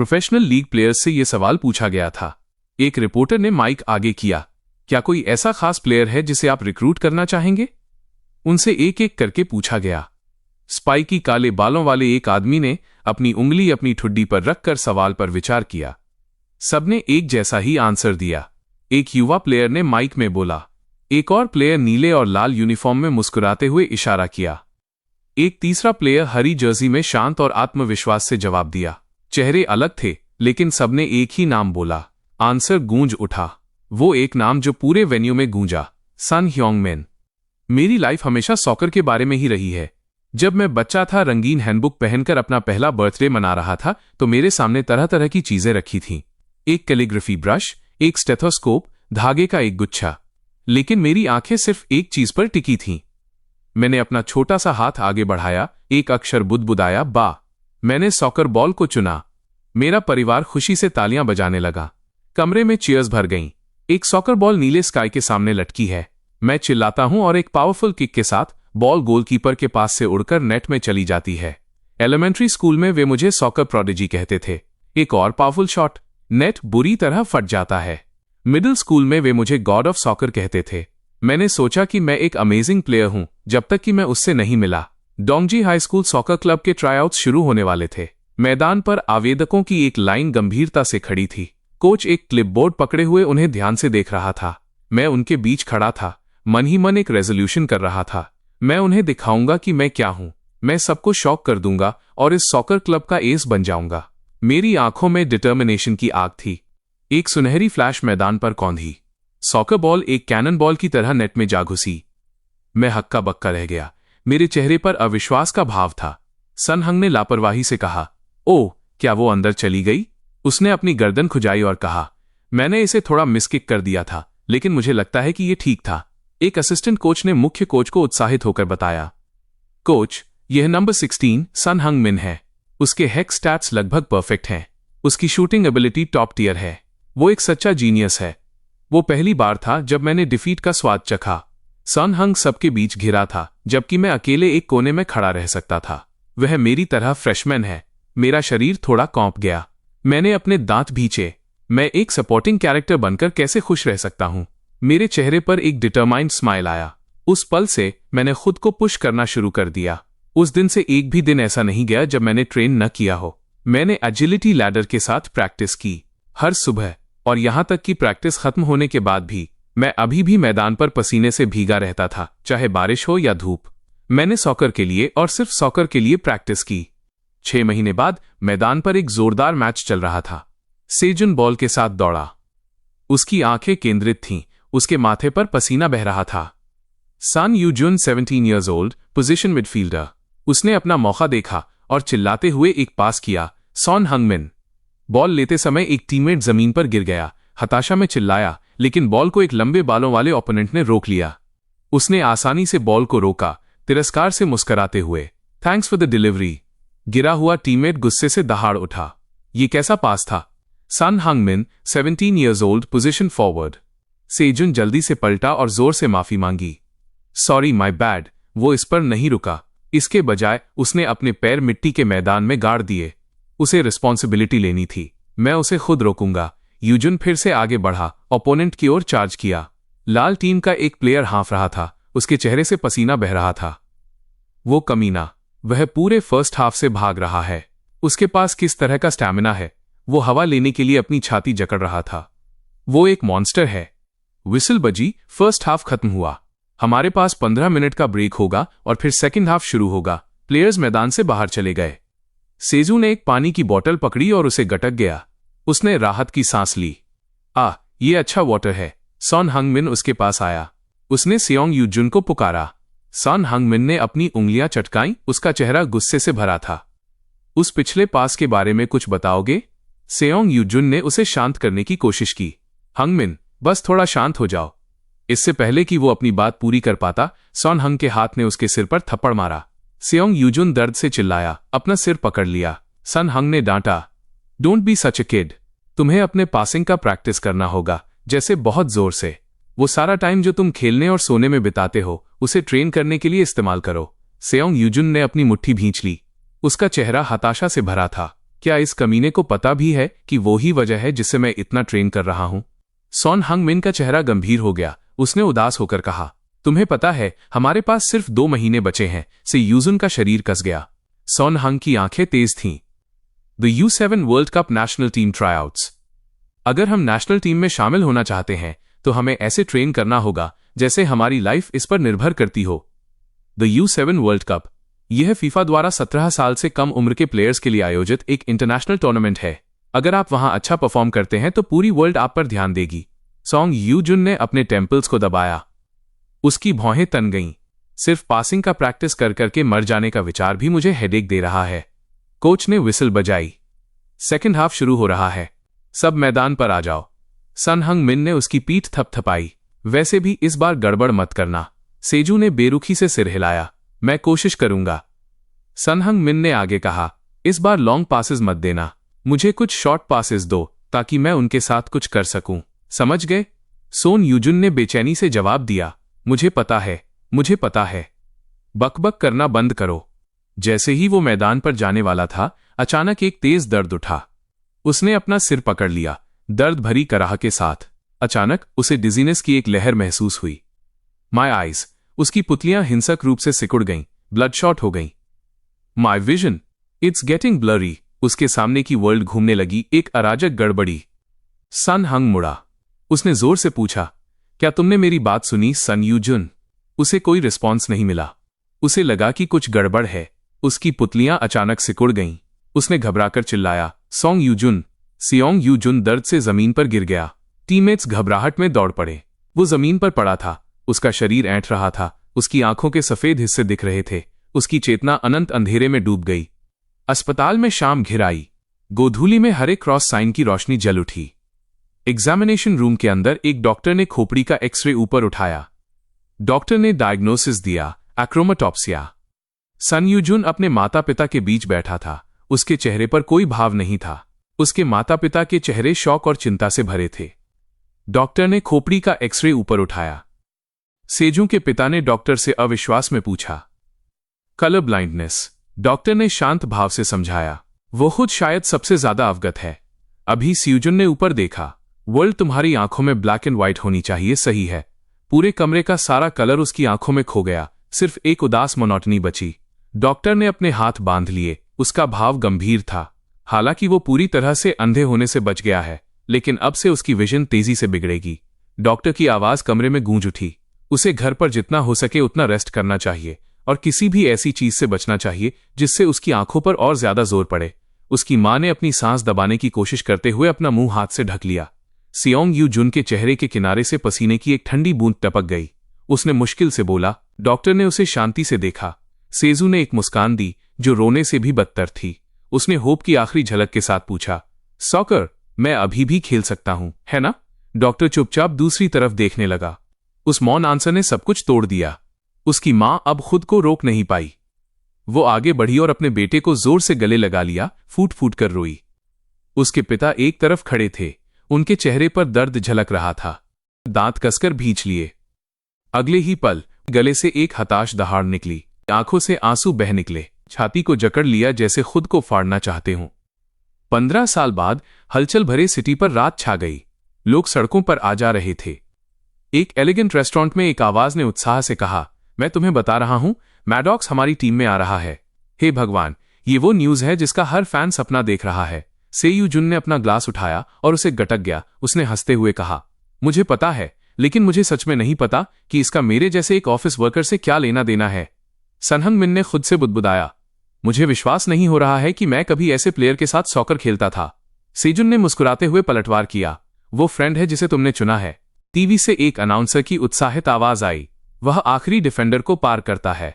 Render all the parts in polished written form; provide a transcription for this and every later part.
Professional league players से ये सवाल पूछा गया था। एक रिपोर्टर ने माइक आगे किया, क्या कोई ऐसा खास प्लेयर है जिसे आप रिक्रूट करना चाहेंगे? उनसे एक एक करके पूछा गया। स्पाइकी काले बालों वाले एक आदमी ने अपनी उंगली अपनी ठुड्डी पर रखकर सवाल पर विचार किया। सबने एक जैसा ही आंसर दिया। एक युवा प्लेयर ने माइक में बोला। एक और प्लेयर नीले और लाल यूनिफॉर्म में मुस्कुराते हुए इशारा किया। एक तीसरा प्लेयर हरी जर्सी में शांत और आत्मविश्वास से जवाब दिया। चेहरे अलग थे, लेकिन सबने एक ही नाम बोला। आंसर गूंज उठा, वो एक नाम जो पूरे वेन्यू में गूंजा, सन ह्योंगमिन। मेरी लाइफ हमेशा सॉकर के बारे में ही रही है। जब मैं बच्चा था, रंगीन हैंडबुक पहनकर अपना पहला बर्थडे मना रहा था, तो मेरे सामने तरह तरह की चीजें रखी थीं। एक कैलीग्राफी ब्रश, एक स्टेथोस्कोप, धागे का एक गुच्छा। लेकिन मेरी आंखें सिर्फ एक चीज पर टिकी थीं। मैंने अपना छोटा सा हाथ आगे बढ़ाया, एक अक्षर बुदबुदाया, बा। मैंने सॉकर बॉल को चुना। मेरा परिवार खुशी से तालियां बजाने लगा। कमरे में चीयर्स भर गईं। एक सॉकर बॉल नीले स्काई के सामने लटकी है। मैं चिल्लाता हूं और एक पावरफुल किक के साथ बॉल गोलकीपर के पास से उड़कर नेट में चली जाती है। एलिमेंट्री स्कूल में वे मुझे सॉकर प्रोडिजी कहते थे। एक और पावरफुल शॉट, नेट बुरी तरह फट जाता है। मिडिल स्कूल में वे मुझे गॉड ऑफ सॉकर कहते थे। मैंने सोचा कि मैं एक अमेजिंग प्लेयर हूं, जब तक कि मैं उससे नहीं मिला। डोंगजी हाई स्कूल सॉकर क्लब के ट्राईआउट्स शुरू होने वाले थे। मैदान पर आवेदकों की एक लाइन गंभीरता से खड़ी थी। कोच एक क्लिपबोर्ड पकड़े हुए उन्हें ध्यान से देख रहा था। मैं उनके बीच खड़ा था, मन ही मन एक रेजोल्यूशन कर रहा था। मैं उन्हें दिखाऊंगा कि मैं क्या हूं। मैं सबको शॉक कर दूंगा और इस सॉकर क्लब का एस बन जाऊंगा। मेरी आंखों में डिटर्मिनेशन की आग थी। एक सुनहरी फ्लैश मैदान पर कौंधी। सॉकर बॉल एक कैनन बॉल की तरह नेट में जा घुसी। मैं हक्का बक्का रह गया। मेरे चेहरे पर अविश्वास का भाव था। सन हंग ने लापरवाही से कहा, ओह, क्या वो अंदर चली गई? उसने अपनी गर्दन खुजाई और कहा, मैंने इसे थोड़ा मिसकिक कर दिया था, लेकिन मुझे लगता है कि यह ठीक था। एक असिस्टेंट कोच ने मुख्य कोच को उत्साहित होकर बताया, कोच, यह नंबर 16 सन हंग मिन है। उसके हेक्स स्टैट्स लगभग परफेक्ट हैं। उसकी शूटिंग एबिलिटी टॉप टियर है। वो एक सच्चा जीनियस है। वो पहली बार था जब मैंने डिफीट का स्वाद चखा। सन हंग सबके बीच घिरा था, जबकि मैं अकेले एक कोने में खड़ा रह सकता था। वह मेरी तरह फ्रेशमैन है। मेरा शरीर थोड़ा कौंप गया। मैंने अपने दांत भींचे। मैं एक सपोर्टिंग कैरेक्टर बनकर कैसे खुश रह सकता हूं? मेरे चेहरे पर एक डिटरमाइंड स्माइल आया। उस पल से मैंने खुद को पुश करना शुरू कर दिया। उस दिन से एक भी दिन ऐसा नहीं गया जब मैंने ट्रेन न किया हो। मैंने एजिलिटी लैडर के साथ प्रैक्टिस की हर सुबह, और यहां तक कि प्रैक्टिस खत्म होने के बाद भी मैं अभी भी मैदान पर पसीने से भीगा रहता था, चाहे बारिश हो या धूप। मैंने सॉकर के लिए और सिर्फ सॉकर के लिए प्रैक्टिस की। 6 महीने बाद मैदान पर एक जोरदार मैच चल रहा था। सेजुन बॉल के साथ दौड़ा। उसकी आंखें केंद्रित थीं, उसके माथे पर पसीना बह रहा था। सन यूजुन 17 ईयर्स ओल्ड, पोजीशन मिडफील्डर। उसने अपना मौका देखा और चिल्लाते हुए एक पास किया, सॉन हंगमिन। बॉल लेते समय एक टीममेट जमीन पर गिर गया। हताशा में चिल्लाया, लेकिन बॉल को एक लंबे बालों वाले ओपोनेंट ने रोक लिया। उसने आसानी से बॉल को रोका, तिरस्कार से मुस्कुराते हुए, थैंक्स फॉर द डिलीवरी। गिरा हुआ टीममेट गुस्से से दहाड़ उठा। ये कैसा पास था? सन हंगमिन 17 ईयर्स ओल्ड, पोजीशन फॉरवर्ड। सेजुन जल्दी से पलटा और जोर से माफी मांगी। Sorry, my bad. वो इस पर नहीं रुका। इसके बजाय उसने अपने पैर मिट्टी के मैदान में गाड़ दिए। उसे रिस्पॉन्सिबिलिटी लेनी थी। मैं उसे खुद रोकूंगा। यूजुन फिर से आगे बढ़ा, ओपोनेंट की ओर चार्ज किया। लाल टीम का एक प्लेयर हाँफ रहा था। उसके चेहरे से पसीना बह रहा था। वो कमीना, वह पूरे फर्स्ट हाफ से भाग रहा है। उसके पास किस तरह का स्टैमिना है? वो हवा लेने के लिए अपनी छाती जकड़ रहा था। वो एक मॉन्स्टर है। विसल बजी, फर्स्ट हाफ खत्म हुआ। हमारे पास 15 मिनट का ब्रेक होगा और फिर सेकंड हाफ शुरू होगा। प्लेयर्स मैदान से बाहर चले गए। सेजू ने एक पानी की बोतल पकड़ी और उसे गटक गया। उसने राहत की सांस ली। ये अच्छा वाटर है। सॉन हंगमिन उसके पास आया। उसने सेओंग यूजुन को पुकारा। सॉन हंगमिन ने अपनी उंगलियां चटकाईं। उसका चेहरा गुस्से से भरा था। उस पिछले पास के बारे में कुछ बताओगे? सेओंग यूजुन ने उसे शांत करने की कोशिश की। हंगमिन, बस थोड़ा शांत हो जाओ। इससे पहले कि वो अपनी बात पूरी कर पाता, सॉन हंग के हाथ ने उसके सिर पर थप्पड़ मारा। सेओंग यूजुन दर्द से चिल्लाया, अपना सिर पकड़ लिया। सन हंग ने डांटा, don't be such a kid. तुम्हें अपने पासिंग का प्रैक्टिस करना होगा, जैसे बहुत जोर से। वो सारा टाइम जो तुम खेलने और सोने में बिताते हो, उसे ट्रेन करने के लिए इस्तेमाल करो। सेओंग यूजुन ने अपनी मुट्ठी भींच ली। उसका चेहरा हताशा से भरा था। क्या इस कमीने को पता भी है कि वो ही वजह है जिससे मैं इतना ट्रेन कर रहा हूं? सॉन हंग मिन का चेहरा गंभीर हो गया। उसने उदास होकर कहा, तुम्हें पता है हमारे पास सिर्फ 2 महीने बचे हैं। से यूजुन का शरीर कस गया। सॉन हंग की आंखें तेज थीं। The U7 world cup national team tryouts. अगर हम नेशनल टीम में शामिल होना चाहते हैं तो हमें ऐसे ट्रेन करना होगा जैसे हमारी लाइफ इस पर निर्भर करती हो। द U7 वर्ल्ड कप, यह फीफा द्वारा 17 साल से कम उम्र के प्लेयर्स के लिए आयोजित एक इंटरनेशनल टूर्नामेंट है। अगर आप वहां अच्छा परफॉर्म करते हैं तो पूरी वर्ल्ड आप पर ध्यान देगी। सॉन्ग यूजुन ने अपने टेम्पल्स को दबाया। उसकी भौहें तन गईं। सिर्फ पासिंग का प्रैक्टिस कर करके मर जाने का विचार भी मुझे हेडेक दे रहा है। कोच ने विसल बजाई। सेकंड हाफ शुरू हो रहा है, सब मैदान पर आ जाओ। सन हंग मिन ने उसकी पीठ थपथपाई। वैसे भी इस बार गड़बड़ मत करना। सेजू ने बेरुखी से सिर हिलाया। मैं कोशिश करूंगा। सन हंग मिन ने आगे कहा, इस बार लॉन्ग पासेस मत देना। मुझे कुछ शॉर्ट पासेस दो ताकि मैं उनके साथ कुछ कर सकूं। समझ गए? सोन यूजुन ने बेचैनी से जवाब दिया, मुझे पता है, मुझे पता है। बकबक करना बंद करो। जैसे ही वो मैदान पर जाने वाला था, अचानक एक तेज दर्द उठा। उसने अपना सिर पकड़ लिया, दर्द भरी कराह के साथ। अचानक उसे डिजीनेस की एक लहर महसूस हुई। माय आईज, उसकी पुतलियां हिंसक रूप से सिकुड़ गईं, ब्लडशॉट हो गईं। My vision, it's getting blurry. उसके सामने की वर्ल्ड घूमने लगी, एक अराजक गड़बड़ी। सन हंग मुड़ा। उसने जोर से पूछा, क्या तुमने मेरी बात सुनी सन यूजुन? उसे कोई रिस्पॉन्स नहीं मिला। उसे लगा कि कुछ गड़बड़ है। उसकी पुतलियां अचानक सिकुड़ गईं। उसने घबराकर चिल्लाया, सॉन्ग यूजुन। सियोंग यूजुन दर्द से जमीन पर गिर गया। टीममेट्स घबराहट में दौड़ पड़े। वो जमीन पर पड़ा था। उसका शरीर ऐंठ रहा था। उसकी आंखों के सफेद हिस्से दिख रहे थे। उसकी चेतना अनंत अंधेरे में डूब गई। अस्पताल में शाम घिर आई। गोधूली में हरे क्रॉस साइन की रोशनी जल उठी। एग्जामिनेशन रूम के अंदर एक डॉक्टर ने खोपड़ी का एक्सरे ऊपर उठाया। डॉक्टर ने डायग्नोसिस दिया, एक्रोमेटॉप्सिया। सन यूजुन अपने माता पिता के बीच बैठा था। उसके चेहरे पर कोई भाव नहीं था। उसके माता पिता के चेहरे शौक और चिंता से भरे थे। डॉक्टर ने खोपड़ी का एक्सरे ऊपर उठाया। सेजू के पिता ने डॉक्टर से अविश्वास में पूछा, कलर ब्लाइंडनेस। डॉक्टर ने शांत भाव से समझाया। वो खुद शायद सबसे ज्यादा अवगत है। अभी स्यूजुन ने ऊपर देखा। वर्ल्ड तुम्हारी आंखों में ब्लैक एंड व्हाइट होनी चाहिए, सही है। पूरे कमरे का सारा कलर उसकी आंखों में खो गया। सिर्फ एक उदास मोनोटनी बची। डॉक्टर ने अपने हाथ बांध लिए। उसका भाव गंभीर था। हालांकि वो पूरी तरह से अंधे होने से बच गया है, लेकिन अब से उसकी विजन तेजी से बिगड़ेगी। डॉक्टर की आवाज कमरे में गूंज उठी। उसे घर पर जितना हो सके उतना रेस्ट करना चाहिए और किसी भी ऐसी चीज से बचना चाहिए जिससे उसकी आंखों पर और ज्यादा जोर पड़े। उसकी मां ने अपनी सांस दबाने की कोशिश करते हुए अपना मुंह हाथ से ढक लिया। सियोंग यूजुन के चेहरे के किनारे से पसीने की एक ठंडी बूंद टपक गई। उसने मुश्किल से बोला। डॉक्टर ने उसे शांति से देखा। सेजू ने एक मुस्कान दी जो रोने से भी बदतर थी। उसने होप की आखिरी झलक के साथ पूछा, सॉकर, मैं अभी भी खेल सकता हूं, है ना? डॉक्टर चुपचाप दूसरी तरफ देखने लगा। उस मौन आंसर ने सब कुछ तोड़ दिया। उसकी मां अब खुद को रोक नहीं पाई। वो आगे बढ़ी और अपने बेटे को जोर से गले लगा लिया, फूट फूट कर रोई। उसके पिता एक तरफ खड़े थे। उनके चेहरे पर दर्द झलक रहा था। दांत कसकर भींच लिए। अगले ही पल गले से एक हताश दहाड़ निकली। आंखों से आंसू बह निकले। छाती को जकड़ लिया जैसे खुद को फाड़ना चाहते हों। 15 साल बाद हलचल भरे सिटी पर रात छा गई। लोग सड़कों पर आ जा रहे थे। एक एलिगेंट रेस्टोरेंट में एक आवाज ने उत्साह से कहा, मैं तुम्हें बता रहा हूं, मैडॉक्स हमारी टीम में आ रहा है। हे भगवान, ये वो न्यूज है जिसका हर फैन सपना देख रहा है। से यूजुन ने अपना ग्लास उठाया और उसे गटक गया। उसने हंसते हुए कहा, मुझे पता है, लेकिन मुझे सच में नहीं पता कि इसका मेरे जैसे एक ऑफिस वर्कर से क्या लेना देना है। सन हंग मिन ने खुद से बुदबुदाया, मुझे विश्वास नहीं हो रहा है कि मैं कभी ऐसे प्लेयर के साथ सॉकर खेलता था। सेजुन ने मुस्कुराते हुए पलटवार किया, वो फ्रेंड है जिसे तुमने चुना है। टीवी से एक अनाउंसर की उत्साहित आवाज आई, वह आखिरी डिफेंडर को पार करता है।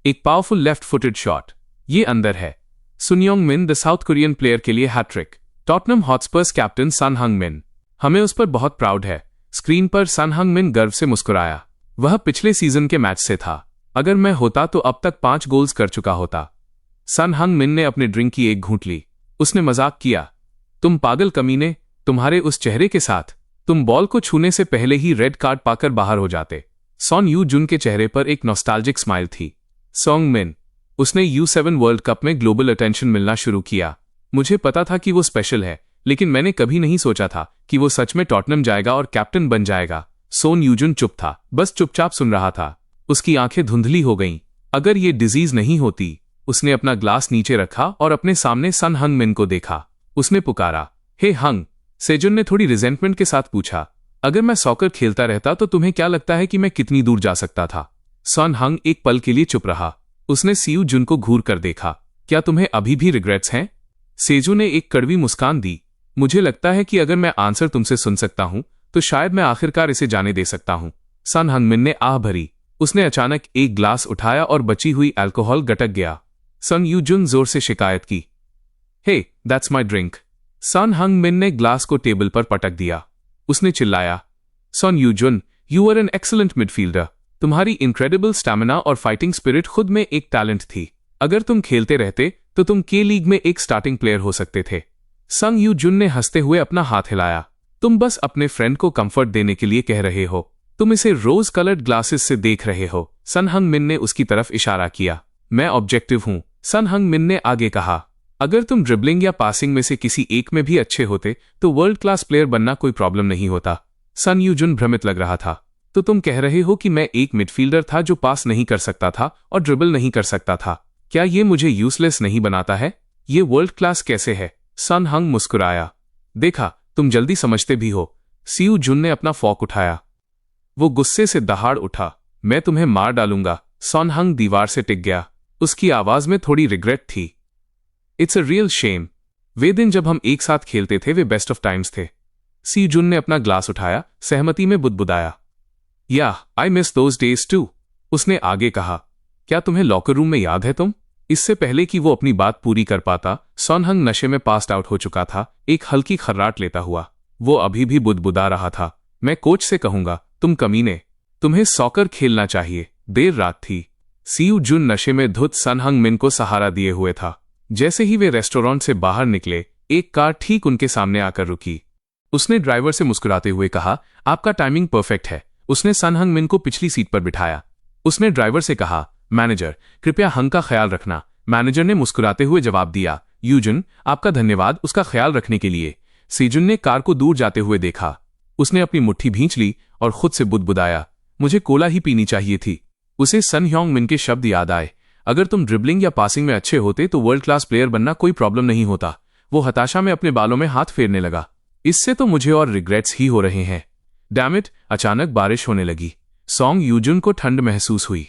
एक पावरफुल लेफ्ट फुटेड शॉट। ये अंदर है। सुनियोंग मिन द साउथ कोरियन प्लेयर के लिए हैट्रिक। टॉटनम हॉटस्पर्स कैप्टन सन हंग मिन। हमें उस पर बहुत प्राउड है। स्क्रीन पर सन हंग मिन गर्व से मुस्कुराया। वह पिछले सीजन के मैच से था। अगर मैं होता तो अब तक 5 गोल्स कर चुका होता। सन हंग मिन ने अपने ड्रिंक की एक घूंट ली। उसने मजाक किया, तुम पागल कमीने, तुम्हारे उस चेहरे के साथ तुम बॉल को छूने से पहले ही रेड कार्ड पाकर बाहर हो जाते। सॉन यू जुन के चेहरे पर एक नॉस्टैल्जिक स्माइल थी। सॉन्ग मिन, उसने U7 वर्ल्ड कप में ग्लोबल अटेंशन मिलना शुरू किया। मुझे पता था कि वो स्पेशल है, लेकिन मैंने कभी नहीं सोचा था कि वो सच में टॉटनहम जाएगा और कैप्टन बन जाएगा। सोन यूजुन चुप था, बस चुपचाप सुन रहा था। उसकी आंखें धुंधली हो गईं। अगर ये डिजीज नहीं होती। उसने अपना ग्लास नीचे रखा और अपने सामने सन हंग मिन को देखा। उसने पुकारा, हे हंग। सेजुन ने थोड़ी रिजेंटमेंट के साथ पूछा, अगर मैं सॉकर खेलता रहता तो तुम्हें क्या लगता है कि मैं कितनी दूर जा सकता था? सन हंग एक पल के लिए चुप रहा। उसने सियू जुन को घूर कर देखा, क्या तुम्हें अभी भी रिग्रेट्स हैं? सेजू ने एक कड़वी मुस्कान दी, मुझे लगता है कि अगर मैं आंसर तुमसे सुन सकता हूं तो शायद मैं आखिरकार इसे जाने दे सकता हूं। सन हंग मिन ने आह भरी। उसने अचानक एक ग्लास उठाया और बची हुई अल्कोहल गटक गया। सन यूजुन जोर से शिकायत की, हे that's my drink. Sun Hung Min ने ग्लास को टेबल पर पटक दिया। उसने चिल्लाया, Son Yujun, you are an excellent midfielder. तुम्हारी इनक्रेडिबल स्टैमिना और फाइटिंग स्पिरिट खुद में एक टैलेंट थी। अगर तुम खेलते रहते तो तुम के लीग में एक स्टार्टिंग प्लेयर हो सकते थे। संग यूजुन ने हंसते हुए अपना हाथ हिलाया, तुम बस अपने फ्रेंड को कंफर्ट देने के लिए कह रहे हो। तुम इसे रोज कलर्ड ग्लासेस से देख रहे हो। सन हंग मिन ने उसकी तरफ इशारा किया। मैं ऑब्जेक्टिव हूं, सन हंग मिन ने आगे कहा। अगर तुम ड्रिबलिंग या पासिंग में से किसी एक में भी अच्छे होते तो वर्ल्ड क्लास प्लेयर बनना कोई प्रॉब्लम नहीं होता। सन यूजुन भ्रमित लग रहा था। तो तुम कह रहे हो कि मैं एक मिडफील्डर था जो पास नहीं कर सकता था और ड्रिबल नहीं कर सकता था। क्या ये मुझे यूजलेस नहीं बनाता है? ये वर्ल्ड क्लास कैसे है? सन हंग मुस्कुराया। देखा, तुम जल्दी समझते भी हो। सियू जुन ने अपना फॉक उठाया। वो गुस्से से दहाड़ उठा, मैं तुम्हें मार डालूंगा। सन हंग दीवार से टिक गया। उसकी आवाज में थोड़ी रिग्रेट थी। It's a real shame. वे दिन जब हम एक साथ खेलते थे वे बेस्ट ऑफ टाइम्स थे। सियू जुन ने अपना ग्लास उठाया, सहमति में बुदबुदाया। Yeah I miss those days too. उसने आगे कहा, क्या तुम्हें लॉकर रूम में याद है तुम? इससे पहले कि वो अपनी बात पूरी कर पाता, सन हंग नशे में पास्ट आउट हो चुका था, एक हल्की खर्राट लेता हुआ। वो अभी भी बुदबुदा रहा था। मैं कोच से कहूंगा, तुम कमीने, तुम्हें सॉकर खेलना चाहिए। देर रात थी। सियू जुन नशे में धुत सन हंग मिन को सहारा दिए हुए था। जैसे ही वे रेस्टोरेंट से बाहर निकले, एक कार ठीक उनके सामने आकर रुकी। उसने ड्राइवर से मुस्कुराते हुए कहा, आपका टाइमिंग परफेक्ट है। उसने सन हंग मिन को पिछली सीट पर बिठाया। उसने ड्राइवर से कहा, मैनेजर, कृपया हंग का ख्याल रखना। मैनेजर ने मुस्कुराते हुए जवाब दिया, यूजुन, आपका धन्यवाद उसका ख्याल रखने के लिए। सेजुन ने कार को दूर जाते हुए देखा। उसने अपनी मुट्ठी भींच ली और खुद से बुदबुदाया, मुझे कोला ही पीनी चाहिए थी। उसे सन ह्योंग मिन के शब्द याद आए, अगर तुम ड्रिबलिंग या पासिंग में अच्छे होते तो वर्ल्ड क्लास प्लेयर बनना कोई प्रॉब्लम नहीं होता। वो हताशा में अपने बालों में हाथ फेरने लगा। इससे तो मुझे और रिग्रेट्स ही हो रहे हैं। डैम इट, अचानक बारिश होने लगी। सॉन्ग यूजुन को ठंड महसूस हुई।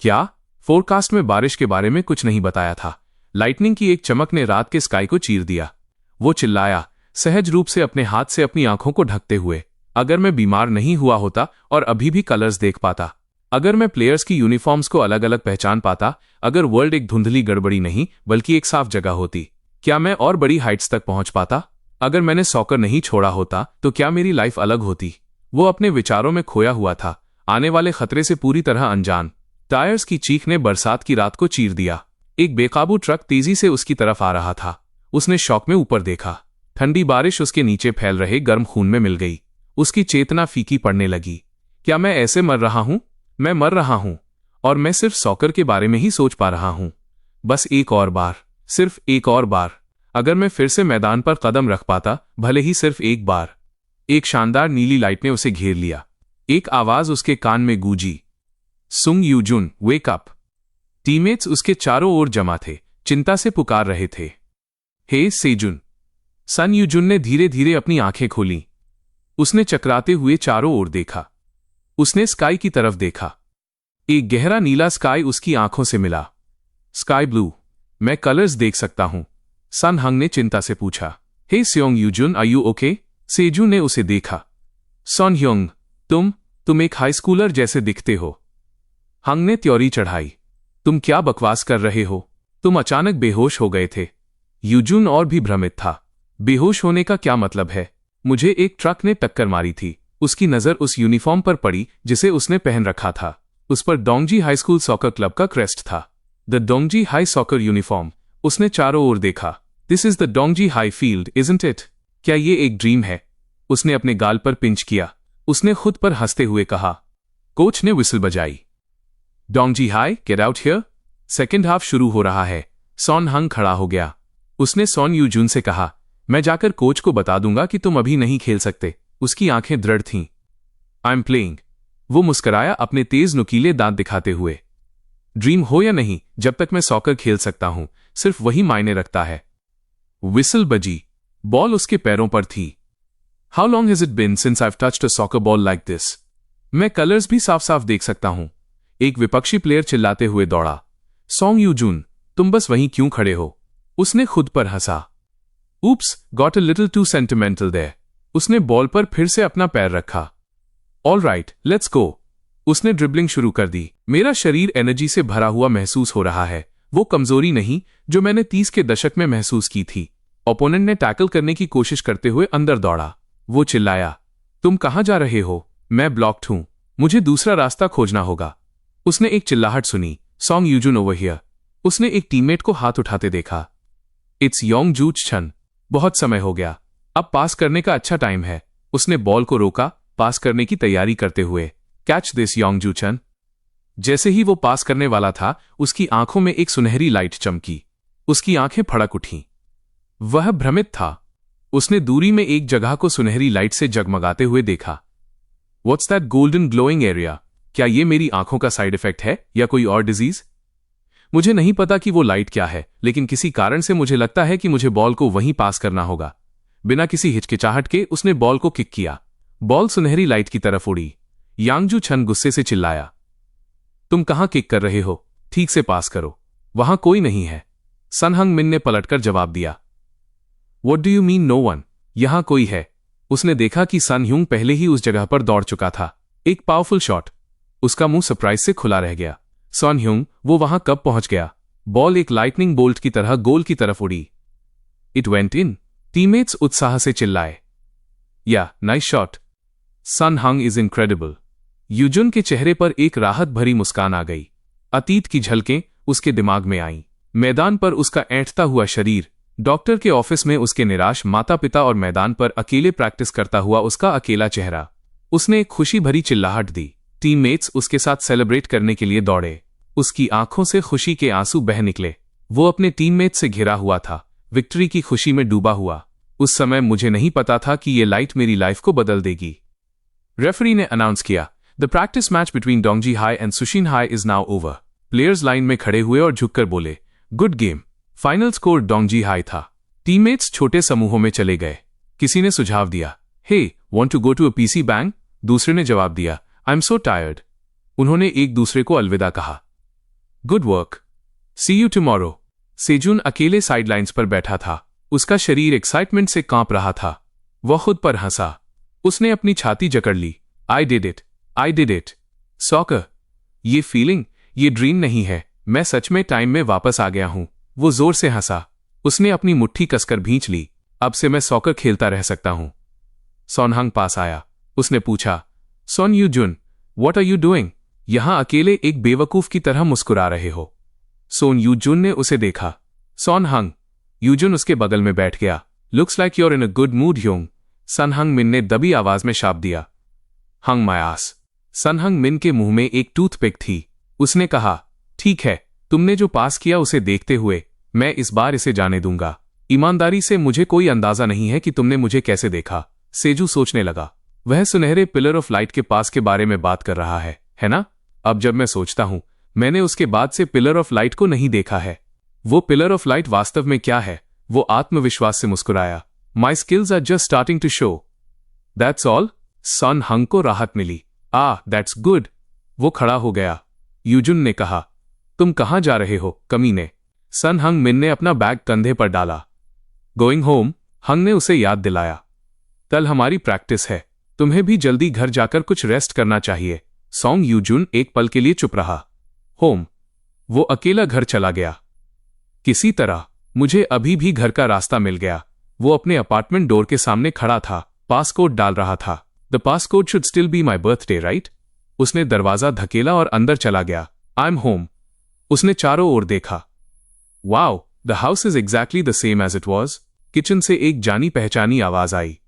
क्या? फोरकास्ट में बारिश के बारे में कुछ नहीं बताया था। लाइटनिंग की एक चमक ने रात के स्काई को चीर दिया। वो चिल्लाया, सहज रूप से अपने हाथ से अपनी आंखों को ढकते हुए, अगर मैं बीमार नहीं हुआ होता और अभी भी कलर्स देख पाता, अगर मैं प्लेयर्स की यूनिफॉर्म्स को अलग अलग पहचान पाता, अगर वर्ल्ड एक धुंधली गड़बड़ी नहीं बल्कि एक साफ जगह होती, क्या मैं और बड़ी हाइट्स तक पहुंच पाता? अगर मैंने सॉकर नहीं छोड़ा होता तो क्या मेरी लाइफ अलग होती? वो अपने विचारों में खोया हुआ था, आने वाले खतरे से पूरी तरह अनजान। टायर्स की चीख ने बरसात की रात को चीर दिया। एक बेकाबू ट्रक तेजी से उसकी तरफ आ रहा था। उसने शौक में ऊपर देखा। ठंडी बारिश उसके नीचे फैल रहे गर्म खून में मिल गई। उसकी चेतना फीकी पड़ने लगी। क्या मैं ऐसे मर रहा हूं? मैं मर रहा हूं और मैं सिर्फ सॉकर के बारे में ही सोच पा रहा हूं। बस एक और बार, सिर्फ एक और बार, अगर मैं फिर से मैदान पर कदम रख पाता, भले ही सिर्फ एक बार। एक शानदार नीली लाइट ने उसे घेर लिया। एक आवाज उसके कान में गूंजी, सुंग यूजुन, वेक अप। टीममेट्स उसके चारों ओर जमा थे, चिंता से पुकार रहे थे, हे सेजुन। सन यूजुन ने धीरे धीरे अपनी आंखें खोली। उसने चकराते हुए चारों ओर देखा। उसने स्काई की तरफ देखा। एक गहरा नीला स्काई उसकी आंखों से मिला। Sky blue. मैं कलर्स देख सकता हूं? सन हंग ने चिंता से पूछा। हे स्योंग यूजुन, आर यू ओके? सेजू ने उसे देखा। सन ह्योंग, तुम एक हाई स्कूलर जैसे दिखते हो। हंग ने त्योरी चढ़ाई। तुम क्या बकवास कर रहे हो? तुम अचानक बेहोश हो गए थे। यूजुन और भी भ्रमित था। बेहोश होने का क्या मतलब है? मुझे एक ट्रक ने टक्कर मारी थी। उसकी नजर उस यूनिफॉर्म पर पड़ी जिसे उसने पहन रखा था। उस पर Dongji high school soccer club का क्रेस्ट था। The Dongji high soccer uniform. उसने चारों ओर देखा। This is the Dongji high field, isn't it? क्या ये एक ड्रीम है? उसने अपने गाल पर पिंच किया। उसने खुद पर हंसते हुए कहा। कोच ने विसल बजाई। Dongji high, get out here. Second half शुरू हो रहा है। सॉन हंग खड़ा हो गया। उसने सॉन यूजून से कहा, मैं जाकर कोच को बता दूंगा कि तुम अभी नहीं खेल सकते। उसकी आंखें दृढ़ थीं। I am playing. वो मुस्कराया अपने तेज नुकीले दांत दिखाते हुए। ड्रीम हो या नहीं, जब तक मैं सॉकर खेल सकता हूं, सिर्फ वही मायने रखता है। विसल बजी। बॉल उसके पैरों पर थी। How long has it been since I have touched a soccer ball like this? मैं कलर्स भी साफ साफ देख सकता हूं। एक विपक्षी प्लेयर चिल्लाते हुए दौड़ा। सॉन्ग यूजून, तुम बस वहीं क्यों खड़े हो? उसने खुद पर हंसा। Oops, got a little too sentimental there. उसने बॉल पर फिर से अपना पैर रखा। All right, let's go. उसने ड्रिबलिंग शुरू कर दी। मेरा शरीर एनर्जी से भरा हुआ महसूस हो रहा है, वो कमजोरी नहीं जो मैंने 30 के दशक में महसूस की थी। ओपोनेंट ने टैकल करने की कोशिश करते हुए अंदर दौड़ा। वो चिल्लाया, तुम कहां जा रहे हो? मैं ब्लॉक्ड हूं, मुझे दूसरा रास्ता खोजना होगा। उसने एक चिल्लाहट सुनी, सॉन्ग यूजून ओवर हियर। उसने एक टीममेट को हाथ उठाते देखा। इट्स योंग जू चन। बहुत समय हो गया, अब पास करने का अच्छा टाइम है। उसने बॉल को रोका, पास करने की तैयारी करते हुए। कैच दिस योंग जू चन। जैसे ही वो पास करने वाला था, उसकी आंखों में एक सुनहरी लाइट चमकी। उसकी आंखें फड़क उठीं। वह भ्रमित था। उसने दूरी में एक जगह को सुनहरी लाइट से जगमगाते हुए देखा। What's that golden glowing area? क्या ये मेरी आंखों का साइड इफेक्ट है या कोई और डिजीज? मुझे नहीं पता कि वो लाइट क्या है, लेकिन किसी कारण से मुझे लगता है कि मुझे बॉल को वहीं पास करना होगा। बिना किसी हिचकिचाहट के उसने बॉल को किक किया। बॉल सुनहरी लाइट की तरफ उड़ी। यांगजू छन गुस्से से चिल्लाया, तुम कहां किक कर रहे हो? ठीक से पास करो, वहां कोई नहीं है। सन हंग मिन ने पलटकर जवाब दिया, what do you mean no one? यहां कोई है। उसने देखा कि सन ह्यूंग पहले ही उस जगह पर दौड़ चुका था। एक पावरफुल शॉट। उसका मुंह सरप्राइज से खुला रह गया। सन ह्यूंग, वो वहां कब पहुंच गया? बॉल एक लाइटनिंग बोल्ट की तरह गोल की तरफ उड़ी। It went in. टीममेट्स उत्साह से चिल्लाए। Yeah, nice shot. Son Hung is incredible. Yujun के चेहरे पर एक राहत भरी मुस्कान आ गई। अतीत की झलकें उसके दिमाग में आईं। मैदान पर उसका ऐंठता हुआ शरीर, डॉक्टर के ऑफिस में उसके निराश माता पिता और मैदान पर अकेले प्रैक्टिस करता हुआ उसका अकेला चेहरा। उसने एक खुशी भरी चिल्लाहट दी। टीममेट्स उसके साथ सेलिब्रेट करने के लिए दौड़े। उसकी आंखों से खुशी के आंसू बह निकले। वो अपने टीममेट्स से घिरा हुआ था, विक्ट्री की खुशी में डूबा हुआ। उस समय मुझे नहीं पता था कि ये लाइट मेरी लाइफ को बदल देगी। रेफरी ने अनाउंस किया, the practice match between Dongji high and Sushin high is now over. Players line में खड़े हुए और झुककर बोले, good game. Final score Dongji high था। टीममेट्स छोटे समूहों में चले गए। किसी ने सुझाव दिया, hey, want to go to a PC bang? दूसरे ने जवाब दिया, आई एम सो टायर्ड। उन्होंने एक दूसरे को अलविदा कहा। Good work, see you tomorrow. Sejun अकेले साइडलाइंस पर बैठा था। उसका शरीर एक्साइटमेंट से कांप रहा था। वह खुद पर हंसा। उसने अपनी छाती जकड़ ली। I did it, I did it. Soccer, ये फीलिंग, ये ड्रीम नहीं है। मैं सच में टाइम में वापस आ गया हूं। वो जोर से हंसा। उसने अपनी मुट्ठी कसकर भींच ली। अब से मैं सॉकर खेलता रह सकता हूं। सॉन हंग पास आया। उसने पूछा, Son Yujun, what are you doing? यहां अकेले एक बेवकूफ की तरह मुस्कुरा रहे हो। सोन यूजुन ने उसे देखा। सॉन हंग। यूजुन उसके बगल में बैठ गया। Looks like you're in a good mood hyung. Son Hung Min ने दबी आवाज में शाप दिया। हंग माय आस। सन हंग मिन के मुंह में एक टूथपिक थी। उसने कहा, ठीक है, तुमने जो पास किया उसे देखते हुए मैं इस बार इसे जाने दूंगा। ईमानदारी से मुझे कोई अंदाजा नहीं है कि तुमने मुझे कैसे देखा। सेजू सोचने लगा, वह सुनहरे पिलर ऑफ लाइट के पास के बारे में बात कर रहा है ना? अब जब मैं सोचता हूं, मैंने उसके बाद से पिलर ऑफ लाइट को नहीं देखा है। वो पिलर ऑफ लाइट वास्तव में क्या है? वो आत्मविश्वास से मुस्कुराया। My skills are just starting to show. That's all. Son Hung को राहत मिली। That's good. वो खड़ा हो गया। यूजुन ने कहा, तुम कहां जा रहे हो, कमीने? सन हंग मिन ने अपना बैग कंधे पर डाला। गोइंग होम, हंग ने उसे याद दिलाया। कल हमारी प्रैक्टिस है, तुम्हें भी जल्दी घर जाकर कुछ रेस्ट करना चाहिए। सॉन्ग यूजुन एक पल के लिए चुप रहा। होम। वो अकेला घर चला गया। किसी तरह मुझे अभी भी घर का रास्ता मिल गया। वो अपने अपार्टमेंट डोर के सामने खड़ा था, पासकोड डाल रहा था। The passcode should still be my birthday, right? उसने दरवाजा धकेला और अंदर चला गया। I am home. उसने चारों ओर देखा। Wow, the house is exactly the same as it was. Kitchen से एक जानी पहचानी आवाज आई।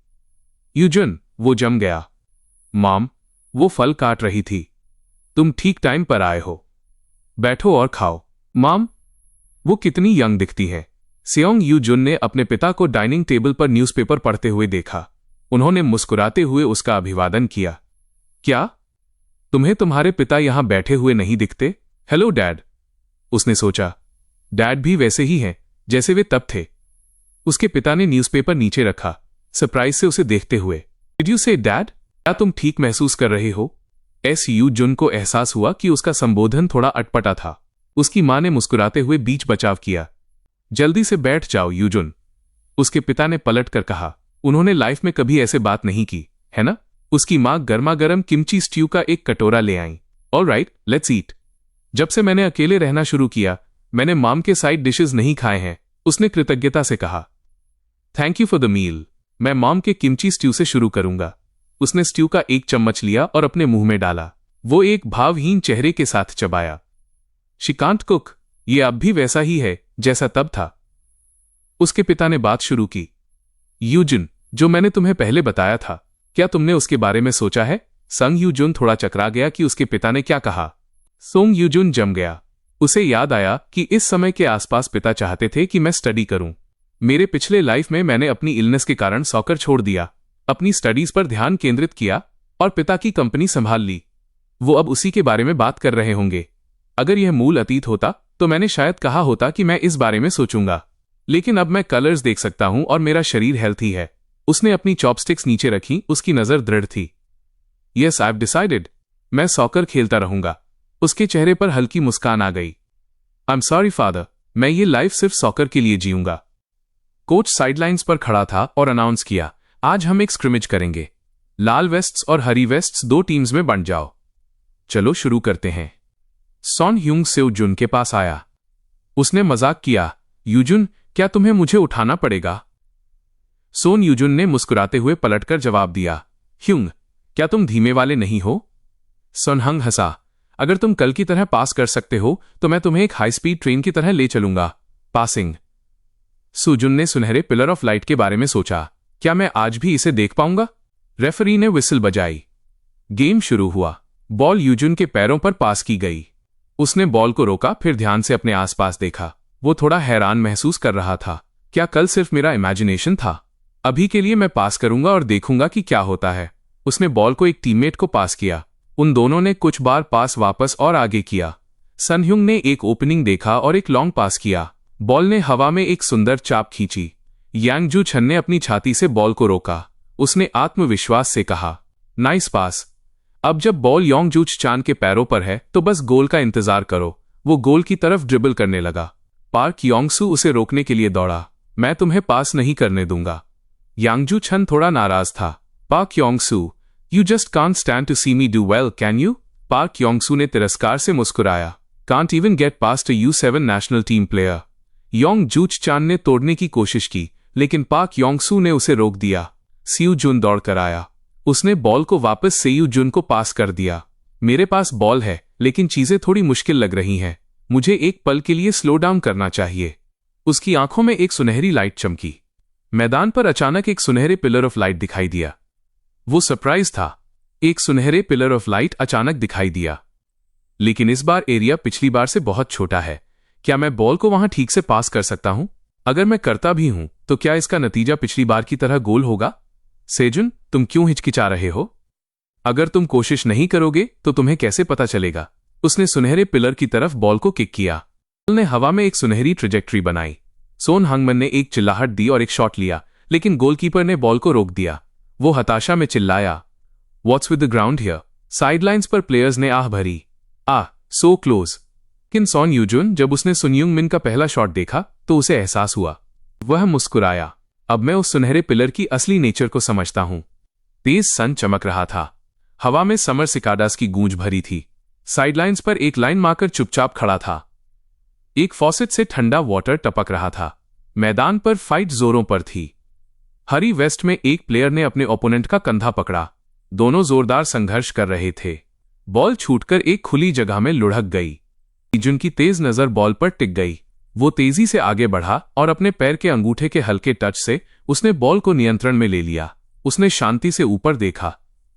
यूजुन, वो जम गया। मॉम, वो फल काट रही थी। तुम ठीक टाइम पर आए हो। बैठो और खाओ। मॉम, वो कितनी यंग दिखती है। सेओंग यू जुन ने अपने पिता को डाइनिंग टेबल पर न्यूज़पेपर पढ़ते हुए देखा। उन्होंने मुस्कुराते हुए उसका अभिवादन किया। क्या तुम्हें तुम्हारे पिता यहां बैठे हुए नहीं दिखते? हेलो डैड, उसने सोचा। डैड भी वैसे ही हैं जैसे वे तब थे। उसके पिता ने न्यूज़पेपर नीचे रखा, सरप्राइज से उसे देखते हुए। डिड यू से डैड? क्या तुम ठीक महसूस कर रहे हो? यू जुन को एहसास हुआ कि उसका संबोधन थोड़ा अटपटा था। उसकी मां ने मुस्कुराते हुए बीच बचाव किया। जल्दी से बैठ जाओ यूजुन, उसके पिता ने पलट कर कहा। उन्होंने लाइफ में कभी ऐसे बात नहीं की, है ना? उसकी मां गर्मा गर्म किमची स्ट्यू का एक कटोरा ले आई। Alright, let's eat. जब से मैंने अकेले रहना शुरू किया, मैंने मॉम के साइड डिशेस नहीं खाए हैं, उसने कृतज्ञता से कहा। Thank you for the meal. मैं मॉम के किमची स्ट्यू से शुरू करूंगा। उसने स्ट्यू का एक चम्मच लिया और अपने मुंह में डाला। वो एक भावहीन चेहरे के साथ चबाया। She can't cook. ये अब भी वैसा ही है जैसा तब था। उसके पिता ने बात शुरू की। यूजुन, जो मैंने तुम्हें पहले बताया था, क्या तुमने उसके बारे में सोचा है? संग यूजुन थोड़ा चकरा गया कि उसके पिता ने क्या कहा। सोंग यूजुन जम गया। उसे याद आया कि इस समय के आसपास पिता चाहते थे कि मैं स्टडी करूं। मेरे पिछले लाइफ में मैंने अपनी इलनेस के कारण सॉकर छोड़ दिया, अपनी स्टडीज पर ध्यान केंद्रित किया और पिता की कंपनी संभाल ली। वो अब उसी के बारे में बात कर रहे होंगे। अगर यह मूल अतीत होता तो मैंने शायद कहा होता कि मैं इस बारे में सोचूंगा, लेकिन अब मैं कलर्स देख सकता हूं और मेरा शरीर हेल्थी है। उसने अपनी चॉपस्टिक्स नीचे रखी, उसकी नजर दृढ़ थी। Yes, I have decided. मैं सॉकर खेलता रहूंगा। उसके चेहरे पर हल्की मुस्कान आ गई। आई एम सॉरी फादर, मैं ये लाइफ सिर्फ सॉकर के लिए जीऊंगा। कोच साइडलाइंस पर खड़ा था और अनाउंस किया, आज हम एक स्क्रिमेज करेंगे। लाल वेस्ट्स और हरी वेस्ट्स 2 टीम्स में बंट जाओ। चलो शुरू करते हैं। सॉन ह्यूंग सेओ जुन के पास आया। उसने मजाक किया, यूजुन, क्या तुम्हें मुझे उठाना पड़ेगा? सोन यूजुन ने मुस्कुराते हुए पलटकर जवाब दिया, ह्यूंग, क्या तुम धीमे वाले नहीं हो? सोनहंग हंसा, अगर तुम कल की तरह पास कर सकते हो तो मैं तुम्हें एक हाई स्पीड ट्रेन की तरह ले चलूंगा। पासिंग। सुजुन ने सुनहरे पिलर ऑफ लाइट के बारे में सोचा, क्या मैं आज भी इसे देख पाऊंगा? रेफरी ने विसल बजाई। गेम शुरू हुआ। बॉल यूजुन के पैरों पर पास की गई। उसने बॉल को रोका, फिर ध्यान से अपने आसपास देखा। वो थोड़ा हैरान महसूस कर रहा था। क्या कल सिर्फ मेरा इमेजिनेशन था? अभी के लिए मैं पास करूंगा और देखूंगा कि क्या होता है। उसने बॉल को एक टीममेट को पास किया। उन दोनों ने कुछ बार पास वापस और आगे किया। सनह्युंग ने एक ओपनिंग देखा और एक लॉन्ग पास किया। बॉल ने हवा में एक सुंदर चाप खींची। यांगजू छन ने अपनी छाती से बॉल को रोका। उसने आत्मविश्वास से कहा, नाइस पास। अब जब बॉल योंगजू चान के पैरों पर है तो बस गोल का इंतजार करो। वो गोल की तरफ ड्रिबल करने लगा। पार्क योंगसू उसे रोकने के लिए दौड़ा। मैं तुम्हें पास नहीं करने दूंगा। यांगजू छन थोड़ा नाराज था। Park Yongsu, you just can't stand to see me do well, can you? Park Yongsu ने तिरस्कार से मुस्कुराया। Can't even get past a U7 national team player. Yongju Chan ने तोड़ने की कोशिश की, लेकिन पार्क योंगसू ने उसे रोक दिया। सियू जुन दौड़ कर आया। उसने बॉल को वापस सेयू जुन को पास कर दिया। मेरे पास बॉल है, लेकिन चीजें थोड़ी मुश्किल लग रही हैं। मुझे एक पल के लिए स्लो डाउन करना चाहिए। उसकी आंखों में एक सुनहरी लाइट चमकी। मैदान पर अचानक एक सुनहरे पिलर ऑफ लाइट दिखाई दिया। वो सरप्राइज था। एक सुनहरे पिलर ऑफ लाइट अचानक दिखाई दिया, लेकिन इस बार एरिया पिछली बार से बहुत छोटा है। क्या मैं बॉल को वहां ठीक से पास कर सकता हूं? अगर मैं करता भी हूं तो क्या इसका नतीजा पिछली बार की तरह गोल होगा? सेजुन, तुम क्यों हिचकिचा रहे हो? अगर तुम कोशिश नहीं करोगे तो तुम्हें कैसे पता चलेगा? उसने सुनहरे पिलर की तरफ बॉल को किक किया। बॉल ने हवा में एक सुनहरी ट्रेजेक्ट्री बनाई। सोन हंगमन ने एक चिल्लाहट दी और एक शॉट लिया, लेकिन गोलकीपर ने बॉल को रोक दिया। वो हताशा में चिल्लाया, what's with the ground here? Sidelines पर प्लेयर्स ने आह भरी। So close. किन सॉन यूजुन, जब उसने सुनयुंग मिन का पहला शॉट देखा तो उसे एहसास हुआ। वह मुस्कुराया। अब मैं उस सुनहरे पिलर की असली नेचर को समझता हूं। तेज सन चमक रहा था। हवा में समर सिकाडास की गूंज भरी थी। साइडलाइंस पर एक लाइन मार्कर चुपचाप खड़ा था। एक फॉसेट से ठंडा वाटर टपक रहा था। मैदान पर फाइट जोरों पर थी। हरी वेस्ट में एक प्लेयर ने अपने ओपोनेंट का कंधा पकड़ा। दोनों जोरदार संघर्ष कर रहे थे। बॉल छूटकर एक खुली जगह में लुढ़क गई। ईजुन की तेज नजर बॉल पर टिक गई। वो तेजी से आगे बढ़ा और अपने पैर के अंगूठे के हल्के टच से उसने बॉल को नियंत्रण में ले लिया। उसने शांति से ऊपर देखा,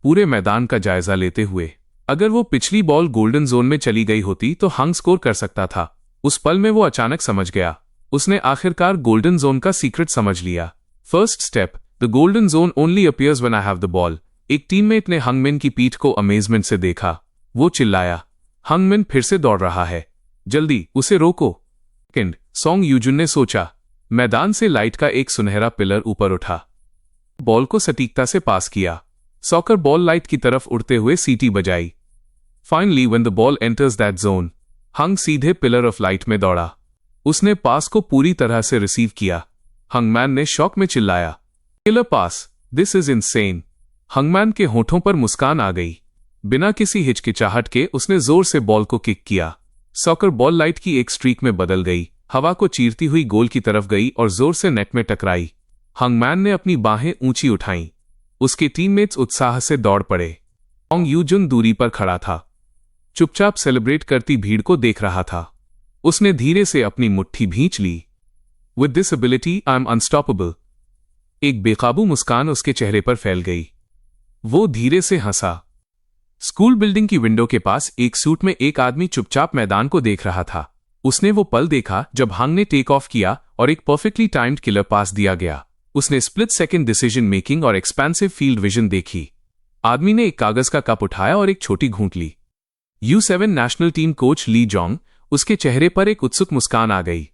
पूरे मैदान का जायजा लेते हुए। अगर वो पिछली बॉल गोल्डन जोन में चली गई होती तो हंग स्कोर कर सकता था। उस पल में वो अचानक समझ गया, उसने आखिरकार गोल्डन जोन का सीक्रेट समझ लिया। First step, the golden zone only appears when I have the ball. एक टीममेट ने हंगमिन की पीठ को अमेजमेंट से देखा। वो चिल्लाया, हंगमिन फिर से दौड़ रहा है, जल्दी उसे रोको। सेकंड, सोंग यूजुन ने सोचा। मैदान से लाइट का एक सुनहरा पिलर ऊपर उठा, बॉल को सटीकता से पास किया। सॉकर बॉल लाइट की तरफ उड़ते हुए सीटी बजाई। Finally when the ball enters that zone, Hung सीधे पिलर ऑफ लाइट में दौड़ा। उसने पास को पूरी तरह से रिसीव किया। हंगमैन ने शॉक में चिल्लाया, killer pass, this is insane. Hungman के होठों पर मुस्कान आ गई। बिना किसी हिचकिचाहट के उसने जोर से बॉल को किक किया। सॉकर बॉल लाइट की एक स्ट्रीक में बदल गई, हवा को चीरती हुई गोल की तरफ गई और जोर से नेट में टकराई। हंगमैन ने अपनी बाहें ऊंची उठाईं। उसके टीममेट्स उत्साह से दौड़ पड़े। सोंग यूजुन दूरी पर खड़ा था, चुपचाप सेलिब्रेट करती भीड़ को देख रहा था। उसने धीरे से अपनी मुट्ठी भींच ली। With this ability I am unstoppable. एक बेकाबू मुस्कान उसके चेहरे पर फैल गई। वो धीरे से हंसा। स्कूल बिल्डिंग की विंडो के पास एक सूट में एक आदमी चुपचाप मैदान को देख रहा था। उसने वो पल देखा जब हंग ने टेक ऑफ किया और एक परफेक्टली टाइम्ड किलर पास दिया गया। उसने स्प्लिट सेकंड डिसीजन मेकिंग और एक्सपेंसिव फील्ड विजन देखी। आदमी ने एक कागज का कप उठाया और एक छोटी घूंट ली। U7 national team coach Lee Jong, उसके चेहरे पर एक उत्सुक मुस्कान आ गई।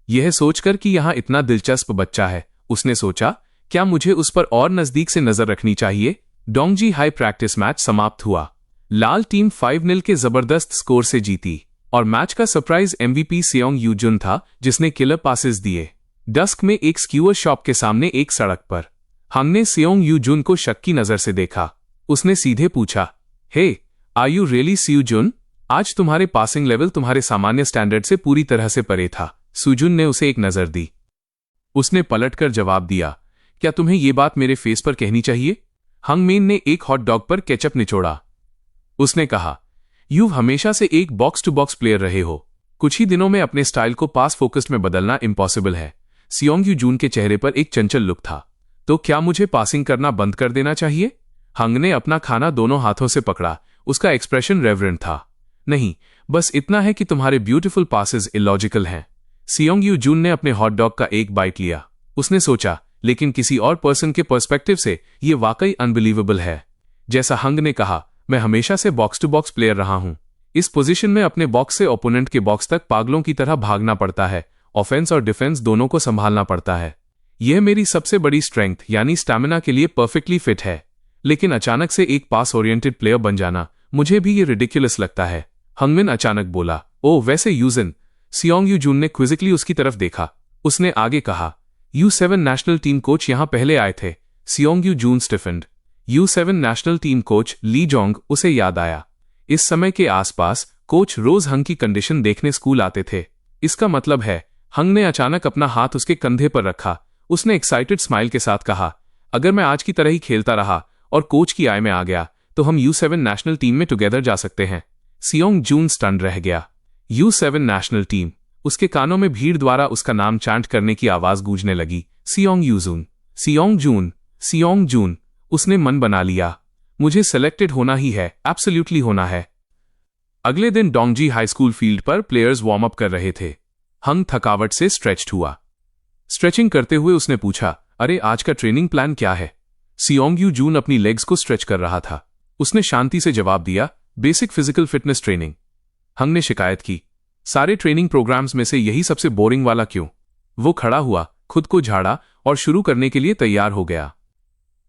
यह सोचकर कि यहां इतना दिलचस्प बच्चा है, उसने सोचा, क्या मुझे उस पर और नजदीक से नजर रखनी चाहिए। डोंगजी हाई प्रैक्टिस मैच समाप्त हुआ। लाल टीम 5-0 के जबरदस्त स्कोर से जीती और मैच का सरप्राइज MVP सियोंग यूजुन था, जिसने किलर पासेस दिए। डस्क में एक स्क्यूअर शॉप के सामने एक सड़क पर हंग ने सियोंग यूजुन को शक की नजर से देखा। उसने सीधे पूछा, हे, आर यू रियली सियूजुन? आज तुम्हारे पासिंग लेवल तुम्हारे सामान्य स्टैंडर्ड से पूरी तरह से परे था। सुजुन ने उसे एक नजर दी। उसने पलटकर जवाब दिया, क्या तुम्हें ये बात मेरे फेस पर कहनी चाहिए? हंगमिन ने एक हॉट डॉग पर केचप निचोड़ा। उसने कहा, यू हमेशा से एक बॉक्स टू बॉक्स प्लेयर रहे हो। कुछ ही दिनों में अपने स्टाइल को पास फोकस्ड में बदलना इम्पॉसिबल है। सियोंग यूजुन के चेहरे पर एक चंचल लुक था। तो क्या मुझे पासिंग करना बंद कर देना चाहिए? हंग ने अपना खाना दोनों हाथों से पकड़ा। उसका एक्सप्रेशन रेवरेंट था। नहीं, बस इतना है कि तुम्हारे ब्यूटीफुल पासेस इलॉजिकल हैं। सियोंग यूजुन ने अपने हॉट डॉग का एक बाइट लिया। उसने सोचा, लेकिन किसी और पर्सन के पर्सपेक्टिव से ये वाकई अनबिलीवेबल है। जैसा हंग ने कहा, मैं हमेशा से बॉक्स टू बॉक्स प्लेयर रहा हूं। इस पोजीशन में अपने बॉक्स से ओपोनेंट के बॉक्स तक पागलों की तरह भागना पड़ता है। ऑफेंस और डिफेंस दोनों को संभालना पड़ता है। यह मेरी सबसे बड़ी स्ट्रेंथ यानी स्टैमिना के लिए परफेक्टली फिट है। लेकिन अचानक से एक पास ओरिएंटेड प्लेयर बन जाना, मुझे भी ये रिडिकुलस लगता है। हंगमिन अचानक बोला, ओ वैसे यूजिन। सियोंग यूजुन ने क्विजिकली उसकी तरफ देखा। उसने आगे कहा, U7 नेशनल टीम कोच यहां पहले आए थे। Seong Yujun stiffened. U7 national team coach Lee Jong, उसे याद आया। इस समय के आसपास कोच रोज हंग की कंडीशन देखने स्कूल आते थे। इसका मतलब है, हंग ने अचानक अपना हाथ उसके कंधे पर रखा। उसने एक्साइटेड स्माइल के साथ कहा, अगर मैं आज की तरह ही खेलता रहा और कोच की आय में आ गया तो हम U7 नेशनल टीम में टुगेदर जा सकते हैं। सियोंग जून स्टन रह गया। U7 national team. उसके कानों में भीड़ द्वारा उसका नाम चांट करने की आवाज गूंजने लगी। सियोंग यूजुन, सियोंग जून, सियोंग जून। उसने मन बना लिया, मुझे सेलेक्टेड होना ही है, एब्सोल्युटली होना है। अगले दिन डोंगजी हाई स्कूल फील्ड पर प्लेयर्स वार्म अप कर रहे थे। हंग थकावट से स्ट्रेच्ड हुआ। स्ट्रेचिंग करते हुए उसने पूछा, अरे आज का ट्रेनिंग प्लान क्या है? सियोंग यूजुन अपनी लेग्स को स्ट्रेच कर रहा था। उसने शांति से जवाब दिया, बेसिक फिजिकल फिटनेस ट्रेनिंग। हंग ने शिकायत की, सारे ट्रेनिंग प्रोग्राम्स में से यही सबसे बोरिंग वाला क्यों? वो खड़ा हुआ, खुद को झाड़ा और शुरू करने के लिए तैयार हो गया।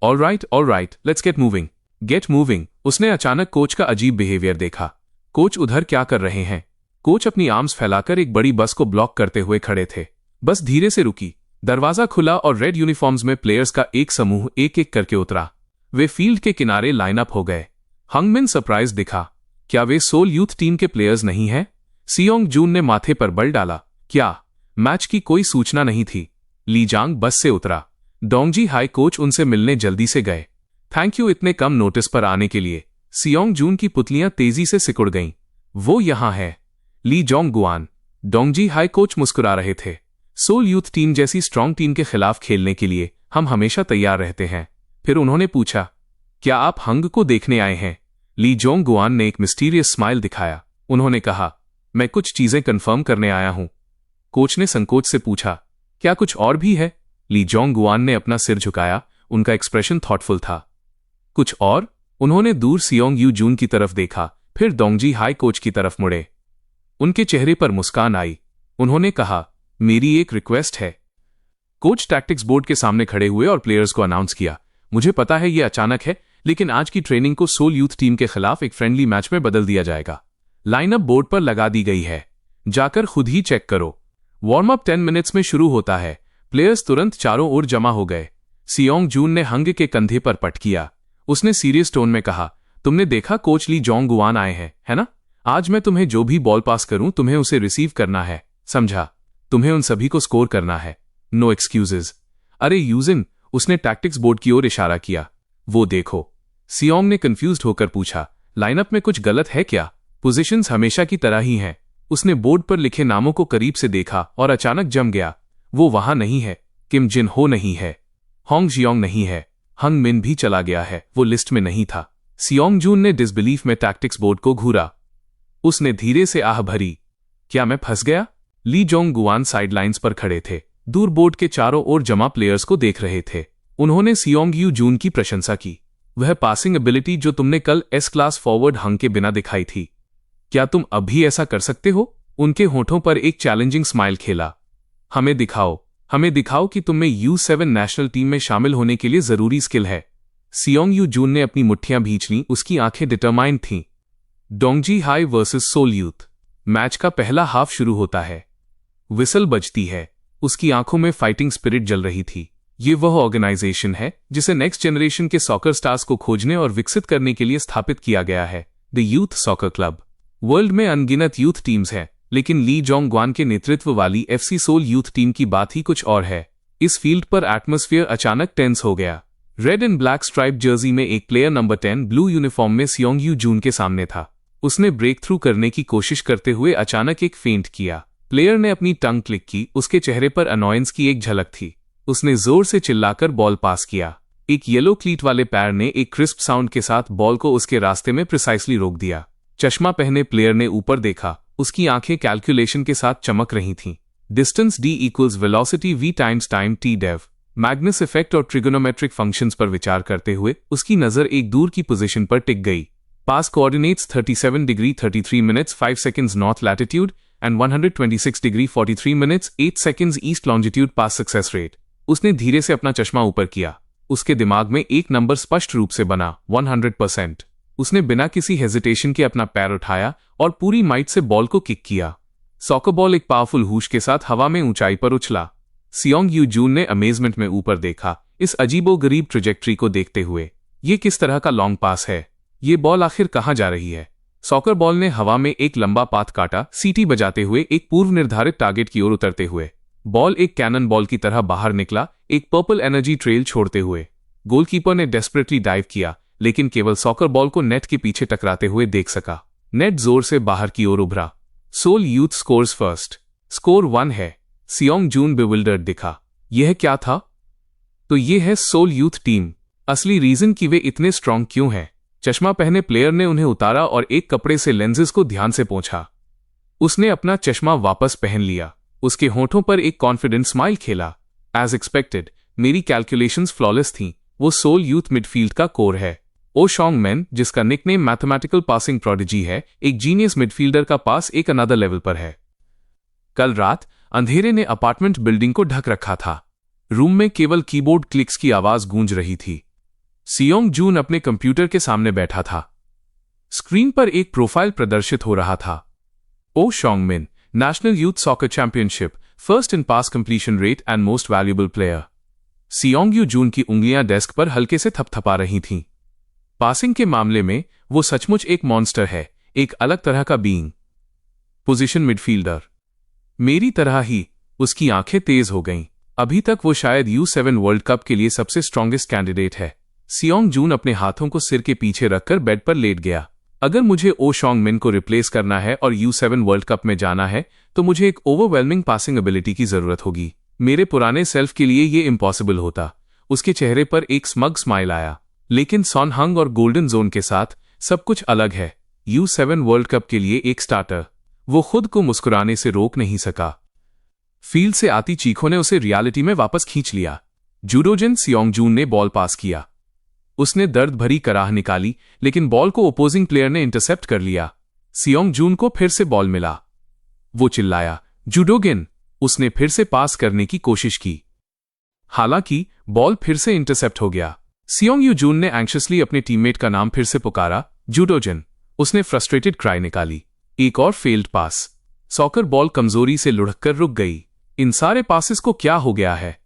All right, let's get moving. Get moving. उसने अचानक कोच का अजीब बिहेवियर देखा। कोच उधर क्या कर रहे हैं? कोच अपनी आर्म्स फैलाकर एक बड़ी बस को ब्लॉक करते हुए खड़े थे। बस धीरे से रुकी। दरवाजा खुला और रेड यूनिफॉर्म्स में प्लेयर्स का एक समूह एक एक करके उतरा। वे फील्ड के किनारे लाइनअप हो गए। हंगमिन सरप्राइज दिखा, क्या वे सोल यूथ टीम के प्लेयर्स नहीं हैं? सियोंग जून ने माथे पर बल डाला, क्या मैच की कोई सूचना नहीं थी? ली जांग बस से उतरा। डोंगजी हाई कोच उनसे मिलने जल्दी से गए। थैंक यू इतने कम नोटिस पर आने के लिए। सियोंग जून की पुतलियां तेजी से सिकुड़ गईं। वो यहां है। Lee Jong Guan. Dongji high coach मुस्कुरा रहे थे। सोल यूथ टीम जैसी स्ट्रांग टीम के खिलाफ खेलने के लिए हम हमेशा तैयार रहते हैं। फिर उन्होंने पूछा, क्या आप हंग को देखने आए हैं? ली जोंग गुआन ने एक मिस्टीरियस स्माइल दिखाया। उन्होंने कहा, मैं कुछ चीजें कंफर्म करने आया हूं। कोच ने संकोच से पूछा, क्या कुछ और भी है? ली जोंग गुआन ने अपना सिर झुकाया, उनका एक्सप्रेशन थॉटफुल था। कुछ और? उन्होंने दूर सियोंग यू जून की तरफ देखा, फिर डोंगजी हाई कोच की तरफ मुड़े। उनके चेहरे पर मुस्कान आई। उन्होंने कहा, मेरी एक रिक्वेस्ट है। कोच टैक्टिक्स बोर्ड के सामने खड़े हुए और प्लेयर्स को अनाउंस किया, मुझे पता है यह अचानक है, लेकिन आज की ट्रेनिंग को सोल यूथ टीम के खिलाफ एक फ्रेंडली मैच में बदल दिया जाएगा। लाइनअप बोर्ड पर लगा दी गई है, जाकर खुद ही चेक करो। वार्म अप 10 मिनट्स में शुरू होता है। प्लेयर्स तुरंत चारों ओर जमा हो गए। सियोंग जून ने हंग के कंधे पर पट किया। उसने सीरियस टोन में कहा, तुमने देखा कोच ली जोंग गुआन आए हैं, है ना? आज मैं तुम्हें जो भी बॉल पास करूं, तुम्हें उसे रिसीव करना है, समझा? तुम्हें उन सभी को स्कोर करना है। No excuses. अरे यूजिन, उसने टैक्टिक्स बोर्ड की ओर इशारा किया। वो देखो। सियोंग ने कंफ्यूज्ड होकर पूछा, लाइनअप में कुछ गलत है क्या? पोजीशंस हमेशा की तरह ही हैं। उसने बोर्ड पर लिखे नामों को करीब से देखा और अचानक जम गया। वो वहां नहीं है, किम जिन हो नहीं है, होंग जियोंग नहीं है, हंग मिन भी चला गया है, वो लिस्ट में नहीं था। सियोंग जून ने डिसबिलीफ में टैक्टिक्स बोर्ड को घूरा। उसने धीरे से आह भरी, क्या मैं फंस गया? ली जोंग गुआन साइडलाइंस पर खड़े थे, दूर बोर्ड के चारों ओर जमा प्लेयर्स को देख रहे थे। उन्होंने सियोंग यू जून की प्रशंसा की। वह पासिंग एबिलिटी जो तुमने कल एस क्लास फॉरवर्ड हंग के बिना दिखाई थी, क्या तुम अब भी ऐसा कर सकते हो? उनके होठों पर एक चैलेंजिंग स्माइल खेला। हमें दिखाओ कि तुम में U7 नेशनल टीम में शामिल होने के लिए जरूरी स्किल है। सियोंग यू जून ने अपनी मुट्ठियां भींच लीं, उसकी आंखें डिटरमाइंड थीं। Dongji high versus Seoul youth. Match का पहला हाफ शुरू होता है। विसल बजती है। उसकी आंखों में फाइटिंग स्पिरिट जल रही थी। ये वह ऑर्गेनाइजेशन है जिसे नेक्स्ट जनरेशन के सॉकर स्टार्स को खोजने और विकसित करने के लिए स्थापित किया गया है, the youth soccer club. World में अनगिनत यूथ टीम्स हैं, लेकिन ली जोंग गुआन के नेतृत्व वाली FC सोल यूथ टीम की बात ही कुछ और है। इस फील्ड पर एटमॉस्फेयर अचानक टेंस हो गया। Red and black stripe Jersey में एक प्लेयर नंबर 10 ब्लू यूनिफॉर्म में सियोंग यू जून के सामने था। उसने ब्रेक थ्रू करने की कोशिश करते हुए अचानक एक फेंट किया। प्लेयर ने अपनी टंग क्लिक की। उसके चेहरे पर अनॉयंस की एक झलक थी। उसने जोर से चिल्लाकर बॉल पास किया। एक येलो क्लीट वाले पैर ने एक क्रिस्प साउंड के साथ बॉल को उसके रास्ते में प्रिसाइसली रोक दिया। चश्मा पहने प्लेयर ने ऊपर देखा। उसकी आंखें कैलकुलेशन के साथ चमक रही थीं। Distance D equals velocity V times time T डेव। मैग्नस इफेक्ट और ट्रिगोनोमेट्रिक फंक्शंस पर विचार करते हुए उसकी नजर एक दूर की पोजीशन पर टिक गई। Pass coordinates 37 degree 33 minutes 5 seconds north latitude and 126 degree 43 minutes 8 seconds east longitude pass success rate. उसने धीरे से अपना चश्मा ऊपर किया। उसके दिमाग में एक नंबर स्पष्ट रूप से बना, 100%। उसने बिना किसी हेजिटेशन के अपना पैर उठाया और पूरी माइट से बॉल को किक किया। सॉकर बॉल एक पावरफुल हूश के साथ हवा में ऊंचाई पर उछला। सियोंग यू जून ने अमेजमेंट में ऊपर देखा, इस अजीबोगरीब ट्रेजेक्ट्री को देखते हुए। ये किस तरह का लॉन्ग पास है? ये बॉल आखिर कहां जा रही है? सॉकर बॉल ने हवा में एक लंबा पाथ काटा, सीटी बजाते हुए एक पूर्व निर्धारित टारगेट की ओर उतरते हुए। बॉल एक कैनन बॉल की तरह बाहर निकला, एक पर्पल एनर्जी ट्रेल छोड़ते हुए। गोलकीपर ने डेस्परेटली डाइव किया, लेकिन केवल सॉकर बॉल को नेट के पीछे टकराते हुए देख सका। नेट जोर से बाहर की ओर उभरा। Seoul youth scores first. Score 1 है। सियोंग जून बेविल्डर्ड दिखा। यह क्या था? तो ये है सोल यूथ टीम। असली रीजन कि वे इतने स्ट्रांग क्यों हैं। चश्मा पहने प्लेयर ने उन्हें उतारा और एक कपड़े से लेंसेज को ध्यान से पोंछा। उसने अपना चश्मा वापस पहन लिया। उसके होठों पर एक कॉन्फिडेंट स्माइल खेला। एज एक्सपेक्टेड, मेरी कैलकुलेशंस फ्लॉलेस थीं। वो सोल यूथ मिडफील्ड का कोर है। ओ शॉन्ग मैन, जिसका निकनेम मैथमेटिकल पासिंग प्रोडिजी है, एक जीनियस मिडफील्डर का पास एक अनदर लेवल पर है। कल रात अंधेरे ने अपार्टमेंट बिल्डिंग को ढक रखा था। रूम में केवल कीबोर्ड क्लिक्स की आवाज गूंज रही थी। सियोंग जून अपने कंप्यूटर के सामने बैठा था। स्क्रीन पर एक प्रोफाइल प्रदर्शित हो रहा था। Oh Shong Min, national youth soccer championship, first in pass completion rate and most valuable player. Seong Yu Jun की उंगलियां डेस्क पर हल्के से थपथपा रही थीं। पासिंग के मामले में वो सचमुच एक मॉन्स्टर है, एक अलग तरह का बीइंग। Position midfielder. मेरी तरह ही। उसकी आंखें तेज हो गईं। अभी तक वो शायद U7 वर्ल्ड कप के लिए सबसे स्ट्रॉन्गेस्ट कैंडिडेट है। सियोंग जून अपने हाथों को सिर के पीछे रखकर बेड पर लेट गया। अगर मुझे ओ शॉन्ग मिन को रिप्लेस करना है और U7 वर्ल्ड कप में जाना है, तो मुझे एक ओवरवेलमिंग पासिंग एबिलिटी की जरूरत होगी। मेरे पुराने सेल्फ के लिए ये इम्पॉसिबल होता। उसके चेहरे पर एक स्मग स्माइल आया। लेकिन सॉन हंग और गोल्डन जोन के साथ सब कुछ अलग है। U7 वर्ल्ड कप के लिए एक स्टार्टर। वो खुद को मुस्कुराने से रोक नहीं सका। फील्ड से आती चीखों ने उसे रियलिटी में वापस खींच लिया। जूडोजिन सियोंगजून ने बॉल पास किया। उसने दर्द भरी कराह निकाली, लेकिन बॉल को ओपोजिंग प्लेयर ने इंटरसेप्ट कर लिया। सियोंगजून को फिर से बॉल मिला। वो चिल्लाया, जूडोगिन। उसने फिर से पास करने की कोशिश की, हालांकि बॉल फिर से इंटरसेप्ट हो गया। सियोंगजून ने एंक्शसली अपने टीममेट का नाम फिर से पुकारा, जूडोजिन। उसने फ्रस्ट्रेटेड क्राई निकाली। एक और फेल्ड पास। सॉकर बॉल कमजोरी से लुढ़ककर रुक गई। इन सारे पासेस को क्या हो गया है?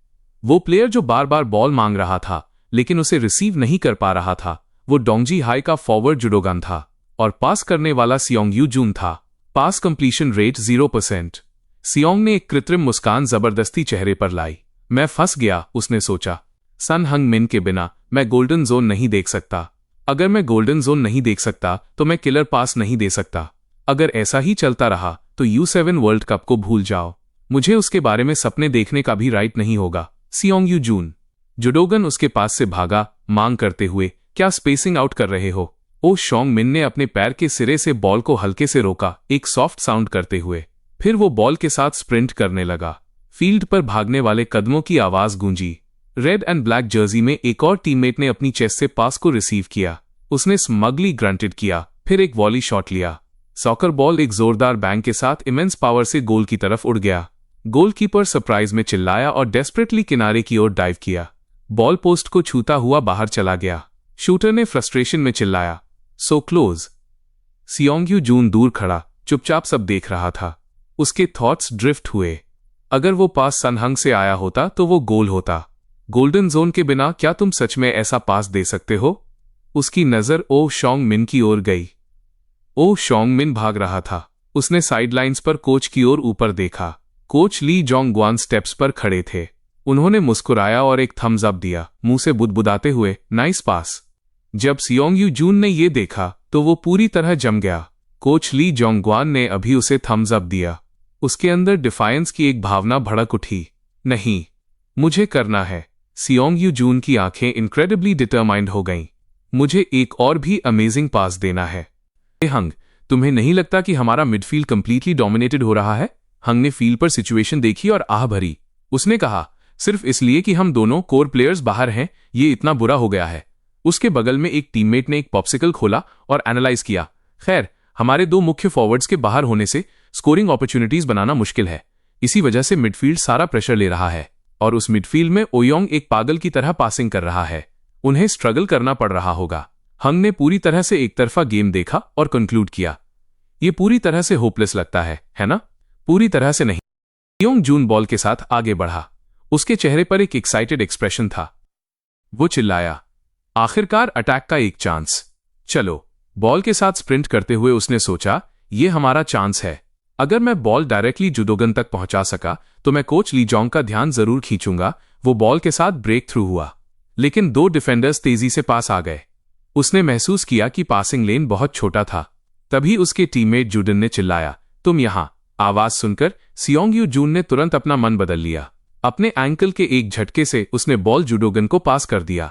वो प्लेयर जो बार बार बॉल मांग रहा था लेकिन उसे रिसीव नहीं कर पा रहा था, वो डोंगजी हाई का फॉरवर्ड जुडोगन था और पास करने वाला सियोंगजून था। पास कंप्लीशन रेट 0%। सियोंग ने एक कृत्रिम मुस्कान जबरदस्ती चेहरे पर लाई। मैं फंस गया, उसने सोचा। सन हंग मिन के बिना मैं गोल्डन जोन नहीं देख सकता। अगर मैं गोल्डन जोन नहीं देख सकता तो मैं किलर पास नहीं दे सकता। अगर ऐसा ही चलता रहा तो U7 वर्ल्ड कप को भूल जाओ। मुझे उसके बारे में सपने देखने का भी राइट नहीं होगा। सियोंगजून। जुडोगन उसके पास से भागा, मांग करते हुए, क्या स्पेसिंग आउट कर रहे हो? ओ शोंग मिन ने अपने पैर के सिरे से बॉल को हल्के से रोका, एक सॉफ्ट साउंड करते हुए। फिर वो बॉल के साथ स्प्रिंट करने लगा। फील्ड पर भागने वाले कदमों की आवाज गूंजी। रेड एंड ब्लैक जर्सी में एक और टीममेट ने अपनी चेस्ट से पास को रिसीव किया। उसने स्मगली ग्रंटेड किया, फिर एक वॉली शॉट लिया। सॉकर बॉल एक जोरदार बैंग के साथ इमेंस पावर से गोल की तरफ उड़ गया। गोलकीपर सरप्राइज में चिल्लाया और डेस्परेटली किनारे की ओर डाइव किया। बॉल पोस्ट को छूता हुआ बाहर चला गया। शूटर ने फ्रस्ट्रेशन में चिल्लाया, सो क्लोज। सियोंगजून दूर खड़ा चुपचाप सब देख रहा था। उसके थॉट्स ड्रिफ्ट हुए। अगर वो पास सनहंग से आया होता तो वो गोल होता। गोल्डन जोन के बिना क्या तुम सच में ऐसा पास दे सकते हो? उसकी नजर ओ शोंग मिन की ओर गई। ओ शोंग मिन भाग रहा था। उसने साइडलाइंस पर कोच की ओर ऊपर देखा। कोच ली जोंगग्वान स्टेप्स पर खड़े थे। उन्होंने मुस्कुराया और एक थम्स अप दिया, मुंह से बुदबुदाते हुए, नाइस पास। जब सियोंगजून ने ये देखा तो वो पूरी तरह जम गया। कोच ली जोंगग्वान ने अभी उसे थम्स अप दिया। उसके अंदर डिफायंस की एक भावना भड़क उठी। नहीं, मुझे करना है। सियोंगजून की आंखें इनक्रेडिबली डिटरमाइंड हो गईं। मुझे एक और भी अमेजिंग पास देना है। हंग, तुम्हें नहीं लगता कि हमारा मिडफील्ड कंप्लीटली डोमिनेटेड हो रहा है? हंग ने फील्ड पर सिचुएशन देखी और आह भरी। उसने कहा, सिर्फ इसलिए कि हम दोनों कोर प्लेयर्स बाहर हैं, ये इतना बुरा हो गया है। उसके बगल में एक टीममेट ने एक पॉप्सिकल खोला और एनालाइज किया। खैर, हमारे दो मुख्य फॉरवर्ड्स के बाहर होने से स्कोरिंग अपॉर्चुनिटीज बनाना मुश्किल है। इसी वजह से मिडफील्ड सारा प्रेशर ले रहा है और उस मिडफील्ड में ओयोंग एक पागल की तरह पासिंग कर रहा है। उन्हें स्ट्रगल करना पड़ रहा होगा। हंग ने पूरी तरह से एक तरफा गेम देखा और कंक्लूड किया, ये पूरी तरह से होपलेस लगता है ना? पूरी तरह से नहीं। सियोंगजून बॉल के साथ आगे बढ़ा। उसके चेहरे पर एक एक्साइटेड एक्सप्रेशन था। वो चिल्लाया, आखिरकार अटैक का एक चांस। चलो। बॉल के साथ स्प्रिंट करते हुए उसने सोचा, ये हमारा चांस है। अगर मैं बॉल डायरेक्टली जुडोगन तक पहुंचा सका तो मैं कोच ली जोंग का ध्यान जरूर खींचूंगा। वो बॉल के साथ ब्रेक थ्रू हुआ, लेकिन दो डिफेंडर्स तेजी से पास आ गए। उसने महसूस किया कि पासिंग लेन बहुत छोटा था। तभी उसके टीममेट जूडन ने चिल्लाया, तुम यहां। आवाज सुनकर सियोंगजून ने तुरंत अपना मन बदल लिया। अपने एंकल के एक झटके से उसने बॉल जुडोगन को पास कर दिया।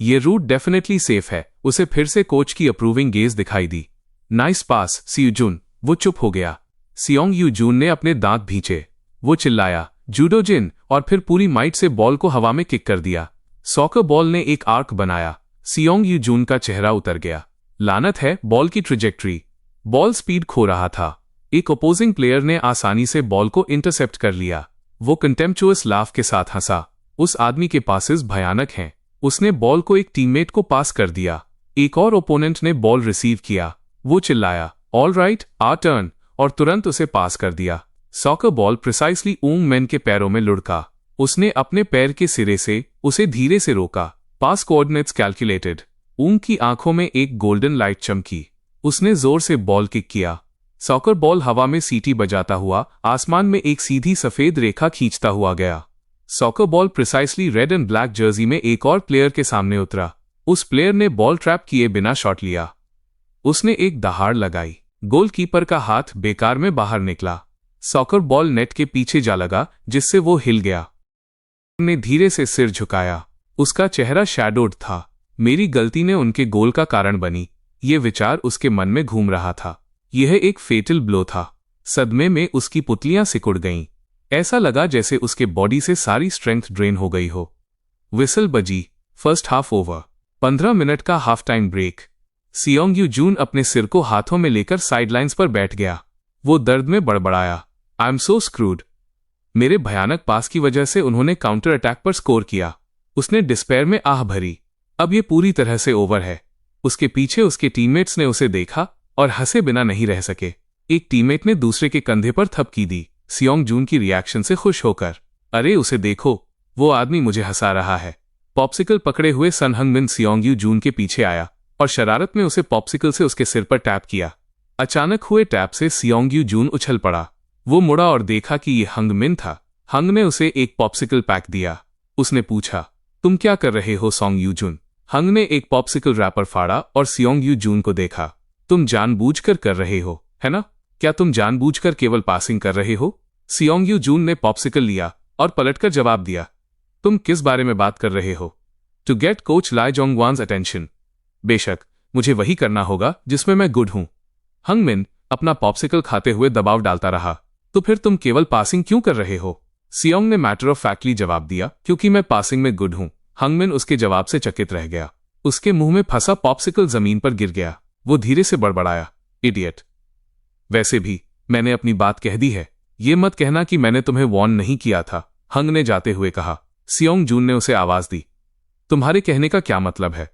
ये रूट डेफिनेटली सेफ है। उसे फिर से कोच की अप्रूविंग गेज दिखाई दी। नाइस पास सियोंगजून। वो चुप हो गया। सियोंगजून ने अपने दांत भींचे। वो चिल्लाया, जूडोजिन, और फिर पूरी माइट से बॉल को हवा में किक कर दिया। सॉकर बॉल ने एक आर्क बनाया। सियोंगजून का चेहरा उतर गया। लानत है बॉल की ट्रेजेक्टरी। बॉल स्पीड खो रहा था। एक अपोजिंग प्लेयर ने आसानी से बॉल को इंटरसेप्ट कर लिया। वो कंटेम्पचुअस लाफ के साथ हंसा। उस आदमी के पासेस भयानक हैं। उसने बॉल को एक टीममेट को पास कर दिया। एक और ओपोनेंट ने बॉल रिसीव किया। वो चिल्लाया, ऑल राइट, आ टर्न, और तुरंत उसे पास कर दिया। सॉकर बॉल प्रिसाइसली ऊंग मैन के पैरों में लुढ़का। उसने अपने पैर के सिरे से उसे धीरे से रोका। पास कोऑर्डिनेट्स कैलकुलेटेड। ऊंग की आंखों में एक गोल्डन लाइट चमकी। उसने जोर से बॉल किक किया। सॉकर बॉल हवा में सीटी बजाता हुआ आसमान में एक सीधी सफेद रेखा खींचता हुआ गया। Soccer ball precisely red and black Jersey में एक और प्लेयर के सामने उतरा। उस प्लेयर ने बॉल ट्रैप किए बिना शॉट लिया। उसने एक दहाड़ लगाई। गोलकीपर का हाथ बेकार में बाहर निकला। सॉकर बॉल नेट के पीछे जा लगा, जिससे वो हिल गया। ने धीरे से सिर झुकाया। उसका चेहरा शैडोड था। मेरी गलती ने उनके गोल का कारण बनी। ये विचार उसके मन में घूम रहा था। यह एक फेटल ब्लो था। सदमे में उसकी पुतलियां सिकुड़ गईं। ऐसा लगा जैसे उसके बॉडी से सारी स्ट्रेंथ ड्रेन हो गई हो। विसल बजी। First half over. 15 मिनट का half time break. Seong Yu Jun अपने सिर को हाथों में लेकर साइडलाइंस पर बैठ गया। वो दर्द में बड़बड़ाया, आई एम सो स्क्रूड। मेरे भयानक पास की वजह से उन्होंने काउंटर अटैक पर स्कोर किया। उसने डिस्पेयर में आह भरी। अब ये पूरी तरह से ओवर है। उसके पीछे उसके टीममेट्स ने उसे देखा और हंसे बिना नहीं रह सके। एक टीममेट ने दूसरे के कंधे पर थपकी दी, सियोंग जून की रिएक्शन से खुश होकर। अरे उसे देखो, वो आदमी मुझे हंसा रहा है। पॉप्सिकल पकड़े हुए सन हंगमिन सियोंग यू जून के पीछे आया और शरारत में उसे पॉप्सिकल से उसके सिर पर टैप किया। अचानक हुए टैप से सियोंग यू जून उछल पड़ा। वो मुड़ा और देखा कि ये हंगमिन था। हंग ने उसे एक पॉप्सिकल पैक दिया। उसने पूछा, तुम क्या कर रहे हो सोंग यू जून? हंग ने एक पॉप्सिकल रैपर फाड़ा और सियोंग यू जून को देखा। तुम जानबूझकर कर रहे हो, है ना? क्या तुम जानबूझकर केवल पासिंग कर रहे हो? सियोंग यू जून ने पॉप्सिकल लिया और पलटकर जवाब दिया, तुम किस बारे में बात कर रहे हो? To get coach Lai Jongwan's attention. बेशक, मुझे वही करना होगा जिसमें मैं गुड हूं। हंगमिन अपना पॉप्सिकल खाते हुए दबाव डालता रहा। तो फिर तुम केवल पासिंग क्यों कर रहे हो? सियोंग ने मैटर ऑफ फैक्टली जवाब दिया, क्योंकि मैं पासिंग में गुड हूं। हंगमिन उसके जवाब से चकित रह गया। उसके मुंह में फंसा पॉप्सिकल जमीन पर गिर गया। वो धीरे से बड़बड़ाया, इडियट। वैसे भी मैंने अपनी बात कह दी है। ये मत कहना कि मैंने तुम्हें वार्न नहीं किया था, हंग ने जाते हुए कहा। सियोंग जून ने उसे आवाज दी, तुम्हारे कहने का क्या मतलब है?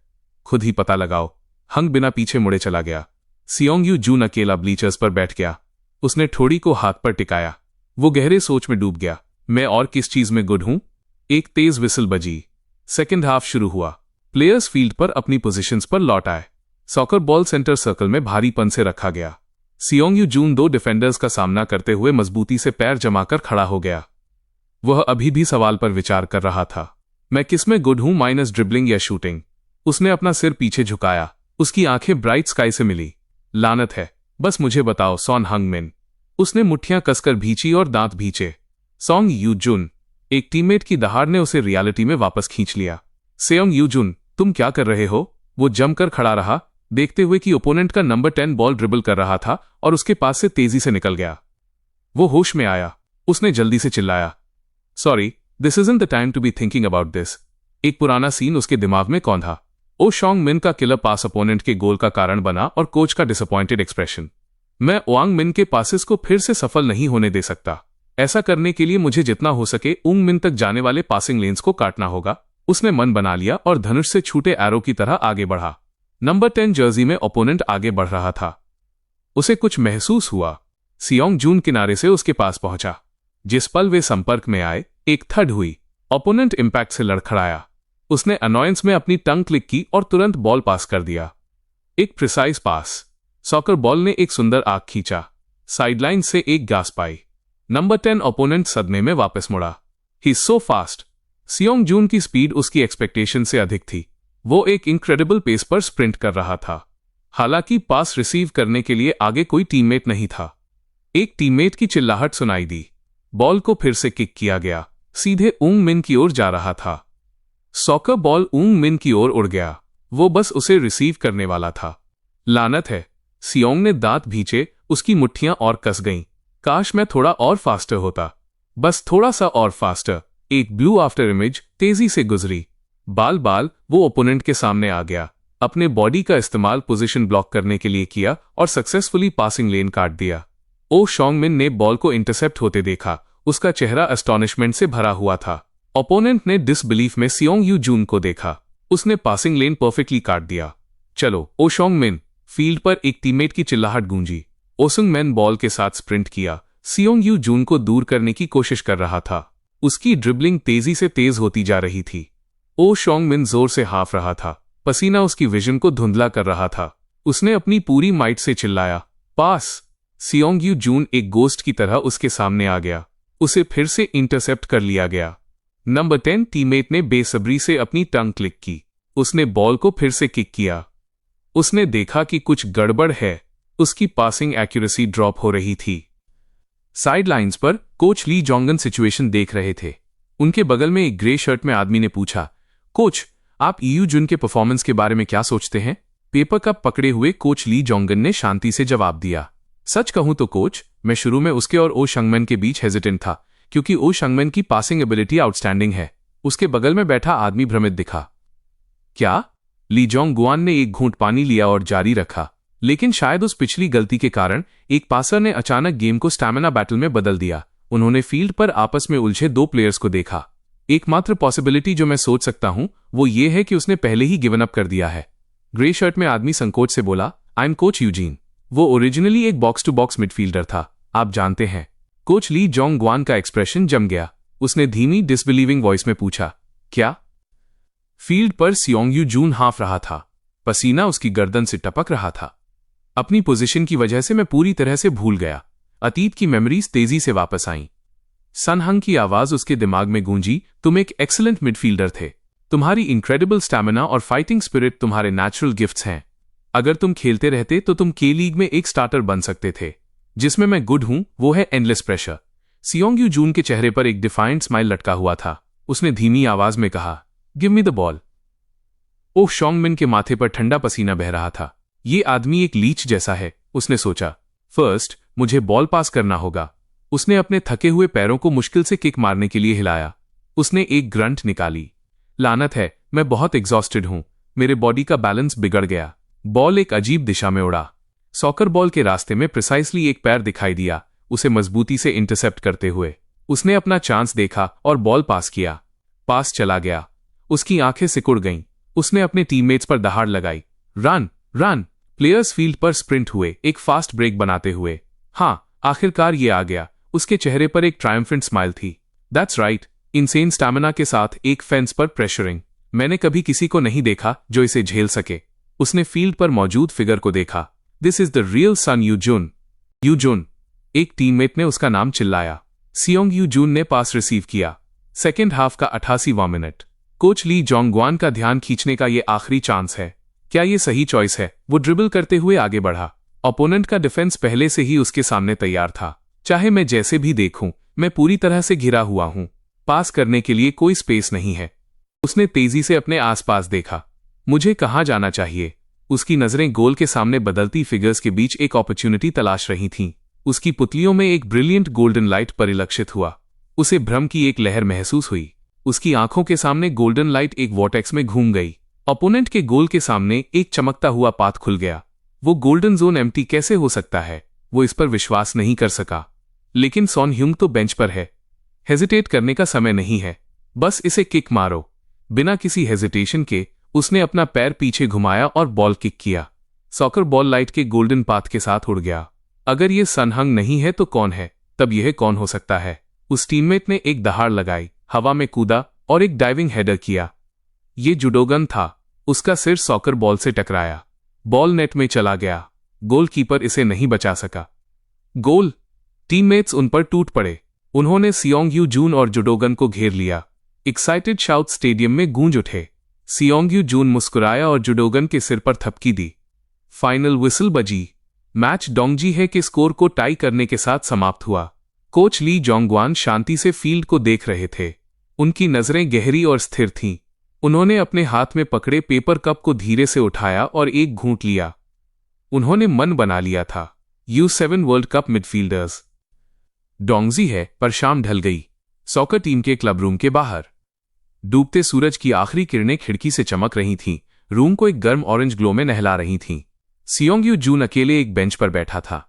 खुद ही पता लगाओ। हंग बिना पीछे मुड़े चला गया। सियोंग यू जून अकेला ब्लीचर्स पर बैठ गया। उसने ठोड़ी को हाथ पर टिकाया। वो गहरे सोच में डूब गया। मैं और किस चीज में गुड हूं? एक तेज विसल बजी। सेकेंड हाफ शुरू हुआ। प्लेयर्स फील्ड पर अपनी पोजीशंस पर लौट आए। सॉकर बॉल सेंटर सर्कल में भारीपन से रखा गया। सियोंग यू जून 2 डिफेंडर्स का सामना करते हुए मजबूती से पैर जमाकर खड़ा हो गया। वह अभी भी सवाल पर विचार कर रहा था, मैं किस में गुड हूं, माइनस ड्रिबलिंग या शूटिंग? उसने अपना सिर पीछे झुकाया। उसकी आंखें ब्राइट स्काई से मिली। लानत है, बस मुझे बताओ सॉन हंगमिन। उसने मुट्ठियां कसकर भींची और दांत भींचे। सोंग यू जून। एक टीममेट की दहाड़ ने उसे रियलिटी में वापस खींच लिया। सेयोंग यू जून, तुम क्या कर रहे हो? वो जमकर खड़ा रहा, देखते हुए कि ओपोनेंट का नंबर 10 बॉल ड्रिबल कर रहा था और उसके पास से तेजी से निकल गया। वो होश में आया। उसने जल्दी से चिल्लाया, sorry, this isn't the time to be thinking about this. एक पुराना सीन उसके दिमाग में कौंधा। ओ शॉन्ग मिन का किलर पास अपोनेंट के गोल का कारण बना और कोच का डिसअपॉइंटेड एक्सप्रेशन। मैं ओआंग मिन के पासेस को फिर से सफल नहीं होने दे सकता। ऐसा करने के लिए मुझे जितना हो सके उंग मिन तक जाने वाले पासिंग लेन्स को काटना होगा। उसने मन बना लिया और धनुष से छूटे एरो की तरह आगे बढ़ा। नंबर 10 जर्सी में ओपोनेंट आगे बढ़ रहा था। उसे कुछ महसूस हुआ। सियोंग जून किनारे से उसके पास पहुंचा। जिस पल वे संपर्क में आए, एक थड हुई। ओपोनेंट इंपैक्ट से लड़खड़ाया। उसने अनॉयंस में अपनी टंग क्लिक की और तुरंत बॉल पास कर दिया। एक प्रिसाइज पास। सॉकर बॉल ने एक सुंदर आग खींचा। साइडलाइन से एक गास्प आई। नंबर 10 ओपोनेंट सदमे में वापस मुड़ा। ही सो फास्ट। सियोंग जून की स्पीड उसकी एक्सपेक्टेशन से अधिक थी। वो एक इनक्रेडिबल पेस पर स्प्रिंट कर रहा था। हालांकि पास रिसीव करने के लिए आगे कोई टीममेट नहीं था। एक टीममेट की चिल्लाहट सुनाई दी। बॉल को फिर से किक किया गया। सीधे उंग मिन की ओर जा रहा था। सॉकर बॉल उंग मिन की ओर उड़ गया। वो बस उसे रिसीव करने वाला था। लानत है। सियोंग ने दांत भींचे। उसकी मुट्ठियां और कस गईं। काश मैं थोड़ा और फास्टर होता, बस थोड़ा सा और फास्टर। एक ब्लू आफ्टर इमेज तेजी से गुजरी। बाल बाल वो ओपोनेंट के सामने आ गया। अपने बॉडी का इस्तेमाल पोजीशन ब्लॉक करने के लिए किया और सक्सेसफुली पासिंग लेन काट दिया। ओ शॉन्ग मिन ने बॉल को इंटरसेप्ट होते देखा। उसका चेहरा एस्टॉनिशमेंट से भरा हुआ था। ओपोनेंट ने डिसबिलीफ में सियोंग यू जून को देखा। उसने पासिंग लेन परफेक्टली काट दिया। चलो ओ शॉन्ग मिन। फील्ड पर एक टीममेट की चिल्लाहट गूंजी। ओसुंग मैन बॉल के साथ स्प्रिंट किया। सियोंग यू जून को दूर करने की कोशिश कर रहा था। उसकी ड्रिबलिंग तेजी से तेज होती जा रही थी। ओ शॉन्ग मिन जोर से हाफ रहा था। पसीना उसकी विजन को धुंधला कर रहा था। उसने अपनी पूरी माइट से चिल्लाया, पास। सियोंग यू जून एक गोस्ट की तरह उसके सामने आ गया। उसे फिर से इंटरसेप्ट कर लिया गया। नंबर 10 टीममेट ने बेसब्री से अपनी टंग क्लिक की। उसने बॉल को फिर से किक किया। उसने देखा कि कुछ गड़बड़ है। उसकी पासिंग एक्यूरेसी ड्रॉप हो रही थी। साइडलाइंस पर कोच ली जोंगन सिचुएशन देख रहे थे। उनके बगल में एक ग्रे शर्ट में आदमी ने पूछा, कोच, आप यू जून के परफॉर्मेंस के बारे में क्या सोचते हैं? पेपर कप पकड़े हुए कोच ली जोंगन ने शांति से जवाब दिया, सच कहूं तो कोच, मैं शुरू में उसके और ओ शंगमैन के बीच हेजिटेंट था, क्योंकि ओ शंगमेन की पासिंग एबिलिटी आउटस्टैंडिंग है। उसके बगल में बैठा आदमी भ्रमित दिखा। क्या? ली जोंग गुआन ने एक घूंट पानी लिया और जारी रखा, लेकिन शायद उस पिछली गलती के कारण एक पासर ने अचानक गेम को स्टैमिना बैटल में बदल दिया। उन्होंने फील्ड पर आपस में उलझे दो प्लेयर्स को देखा। एकमात्र पॉसिबिलिटी जो मैं सोच सकता हूं वो ये है कि उसने पहले ही गिवन अप कर दिया है। ग्रे शर्ट में आदमी संकोच से बोला, आई एम कोच यूजीन। वो ओरिजिनली एक बॉक्स टू बॉक्स मिडफील्डर था, आप जानते हैं। कोच ली जोंग गुआन का एक्सप्रेशन जम गया। उसने धीमी डिसबिलीविंग वॉइस में पूछा, क्या? फील्ड पर सियोंग यू जून हाँफ रहा था। पसीना उसकी गर्दन से टपक रहा था। अपनी पोजीशन की वजह से मैं पूरी तरह से भूल गया। अतीत की मेमोरीज तेजी से वापस आईं। सन हंग की आवाज उसके दिमाग में गूंजी, तुम एक एक्सीलेंट मिडफील्डर थे। तुम्हारी इनक्रेडिबल स्टैमिना और फाइटिंग स्पिरिट तुम्हारे नेचुरल गिफ्ट्स हैं। अगर तुम खेलते रहते तो तुम के लीग में एक स्टार्टर बन सकते थे। जिसमें मैं गुड हूं वो है एंडलेस प्रेशर। सियोंग यू जून के चेहरे पर एक डिफाइंट स्माइल लटका हुआ था। उसने धीमी आवाज में कहा, गिव मी द बॉल। ओह शोंगमिन के माथे पर ठंडा पसीना बह रहा था। ये आदमी एक लीच जैसा है, उसने सोचा। फर्स्ट मुझे बॉल पास करना होगा। उसने अपने थके हुए पैरों को मुश्किल से किक मारने के लिए हिलाया। उसने एक ग्रंट निकाली। लानत है, मैं बहुत एग्जॉस्टेड हूं। मेरे बॉडी का बैलेंस बिगड़ गया। बॉल एक अजीब दिशा में उड़ा। सॉकर बॉल के रास्ते में प्रिसाइसली एक पैर दिखाई दिया, उसे मजबूती से इंटरसेप्ट करते हुए। उसने अपना चांस देखा और बॉल पास किया। पास चला गया। उसकी आंखें सिकुड़ गईं। उसने अपने टीममेट्स पर दहाड़ लगाई, रन रन। प्लेयर्स फील्ड पर स्प्रिंट हुए, एक फास्ट ब्रेक बनाते हुए। हाँ, आखिरकार ये आ गया। उसके चेहरे पर एक ट्रायम्फेंट स्माइल थी। दैट्स राइट, इनसेन स्टैमिना के साथ एक फेंस पर प्रेशरिंग। मैंने कभी किसी को नहीं देखा जो इसे झेल सके। उसने फील्ड पर मौजूद फिगर को देखा। दिस इज द रियल सन यूजुन। यूजुन, एक टीममेट ने उसका नाम चिल्लाया। सियोंग यूजुन ने पास रिसीव किया। सेकेंड हाफ का 88वां मिनट। कोच ली जोंगगुआन का ध्यान खींचने का ये आखिरी चांस है। क्या ये सही चॉइस है? वो ड्रिबल करते हुए आगे बढ़ा। ओपोनेंट का डिफेंस पहले से ही उसके सामने तैयार था। चाहे मैं जैसे भी देखूं, मैं पूरी तरह से घिरा हुआ हूं। पास करने के लिए कोई स्पेस नहीं है। उसने तेजी से अपने आसपास देखा। मुझे कहां जाना चाहिए? उसकी नजरें गोल के सामने बदलती फिगर्स के बीच एक अपॉर्चुनिटी तलाश रही थीं। उसकी पुतलियों में एक ब्रिलियंट गोल्डन लाइट परिलक्षित हुआ। उसे भ्रम की एक लहर महसूस हुई। उसकी आंखों के सामने गोल्डन लाइट एक वॉर्टेक्स में घूम गई। ओपोनेंट के गोल के सामने एक चमकता हुआ पाथ खुल गया। वो गोल्डन जोन एम्प्टी कैसे हो सकता है? वो इस पर विश्वास नहीं कर सका। लेकिन सॉन ह्यूंग तो बेंच पर है। हेजिटेट करने का समय नहीं है, बस इसे किक मारो। बिना किसी हेजिटेशन के उसने अपना पैर पीछे घुमाया और बॉल किक किया। सॉकर बॉल लाइट के गोल्डन पाथ के साथ उड़ गया। अगर ये सन हंग नहीं है तो कौन है? तब यह कौन हो सकता है? उस टीममेट ने एक दहाड़ लगाई, हवा में कूदा और एक डाइविंग हेडर किया। ये जुडोगन था। उसका सिर सॉकर बॉल से टकराया। बॉल नेट में चला गया। गोलकीपर इसे नहीं बचा सका। गोल! टीममेट्स उन पर टूट पड़े। उन्होंने सियोंग यू जून और जुडोगन को घेर लिया। एक्साइटेड शाउट स्टेडियम में गूंज उठे। सियोंग यू जून मुस्कुराया और जुडोगन के सिर पर थपकी दी। फाइनल विसल बजी। मैच डोंगजी है के स्कोर को टाई करने के साथ समाप्त हुआ। कोच ली जोंगगुआन शांति से फील्ड को देख रहे थे। उनकी नजरें गहरी और स्थिर थीं। उन्होंने अपने हाथ में पकड़े पेपर कप को धीरे से उठाया और एक घूंट लिया। उन्होंने मन बना लिया था, U7 वर्ल्ड कप मिडफील्डर्स। डोंगजी है, पर शाम ढल गई। सॉकर टीम के क्लब रूम के बाहर डूबते सूरज की आखिरी किरणें खिड़की से चमक रही थीं। रूम को एक गर्म ऑरेंज ग्लो में नहला रही थीं। सियोंग यू जून अकेले एक बेंच पर बैठा था।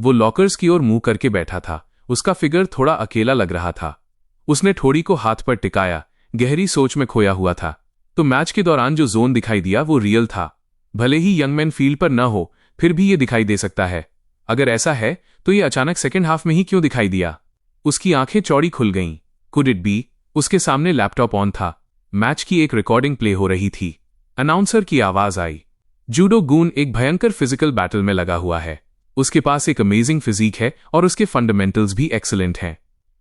वो लॉकर्स की ओर मुंह करके बैठा था। उसका फिगर थोड़ा अकेला लग रहा था। उसने ठोड़ी को हाथ पर टिकाया, गहरी सोच में खोया हुआ था। तो मैच के दौरान जो जोन दिखाई दिया वो रियल था। भले ही यंग मैन फील्ड पर न हो, फिर भी ये दिखाई दे सकता है। अगर ऐसा है तो ये अचानक सेकेंड हाफ में ही क्यों दिखाई दिया? उसकी आंखें चौड़ी खुल गईं। Could it be? उसके सामने लैपटॉप ऑन था। मैच की एक रिकॉर्डिंग प्ले हो रही थी। अनाउंसर की आवाज आई, जूडो गून एक भयंकर फिजिकल बैटल में लगा हुआ है। उसके पास एक अमेजिंग फिजिक है और उसके फंडामेंटल्स भी एक्सीलेंट हैं।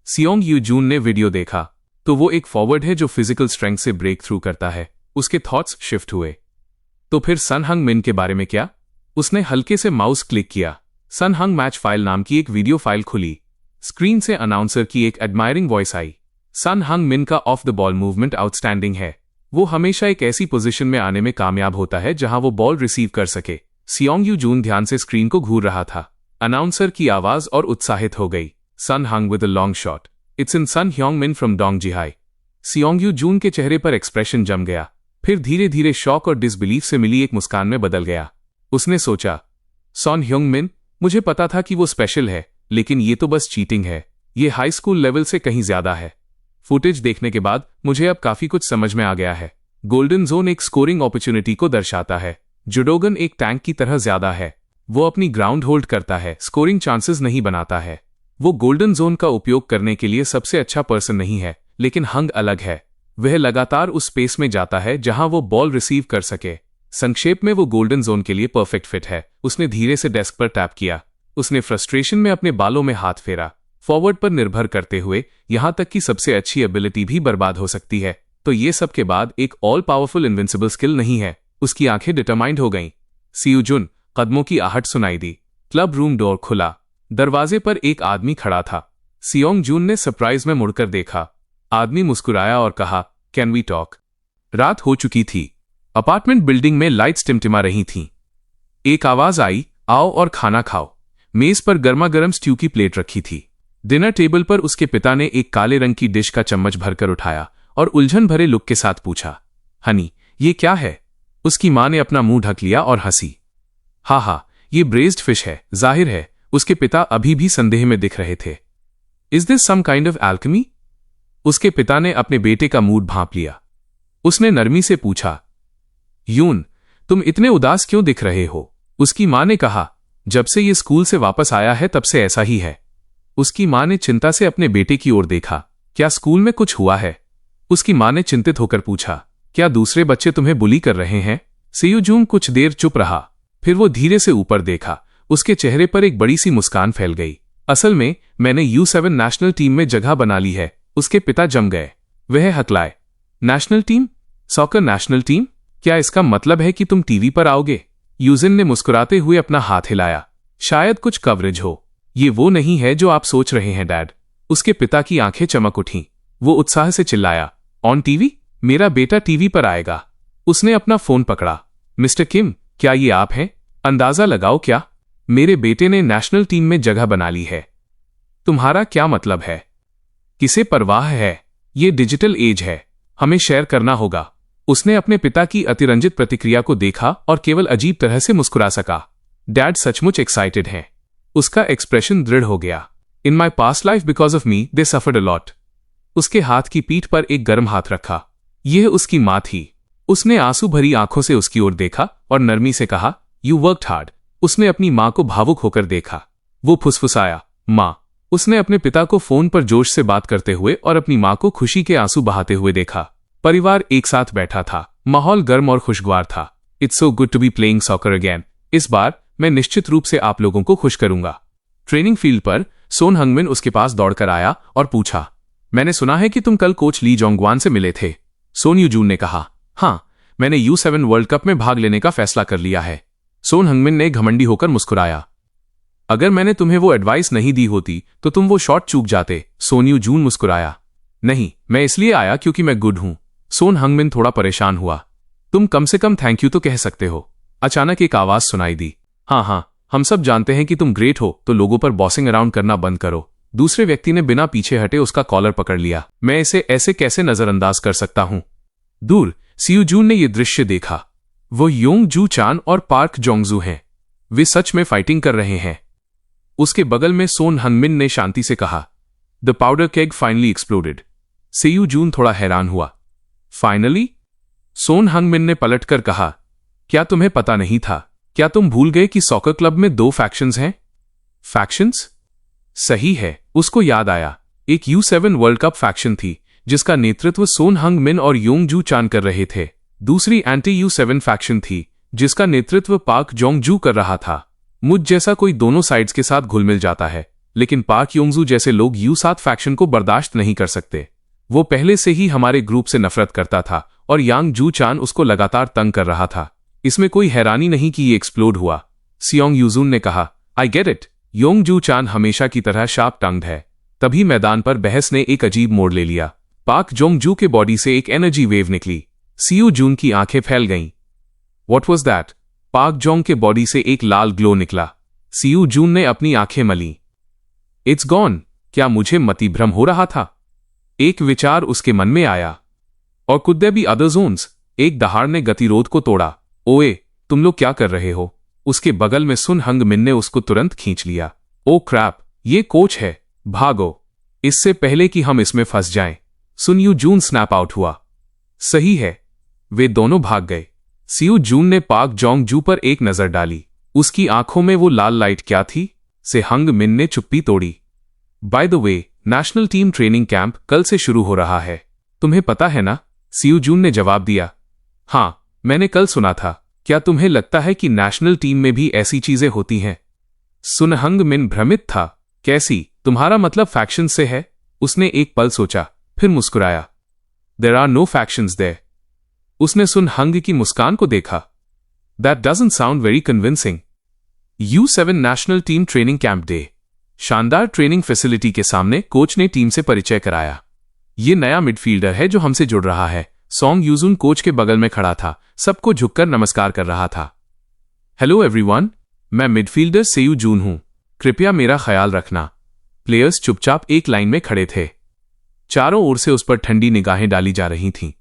सियोंग यू जून ने वीडियो देखा तो वो एक फॉरवर्ड है जो फिजिकल स्ट्रेंथ से ब्रेक थ्रू करता है। उसके थॉट्स शिफ्ट हुए। तो फिर सन हंग मिन के बारे में क्या? उसने हल्के से माउस क्लिक किया। सन हंग मैच फाइल नाम की एक वीडियो फाइल खुली। स्क्रीन से अनाउंसर की एक एडमायरिंग वॉइस आई। सन हंग मिन का of the ball movement outstanding है। वो हमेशा एक ऐसी पोजीशन में आने में कामयाब होता है जहां वो बॉल रिसीव कर सके। सियोंग यू जून ध्यान से स्क्रीन को घूर रहा था। अनाउंसर की आवाज और उत्साहित हो गई। Son Hung with a long shot. It's in Son Hyungmin from Dongji high. Seong Jun के चेहरे पर एक्सप्रेशन जम गया, फिर धीरे धीरे शॉक और डिसबिलीफ से मिली एक मुस्कान में बदल गया। उसने सोचा, सन ह्योंगमिन, मुझे पता था कि वो स्पेशल है, लेकिन ये तो बस चीटिंग है। ये हाई स्कूल लेवल से कहीं ज्यादा है। फुटेज देखने के बाद मुझे अब काफी कुछ समझ में आ गया है। गोल्डन जोन एक स्कोरिंग अपॉर्चुनिटी को दर्शाता है। जुडोगन एक टैंक की तरह ज्यादा है। वो अपनी ग्राउंड होल्ड करता है, स्कोरिंग चांसेस नहीं बनाता है। वो गोल्डन जोन का उपयोग करने के लिए सबसे अच्छा पर्सन नहीं है, लेकिन हंग अलग है। वह लगातार उस स्पेस में जाता है जहां वो बॉल रिसीव कर सके। संक्षेप में वो गोल्डन जोन के लिए परफेक्ट फिट है। उसने धीरे से डेस्क पर टैप किया। उसने फ्रस्ट्रेशन में अपने बालों में हाथ फेरा, फॉरवर्ड पर निर्भर करते हुए यहां तक कि सबसे अच्छी एबिलिटी भी बर्बाद हो सकती है। तो ये सब के बाद एक ऑल पावरफुल इनविंसिबल स्किल नहीं है। उसकी आंखें डिटरमाइंड हो गईं। सियुजुन, कदमों की आहट सुनाई दी। क्लब रूम डोर खुला। दरवाजे पर एक आदमी खड़ा था। सियोंग जून ने सरप्राइज में मुड़कर देखा। आदमी मुस्कुराया और कहा, कैन वी टॉक? रात हो चुकी थी। अपार्टमेंट बिल्डिंग में लाइट्स टिमटिमा रही थीं। एक आवाज आई, आओ और खाना खाओ। मेज पर गर्मा गर्म स्ट्यू की प्लेट रखी थी। डिनर टेबल पर उसके पिता ने एक काले रंग की डिश का चम्मच भरकर उठाया और उलझन भरे लुक के साथ पूछा, हनी, ये क्या है? उसकी मां ने अपना मुंह ढक लिया और हंसी। हा, ये ब्रेज्ड फिश है। जाहिर है उसके पिता अभी भी संदेह में दिख रहे थे। Is this some kind of alchemy? उसके पिता ने अपने बेटे का मूड भांप लिया। उसने नरमी से पूछा, यून, तुम इतने उदास क्यों दिख रहे हो? उसकी मां ने कहा, जब से ये स्कूल से वापस आया है तब से ऐसा ही है। उसकी मां ने चिंता से अपने बेटे की ओर देखा। क्या स्कूल में कुछ हुआ है? उसकी मां ने चिंतित होकर पूछा, क्या दूसरे बच्चे तुम्हें बुली कर रहे हैं? सियुजूंग कुछ देर चुप रहा, फिर वो धीरे से ऊपर देखा। उसके चेहरे पर एक बड़ी सी मुस्कान फैल गई। असल में मैंने U7 नेशनल टीम में जगह बना ली है। उसके पिता जम गए। वह हकलाए, national team? Soccer national team? क्या इसका मतलब है कि तुम टीवी पर आओगे? यूजिन ने मुस्कुराते हुए अपना हाथ हिलाया। शायद कुछ कवरेज हो। ये वो नहीं है जो आप सोच रहे हैं डैड। उसके पिता की आंखें चमक उठीं। वो उत्साह से चिल्लाया, ऑन टीवी? मेरा बेटा टीवी पर आएगा। उसने अपना फोन पकड़ा। मिस्टर किम, क्या ये आप हैं? अंदाजा लगाओ क्या? मेरे बेटे ने नेशनल टीम में जगह बना ली है। तुम्हारा क्या मतलब है? किसे परवाह है? ये डिजिटल एज है, हमें शेयर करना होगा। उसने अपने पिता की अतिरंजित प्रतिक्रिया को देखा और केवल अजीब तरह से मुस्कुरा सका। डैड सचमुच एक्साइटेड हैं। उसका एक्सप्रेशन दृढ़ हो गया। In my past life because of me they suffered a lot. उसके हाथ की पीठ पर एक गर्म हाथ रखा। यह उसकी मां थी। उसने आंसू भरी आंखों से उसकी ओर देखा और नरमी से कहा, यू वर्कड हार्ड। उसने अपनी मां को भावुक होकर देखा। वो फुसफुसाया, मां। उसने अपने पिता को फोन पर जोश से बात करते हुए और अपनी मां को खुशी के आंसू बहाते हुए देखा। परिवार एक साथ बैठा था। माहौल गर्म और खुशगवार था। It's so good to be playing soccer again. इस बार मैं निश्चित रूप से आप लोगों को खुश करूंगा। ट्रेनिंग फील्ड पर सोन हंगमिन उसके पास दौड़कर आया और पूछा, मैंने सुना है कि तुम कल कोच ली जोंगवान से मिले थे। सोन यूजून ने कहा, हाँ, मैंने U7 वर्ल्ड कप में भाग लेने का फैसला कर लिया है। सोन हंगमिन ने घमंडी होकर मुस्कुराया। अगर मैंने तुम्हें वो एडवाइस नहीं दी होती तो तुम वो शॉट चूक जाते। सोन यूजून मुस्कुराया। नहीं, मैं इसलिए आया क्योंकि मैं गुड हूं। सोन हंगमिन थोड़ा परेशान हुआ। तुम कम से कम थैंक यू तो कह सकते हो। अचानक एक आवाज सुनाई दी, हाँ, हम सब जानते हैं कि तुम ग्रेट हो, तो लोगों पर बॉसिंग अराउंड करना बंद करो। दूसरे व्यक्ति ने बिना पीछे हटे उसका कॉलर पकड़ लिया। मैं इसे ऐसे कैसे नजरअंदाज कर सकता हूं? दूर सियुजून ने यह दृश्य देखा। वो योंग जू चान और पार्क जोंगजू हैं। वे सच में फाइटिंग कर रहे हैं। उसके बगल में सोन हंगमिन ने शांति से कहा, the powder keg finally exploded. Siujun थोड़ा हैरान हुआ। फाइनली? सोन हंगमिन ने पलटकर कहा, क्या तुम्हें पता नहीं था? क्या तुम भूल गए कि सॉकर क्लब में 2 फैक्शंस हैं? फैक्शंस? सही है, उसको याद आया। एक U7 वर्ल्ड कप फैक्शन थी जिसका नेतृत्व सोन हंगमिन और योंग जू चान कर रहे थे। दूसरी एंटी U7 फैक्शन थी जिसका नेतृत्व पार्क जोंगजू कर रहा था। मुझ जैसा कोई दोनों साइड्स के साथ घुल मिल जाता है, लेकिन पार्क योंगजू जैसे लोग U7 फैक्शन को बर्दाश्त नहीं कर सकते। वो पहले से ही हमारे ग्रुप से नफरत करता था और यांग जू चान उसको लगातार तंग कर रहा था। इसमें कोई हैरानी नहीं कि ये एक्सप्लोड हुआ। सियोंग यूजून ने कहा, आई गेट इट। योंग जू चान हमेशा की तरह शार्प टंग्ड है। तभी मैदान पर बहस ने एक अजीब मोड़ ले लिया। पार्क जोंगजू के बॉडी से एक एनर्जी वेव निकली। सियुजून की आंखें फैल गईं। What was that? Park Jong के बॉडी से एक लाल ग्लो निकला। सियुजून ने अपनी आंखें मली। It's gone. क्या मुझे मतिभ्रम हो रहा था? एक विचार उसके मन में आया। और could there be other zones? एक दहाड़ ने गतिरोध को तोड़ा। ओए, तुम लोग क्या कर रहे हो? उसके बगल में सुन हंग मिन ने उसको तुरंत खींच लिया। ओ क्रैप, ये कोच है, भागो, इससे पहले कि हम इसमें फंस जाएं। सुन यू जून स्नैप आउट हुआ। सही है। वे दोनों भाग गए। सियू जून ने पाक जोंग जू पर एक नजर डाली। उसकी आंखों में वो लाल लाइट क्या थी? से हंग मिन ने चुप्पी तोड़ी। By the way, national team training camp कल से शुरू हो रहा है, तुम्हें पता है ना? सियू जून ने जवाब दिया। हाँ, मैंने कल सुना था। क्या तुम्हें लगता है कि नेशनल टीम में भी ऐसी चीजें होती हैं? सुनहंग मिन भ्रमित था। कैसी? तुम्हारा मतलब फैक्शन से है? उसने एक पल सोचा, फिर मुस्कुराया। There are no factions there. उसने सुनहंग की मुस्कान को देखा। That doesn't sound very convincing. U7 national team training camp day. शानदार ट्रेनिंग फैसिलिटी के सामने कोच ने टीम से परिचय कराया। ये नया मिडफील्डर है जो हमसे जुड़ रहा है। सॉन्ग यूजुन कोच के बगल में खड़ा था, सबको झुककर नमस्कार कर रहा था। हेलो एवरीवन, मैं मिडफील्डर सेयू जून हूं, कृपया मेरा ख्याल रखना। प्लेयर्स चुपचाप एक लाइन में खड़े थे। चारों ओर से उस पर ठंडी निगाहें डाली जा रही थीं।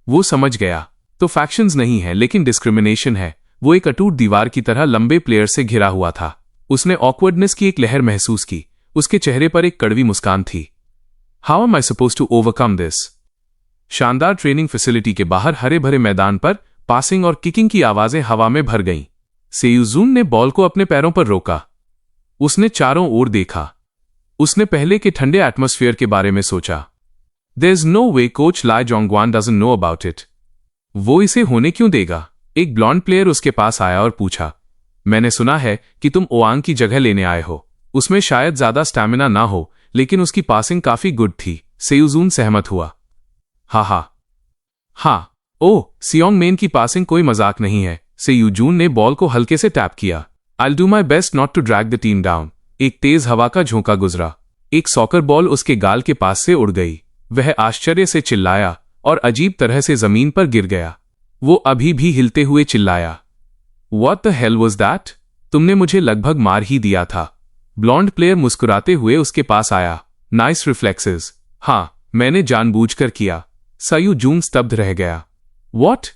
वो समझ गया, तो फैक्शंस नहीं है लेकिन डिस्क्रिमिनेशन है। वो एक अटूट दीवार की तरह लंबे प्लेयर से घिरा हुआ था। उसने ऑकवर्डनेस की एक लहर महसूस की। उसके चेहरे पर एक कड़वी मुस्कान थी। How am I supposed to overcome this? शानदार ट्रेनिंग फैसिलिटी के बाहर हरे भरे मैदान पर पासिंग और किकिंग की आवाजें हवा में भर गईं। सेयूजून ने बॉल को अपने पैरों पर रोका। उसने चारों ओर देखा। उसने पहले के ठंडे एटमॉस्फेयर के बारे में सोचा। There is no way coach Lai Jongwan doesn't know about it. वो इसे होने क्यों देगा? एक ब्लॉन्ड प्लेयर उसके पास आया और पूछा, मैंने सुना है कि तुम ओआंग की जगह लेने आए हो। उसमें शायद ज्यादा स्टैमिना ना हो, लेकिन उसकी पासिंग काफी गुड थी। सेयूजून सहमत हुआ। हाँ, ओह, सियोंग मेन की पासिंग कोई मजाक नहीं है। सेयूजून ने बॉल को हल्के से टैप किया। I'll do my best not to drag the team down। एक तेज हवा का झोंका गुजरा। एक सॉकर बॉल उसके गाल के पास से उड़ गई। वह आश्चर्य से चिल्लाया और अजीब तरह से जमीन पर गिर गया। वो अभी भी हिलते हुए चिल्लाया, What the hell was that? तुमने मुझे लगभग मार ही दिया था। ब्लॉन्ड प्लेयर मुस्कुराते हुए उसके पास आया। Nice reflexes. हाँ, मैंने जानबूझकर किया। सयू जून स्तब्ध रह गया। What?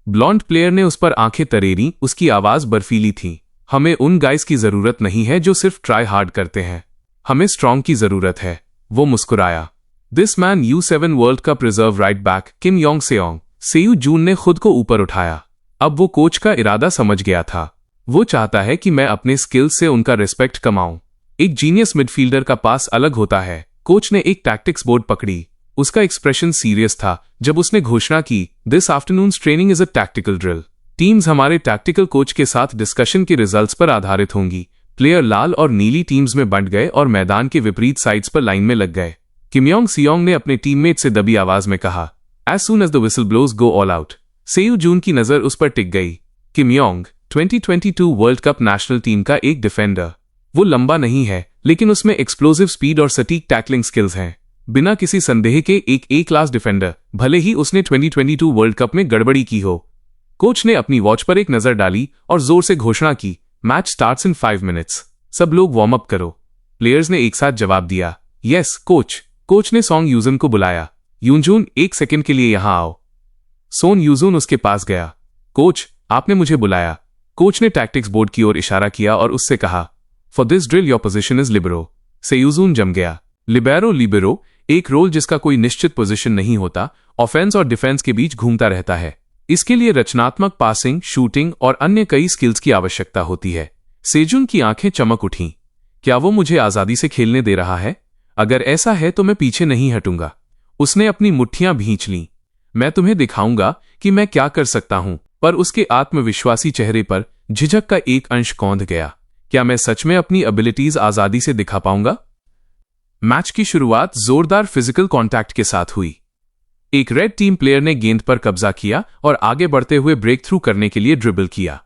ब्लॉन्ड प्लेयर ने उस पर आंखें तरेरी। उसकी आवाज बर्फीली थी। हमें उन गाइस की जरूरत नहीं है जो सिर्फ ट्राई हार्ड करते हैं। हमें स्ट्रॉन्ग की जरूरत है। वो मुस्कुराया। This man U7 world cup reserve right back Kim Yong Seong. Seyu Jun ने खुद को ऊपर उठाया। अब वो कोच का इरादा समझ गया था। वो चाहता है कि मैं अपने स्किल्स से उनका रिस्पेक्ट कमाऊं। एक जीनियस मिडफील्डर का पास अलग होता है। कोच ने एक टैक्टिक्स बोर्ड पकड़ी। उसका एक्सप्रेशन सीरियस था जब उसने घोषणा की, this afternoons training is a tactical drill. Teams हमारे टैक्टिकल कोच के साथ डिस्कशन के रिजल्ट्स पर आधारित होंगी। प्लेयर लाल और नीली टीम्स में बंट गए और मैदान के विपरीत साइड्स पर लाइन में लग गए। किमयोंग सियोंग ने अपने टीममेट से दबी आवाज में कहा, as soon as the whistle blows go all out. Seyu Jun की नजर उस पर टिक गई। Kimyong 2022 world cup national team का एक डिफेंडर। वो लंबा नहीं है, लेकिन उसमें एक्सप्लोसिव स्पीड और सटीक टैकलिंग स्किल्स हैं। बिना किसी संदेह के एक ए क्लास डिफेंडर, भले ही उसने 2022 वर्ल्ड कप में गड़बड़ी की हो। कोच ने अपनी वॉच पर एक नजर डाली और जोर से घोषणा की, मैच स्टार्ट्स इन 5 मिनट्स। सब लोग वार्म अप करो। प्लेयर्स ने एक साथ जवाब दिया, यस कोच। कोच ने सॉन्ग यूजुन को बुलाया। यूनजून, 1 सेकंड के लिए यहां आओ। सोन यूजुन उसके पास गया। कोच, आपने मुझे बुलाया। कोच ने टैक्टिक्स बोर्ड की ओर इशारा किया और उससे कहा, for this drill your position is libero. Seyujun जम गया। लिबेरो एक रोल जिसका कोई निश्चित पोजीशन नहीं होता, ऑफेंस और डिफेंस के बीच घूमता रहता है। इसके लिए रचनात्मक पासिंग, शूटिंग और अन्य कई स्किल्स की आवश्यकता होती है। सेजुन की आंखें चमक उठीं। क्या वो मुझे आजादी से खेलने दे रहा है? अगर ऐसा है तो मैं पीछे नहीं हटूंगा। उसने अपनी मुट्ठियां भींच लीं। मैं तुम्हें दिखाऊंगा कि मैं क्या कर सकता हूं। पर उसके आत्मविश्वासी चेहरे पर झिझक का एक अंश कौंध गया। क्या मैं सच में अपनी एबिलिटीज आजादी से दिखा पाऊंगा? मैच की शुरुआत जोरदार फिजिकल कांटेक्ट के साथ हुई। एक रेड टीम प्लेयर ने गेंद पर कब्जा किया और आगे बढ़ते हुए ब्रेक थ्रू करने के लिए ड्रिबल किया।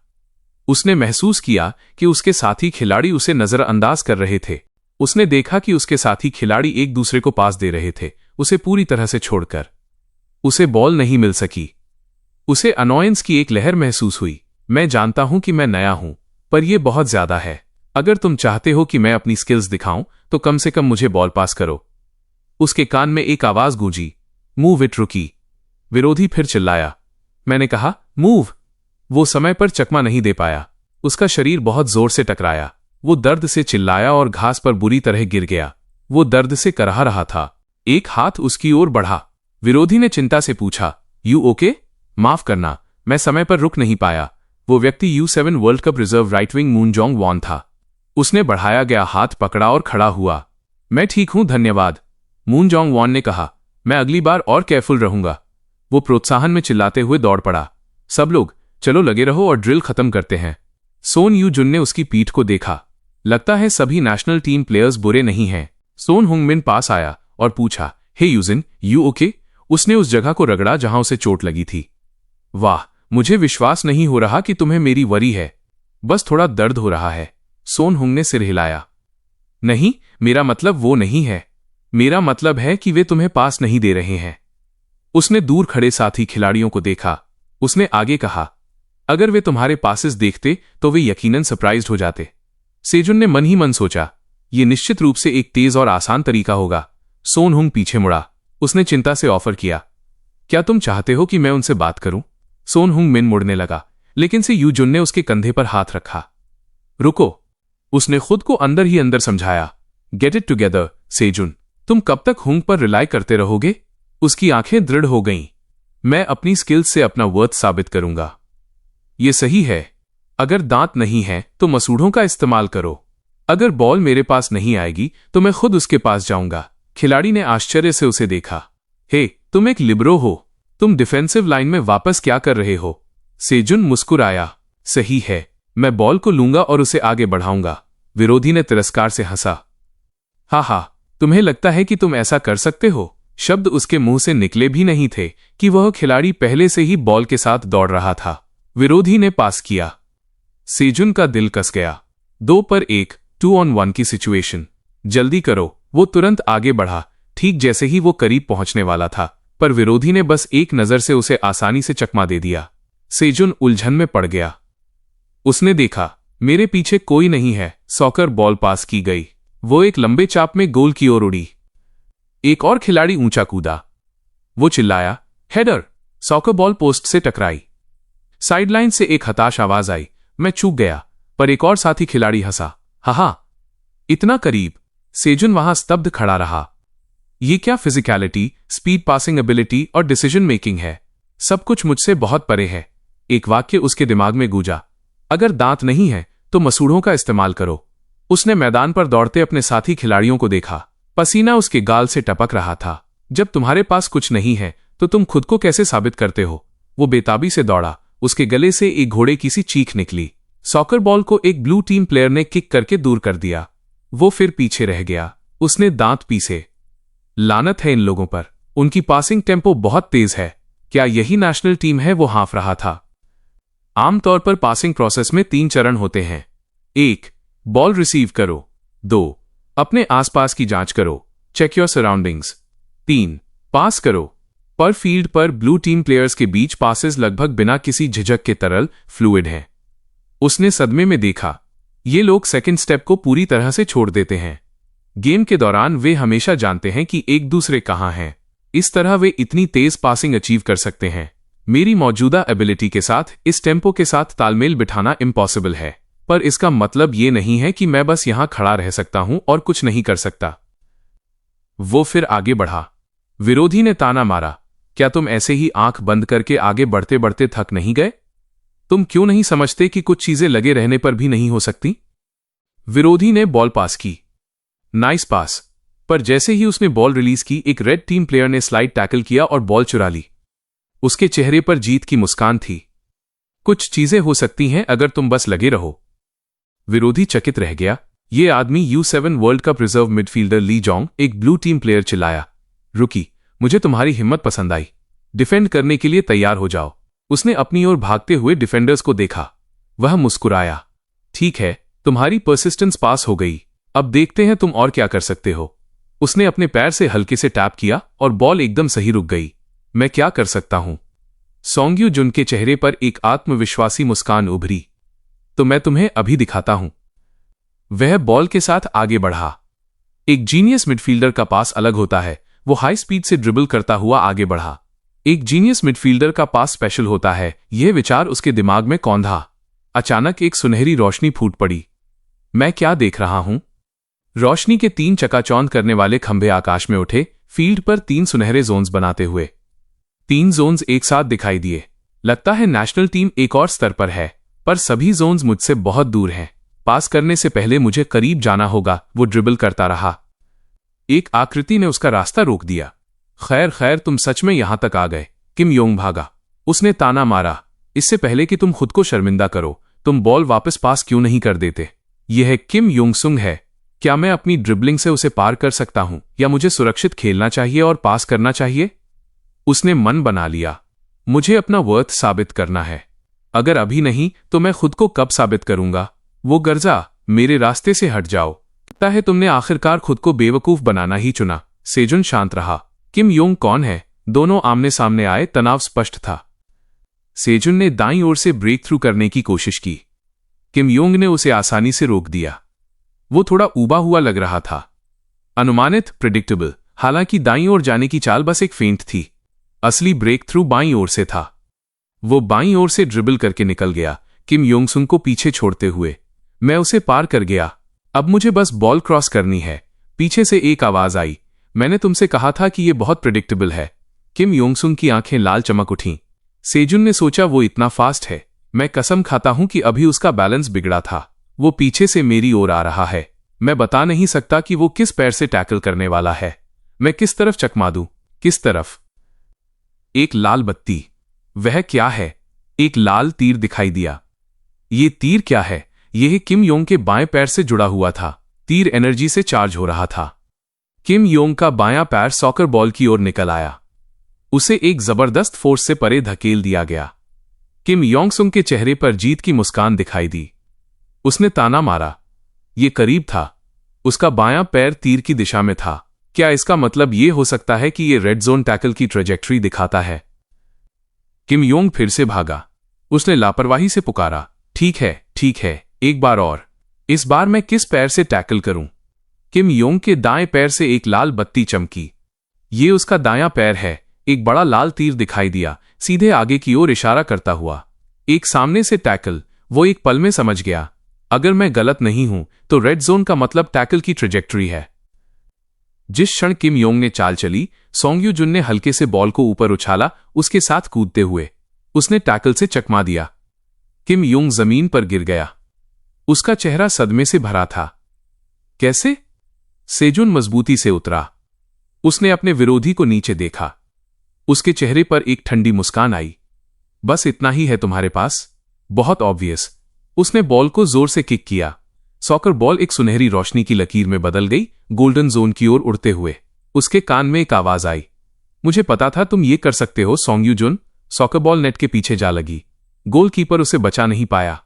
उसने महसूस किया कि उसके साथी खिलाड़ी उसे नजरअंदाज कर रहे थे। उसने देखा कि उसके साथी खिलाड़ी एक दूसरे को पास दे रहे थे, उसे पूरी तरह से छोड़कर। उसे बॉल नहीं मिल सकी। उसे अनॉयंस की एक लहर महसूस हुई। मैं जानता हूं कि मैं नया हूं, पर यह बहुत ज्यादा है। अगर तुम चाहते हो कि मैं अपनी स्किल्स दिखाऊं तो कम से कम मुझे बॉल पास करो। उसके कान में एक आवाज गूंजी, मूव इट रुकी। विरोधी फिर चिल्लाया। मैंने कहा मूव। वो समय पर चकमा नहीं दे पाया। उसका शरीर बहुत जोर से टकराया। वो दर्द से चिल्लाया और घास पर बुरी तरह गिर गया। वो दर्द से कराह रहा था। एक हाथ उसकी ओर बढ़ा। विरोधी ने चिंता से पूछा, यू ओके? माफ करना, मैं समय पर रुक नहीं पाया। वो व्यक्ति U7 world cup reserve right wing Moon Jong Won था। उसने बढ़ाया गया हाथ पकड़ा और खड़ा हुआ। मैं ठीक हूं, धन्यवाद, मून जोंग वॉन ने कहा। मैं अगली बार और केयरफुल रहूंगा। वो प्रोत्साहन में चिल्लाते हुए दौड़ पड़ा। सब लोग चलो लगे रहो और ड्रिल खत्म करते हैं। सोन यू जुन ने उसकी पीठ को देखा। लगता है सभी नेशनल टीम प्लेयर्स बुरे नहीं हैं। सोन हुंगमिन पास आया और पूछा, हे यूजिन, यू ओके? उसने उस जगह को रगड़ा जहां उसे चोट लगी थी। वाह, मुझे विश्वास नहीं हो रहा कि तुम्हें मेरी वरी है। बस थोड़ा दर्द हो रहा है। सोन हुंग ने सिर हिलाया। नहीं, मेरा मतलब वो नहीं है। मेरा मतलब है कि वे तुम्हें पास नहीं दे रहे हैं। उसने दूर खड़े साथी खिलाड़ियों को देखा। उसने आगे कहा, अगर वे तुम्हारे पासेस देखते तो वे यकीनन सरप्राइज्ड हो जाते। सेजुन ने मन ही मन सोचा, ये निश्चित रूप से एक तेज और आसान तरीका होगा। सोन हुंग पीछे मुड़ा। उसने चिंता से ऑफर किया, क्या तुम चाहते हो कि मैं उनसे बात करूं? सोन हुंग मिन मुड़ने लगा, लेकिन से यू जुन ने उसके कंधे पर हाथ रखा। रुको, उसने खुद को अंदर ही अंदर समझाया। गेट इट टुगेदर सेजुन, तुम कब तक हुंग पर रिलाई करते रहोगे? उसकी आंखें दृढ़ हो गईं। मैं अपनी स्किल्स से अपना वर्थ साबित करूंगा। ये सही है। अगर दांत नहीं है तो मसूड़ों का इस्तेमाल करो। अगर बॉल मेरे पास नहीं आएगी तो मैं खुद उसके पास जाऊंगा। खिलाड़ी ने आश्चर्य से उसे देखा। हे, तुम एक लिबरो हो। तुम डिफेंसिव लाइन में वापस क्या कर रहे हो? सेजुन मुस्कुराया। सही है, मैं बॉल को लूंगा और उसे आगे बढ़ाऊंगा। विरोधी ने तिरस्कार से हंसा। हा, तुम्हें लगता है कि तुम ऐसा कर सकते हो? शब्द उसके मुंह से निकले भी नहीं थे कि वह खिलाड़ी पहले से ही बॉल के साथ दौड़ रहा था। विरोधी ने पास किया। सेजुन का दिल कस गया। 2 पर 1, 2 on 1 की सिचुएशन। जल्दी करो। वो तुरंत आगे बढ़ा, ठीक जैसे ही वो करीब पहुंचने वाला था, पर विरोधी ने बस एक नजर से उसे आसानी से चकमा दे दिया। सेजुन उलझन में पड़ गया। उसने देखा, मेरे पीछे कोई नहीं है। सॉकर बॉल पास की गई। वो एक लंबे चाप में गोल की ओर उड़ी। एक और खिलाड़ी ऊंचा कूदा। वो चिल्लाया, हेडर। सॉकर बॉल पोस्ट से टकराई। साइडलाइन से एक हताश आवाज आई, मैं चूक गया। पर एक और साथी खिलाड़ी हंसा। हा, इतना करीब। सेजुन वहां स्तब्ध खड़ा रहा। ये क्या फिजिकलिटी, स्पीड, पासिंग एबिलिटी और डिसीजन मेकिंग है? सब कुछ मुझसे बहुत परे है। एक वाक्य उसके दिमाग में गूंजा। अगर दांत नहीं है तो मसूड़ों का इस्तेमाल करो। उसने मैदान पर दौड़ते अपने साथी खिलाड़ियों को देखा। पसीना उसके गाल से टपक रहा था। जब तुम्हारे पास कुछ नहीं है तो तुम खुद को कैसे साबित करते हो? वो बेताबी से दौड़ा। उसके गले से एक घोड़े की सी चीख निकली। सॉकर बॉल को एक ब्लू टीम प्लेयर ने किक करके दूर कर दिया। वो फिर पीछे रह गया। उसने दांत पीसे। लानत है इन लोगों पर। उनकी पासिंग टेम्पो बहुत तेज है। क्या यही नेशनल टीम है? वो हाँफ रहा था। आमतौर पर पासिंग प्रोसेस में 3 चरण होते हैं। 1. बॉल रिसीव करो। 2. अपने आसपास की जांच करो, चेक योर सराउंडिंग्स। 3. पास करो। पर फील्ड पर ब्लू टीम प्लेयर्स के बीच पासेस लगभग बिना किसी झिझक के तरल, फ्लूइड हैं। उसने सदमे में देखा, ये लोग सेकंड स्टेप को पूरी तरह से छोड़ देते हैं। गेम के दौरान वे हमेशा जानते हैं कि एक दूसरे कहां हैं। इस तरह वे इतनी तेज पासिंग अचीव कर सकते हैं। मेरी मौजूदा एबिलिटी के साथ इस टेम्पो के साथ तालमेल बिठाना इम्पॉसिबल है, पर इसका मतलब ये नहीं है कि मैं बस यहां खड़ा रह सकता हूं और कुछ नहीं कर सकता। वो फिर आगे बढ़ा। विरोधी ने ताना मारा, क्या तुम ऐसे ही आंख बंद करके आगे बढ़ते बढ़ते थक नहीं गए? तुम क्यों नहीं समझते कि कुछ चीजें लगे रहने पर भी नहीं हो सकती? विरोधी ने बॉल पास की। नाइस पास। पर जैसे ही उसने बॉल रिलीज की, एक रेड टीम प्लेयर ने स्लाइड टैकल किया और बॉल चुरा ली। उसके चेहरे पर जीत की मुस्कान थी। कुछ चीजें हो सकती हैं अगर तुम बस लगे रहो। विरोधी चकित रह गया। ये आदमी U7 world cup reserve midfielder Lee Jong, एक ब्लू टीम प्लेयर, चिल्लाया, रुकी, मुझे तुम्हारी हिम्मत पसंद आई। डिफेंड करने के लिए तैयार हो जाओ। उसने अपनी ओर भागते हुए डिफेंडर्स को देखा। वह मुस्कुराया। ठीक है, तुम्हारी परसिस्टेंस पास हो गई। अब देखते हैं तुम और क्या कर सकते हो। उसने अपने पैर से हल्के से टैप किया और बॉल एकदम सही रुक गई। मैं क्या कर सकता हूं? सोंग्यू जुन के चेहरे पर एक आत्मविश्वासी मुस्कान उभरी। तो मैं तुम्हें अभी दिखाता हूं। वह बॉल के साथ आगे बढ़ा। एक जीनियस मिडफील्डर का पास अलग होता है, वो हाई स्पीड से ड्रिबल करता हुआ आगे बढ़ा। एक जीनियस मिडफील्डर का पास स्पेशल होता है, यह विचार उसके दिमाग में कौंधा। अचानक एक सुनहरी रोशनी फूट पड़ी। मैं क्या देख रहा हूं? रोशनी के 3 चकाचौंध करने वाले खंभे आकाश में उठे, फील्ड पर 3 सुनहरे जोन्स बनाते हुए। 3 जोन्स एक साथ दिखाई दिए। लगता है नेशनल टीम एक और स्तर पर है, पर सभी जोन्स मुझसे बहुत दूर हैं। पास करने से पहले मुझे करीब जाना होगा। वो ड्रिबल करता रहा। एक आकृति ने उसका रास्ता रोक दिया। खैर खैर, तुम सच में यहां तक आ गए। किम योंग भागा। उसने ताना मारा, इससे पहले कि तुम खुद को शर्मिंदा करो, तुम बॉल वापस पास क्यों नहीं कर देते? यह किम योंग सुंग है। क्या मैं अपनी ड्रिबलिंग से उसे पार कर सकता हूं, या मुझे सुरक्षित खेलना चाहिए और पास करना चाहिए? उसने मन बना लिया, मुझे अपना वर्थ साबित करना है। अगर अभी नहीं तो मैं खुद को कब साबित करूंगा? वो गर्जा, मेरे रास्ते से हट जाओ। लगता है तुमने आखिरकार खुद को बेवकूफ बनाना ही चुना। सेजुन शांत रहा। किम योंग कौन है? दोनों आमने सामने आए, तनाव स्पष्ट था। सेजुन ने दाईं ओर से ब्रेक थ्रू करने की कोशिश की। किम योंग ने उसे आसानी से रोक दिया। वो थोड़ा ऊबा हुआ लग रहा था। अनुमानित, प्रिडिक्टेबल। हालांकि दाईं ओर जाने की चाल बस एक फेंट थी। असली ब्रेक थ्रू बाईं ओर से था। वो बाईं ओर से ड्रिबल करके निकल गया, किम योंग सुंग को पीछे छोड़ते हुए। मैं उसे पार कर गया। अब मुझे बस बॉल क्रॉस करनी है। पीछे से एक आवाज आई, मैंने तुमसे कहा था कि यह बहुत प्रिडिक्टेबल है। किम योंग सुंग की आंखें लाल चमक उठीं। सेजुन ने सोचा, वो इतना फास्ट है। मैं कसम खाता हूं कि अभी उसका बैलेंस बिगड़ा था। वो पीछे से मेरी ओर आ रहा है। मैं बता नहीं सकता कि वो किस पैर से टैकल करने वाला है। मैं किस तरफ चकमा दूं? किस तरफ? एक लाल बत्ती। वह क्या है? एक लाल तीर दिखाई दिया। ये तीर क्या है? यह किम योंग के बाएं पैर से जुड़ा हुआ था। तीर एनर्जी से चार्ज हो रहा था। किम योंग का बायां पैर सॉकर बॉल की ओर निकल आया। उसे एक जबरदस्त फोर्स से परे धकेल दिया गया। किम योंग सुंग के चेहरे पर जीत की मुस्कान दिखाई दी। उसने ताना मारा। यह करीब था। उसका बायां पैर तीर की दिशा में था। क्या इसका मतलब यह हो सकता है कि यह रेड जोन टैकल की ट्रेजेक्ट्री दिखाता है? किम योंग फिर से भागा। उसने लापरवाही से पुकारा, ठीक है, एक बार और। इस बार मैं किस पैर से टैकल करूं? किम योंग के दाएं पैर से एक लाल बत्ती चमकी। ये उसका दायां पैर है। एक बड़ा लाल तीर दिखाई दिया, सीधे आगे की ओर इशारा करता हुआ। एक सामने से टैकल। वो एक पल में समझ गया। अगर मैं गलत नहीं हूं तो रेड जोन का मतलब टैकल की ट्रेजेक्ट्री है। जिस क्षण किम योंग ने चाल चली, सोंग यू जुन ने हल्के से बॉल को ऊपर उछाला, उसके साथ कूदते हुए। उसने टैकल से चकमा दिया। किम योंग जमीन पर गिर गया। उसका चेहरा सदमे से भरा था। कैसे? सेजुन मजबूती से उतरा। उसने अपने विरोधी को नीचे देखा। उसके चेहरे पर एक ठंडी मुस्कान आई। बस इतना ही है तुम्हारे पास? बहुत ऑब्वियस। उसने बॉल को जोर से किक किया। सॉकर बॉल एक सुनहरी रोशनी की लकीर में बदल गई, गोल्डन जोन की ओर उड़ते हुए। उसके कान में एक आवाज आई, मुझे पता था तुम ये कर सकते हो song you Jun. Soccer ball net के पीछे जा लगी। गोलकीपर उसे बचा नहीं पाया।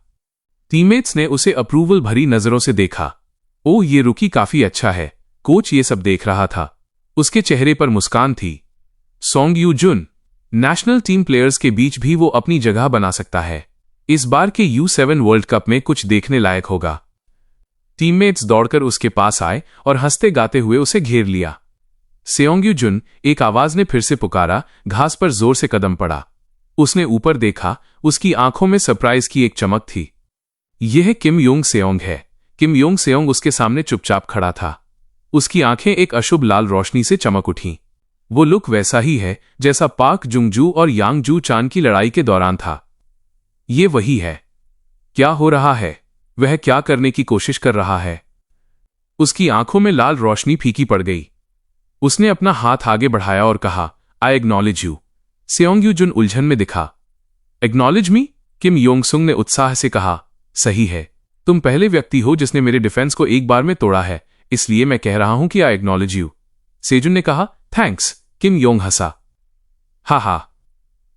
टीममेट्स ने उसे अप्रूवल भरी नजरों से देखा। ओ, ये रुकी काफी अच्छा है। कोच ये सब देख रहा था। उसके चेहरे पर मुस्कान थी। Song you Jun, national team players के बीच भी वो अपनी जगह बना सकता है। इस बार के U7 वर्ल्ड कप में कुछ देखने लायक होगा। टीममेट्स दौड़कर उसके पास आए और हंसते गाते हुए उसे घेर लिया। सेओंग यू जुन, एक आवाज ने फिर से पुकारा। घास पर जोर से कदम पड़ा। उसने ऊपर देखा। उसकी आंखों में सरप्राइज की एक चमक थी। यह किम योंग सेओंग है। किम योंग सेओंग उसके सामने चुपचाप खड़ा था। उसकी आंखें एक अशुभ लाल रोशनी से चमक उठीं। वो लुक वैसा ही है जैसा पाक जुंगजू और यांग जू चान की लड़ाई के दौरान था। ये वही है। क्या हो रहा है? वह क्या करने की कोशिश कर रहा है? उसकी आंखों में लाल रोशनी फीकी पड़ गई। उसने अपना हाथ आगे बढ़ाया और कहा, आई एक्नॉलेज यू। सेओंग यू जुन उलझन में दिखा। एक्नॉलेज मी? किम योंग सुंग ने उत्साह से कहा, सही है। तुम पहले व्यक्ति हो जिसने मेरे डिफेंस को एक बार में तोड़ा है, इसलिए मैं कह रहा हूं कि आई एक्नॉलेज यू। सेजुन ने कहा, थैंक्स। किम योंग हंसा। हा,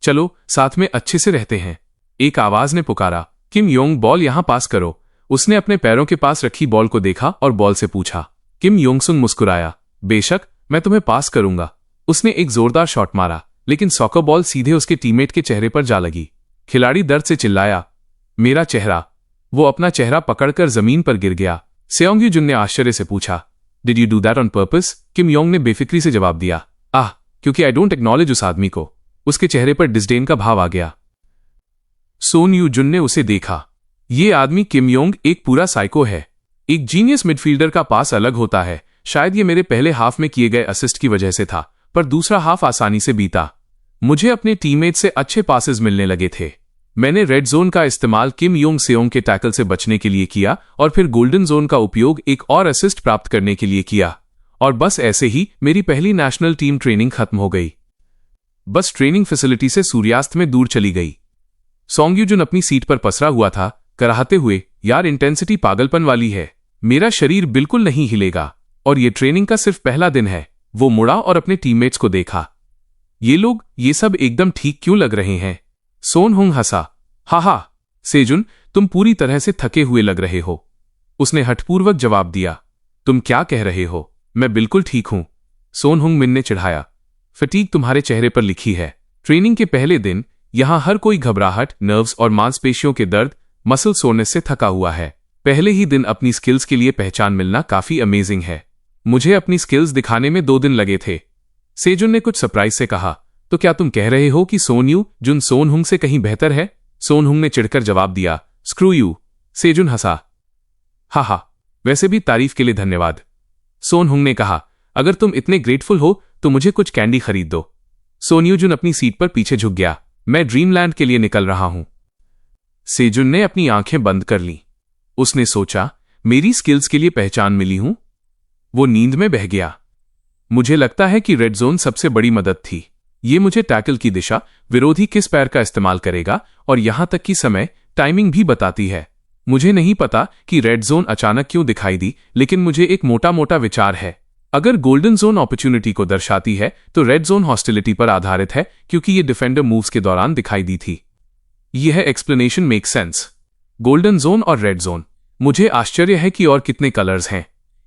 चलो साथ में अच्छे से रहते हैं। एक आवाज ने पुकारा, किम योंग, बॉल यहां पास करो। उसने अपने पैरों के पास रखी बॉल को देखा और बॉल से पूछा। किम योंग सुंग मुस्कुराया, बेशक, मैं तुम्हें पास करूंगा। उसने एक जोरदार शॉट मारा, लेकिन सॉकर बॉल सीधे उसके टीममेट के चेहरे पर जा लगी। खिलाड़ी दर्द से चिल्लाया, मेरा चेहरा। वो अपना चेहरा पकड़कर जमीन पर गिर गया। सेओंग युजुन ने आश्चर्य से पूछा, did you do that on purpose? Kim Yong ने बेफिक्री से जवाब दिया, क्योंकि आई डोंट एक्नॉलेज उस आदमी को। उसके चेहरे पर डिस्डेन का भाव आ गया। सोन युजुन ने उसे देखा। ये आदमी किम योंग एक पूरा साइको है। एक जीनियस मिडफील्डर का पास अलग होता है। शायद ये मेरे पहले हाफ में किए गए असिस्ट की वजह से था, पर दूसरा हाफ आसानी से बीता। मुझे अपने टीममेट से अच्छे पासेस मिलने लगे थे। मैंने रेड जोन का इस्तेमाल किम योंग सेओंग के टैकल से बचने के लिए किया और फिर गोल्डन जोन का उपयोग एक और असिस्ट प्राप्त करने के लिए किया। और बस ऐसे ही मेरी पहली नेशनल टीम ट्रेनिंग खत्म हो गई। बस ट्रेनिंग फैसिलिटी से सूर्यास्त में दूर चली गई। सोंग युजुन अपनी सीट पर पसरा हुआ था, कराहते हुए, यार इंटेंसिटी पागलपन वाली है। मेरा शरीर बिल्कुल नहीं हिलेगा और ये ट्रेनिंग का सिर्फ पहला दिन है। वो मुड़ा और अपने टीममेट्स को देखा। ये लोग ये सब एकदम ठीक क्यों लग रहे हैं? सोन हुंग हंसा। हा, सेजुन, तुम पूरी तरह से थके हुए लग रहे हो। उसने हठपूर्वक जवाब दिया। तुम क्या कह रहे हो? मैं बिल्कुल ठीक हूं, सोन हुंग मिन ने चिढ़ाया। फटीग तुम्हारे चेहरे पर लिखी है। ट्रेनिंग के पहले दिन यहां हर कोई घबराहट, नर्व्स और मांसपेशियों के दर्द, मसल सोरनेस से थका हुआ है। पहले ही दिन अपनी स्किल्स के लिए पहचान मिलना काफी अमेजिंग है। मुझे अपनी स्किल्स दिखाने में 2 दिन लगे थे। सेजुन ने कुछ सरप्राइज से कहा, तो क्या तुम कह रहे हो कि सोन यू जुन सोन हुंग से कहीं बेहतर है? सोन हुंग ने चिढ़कर जवाब दिया, स्क्रू यू। सेजुन हंसा। हा, वैसे भी तारीफ के लिए धन्यवाद। सोन हुंग ने कहा, अगर तुम इतने ग्रेटफुल हो तो मुझे कुछ कैंडी खरीद दो। सोन यू जुन अपनी सीट पर पीछे झुक गया। मैं ड्रीमलैंड के लिए निकल रहा हूं। सेजुन ने अपनी आंखें बंद कर लीं। उसने सोचा, मेरी स्किल्स के लिए पहचान मिली हूं। वो नींद में बह गया। मुझे लगता है कि रेड जोन सबसे बड़ी मदद थी। ये मुझे टैकल की दिशा, विरोधी किस पैर का इस्तेमाल करेगा और यहां तक कि समय, टाइमिंग भी बताती है। मुझे नहीं पता कि रेड जोन अचानक क्यों दिखाई दी, लेकिन मुझे एक मोटा मोटा विचार है। अगर गोल्डन जोन अपॉर्चुनिटी को दर्शाती है तो रेड जोन हॉस्टिलिटी पर आधारित है, क्योंकि ये डिफेंडर मूव्स के दौरान दिखाई दी थी। यह explanation make sense. Golden zone और रेड जोन। मुझे आश्चर्य है कि और कितने कलर्स हैं।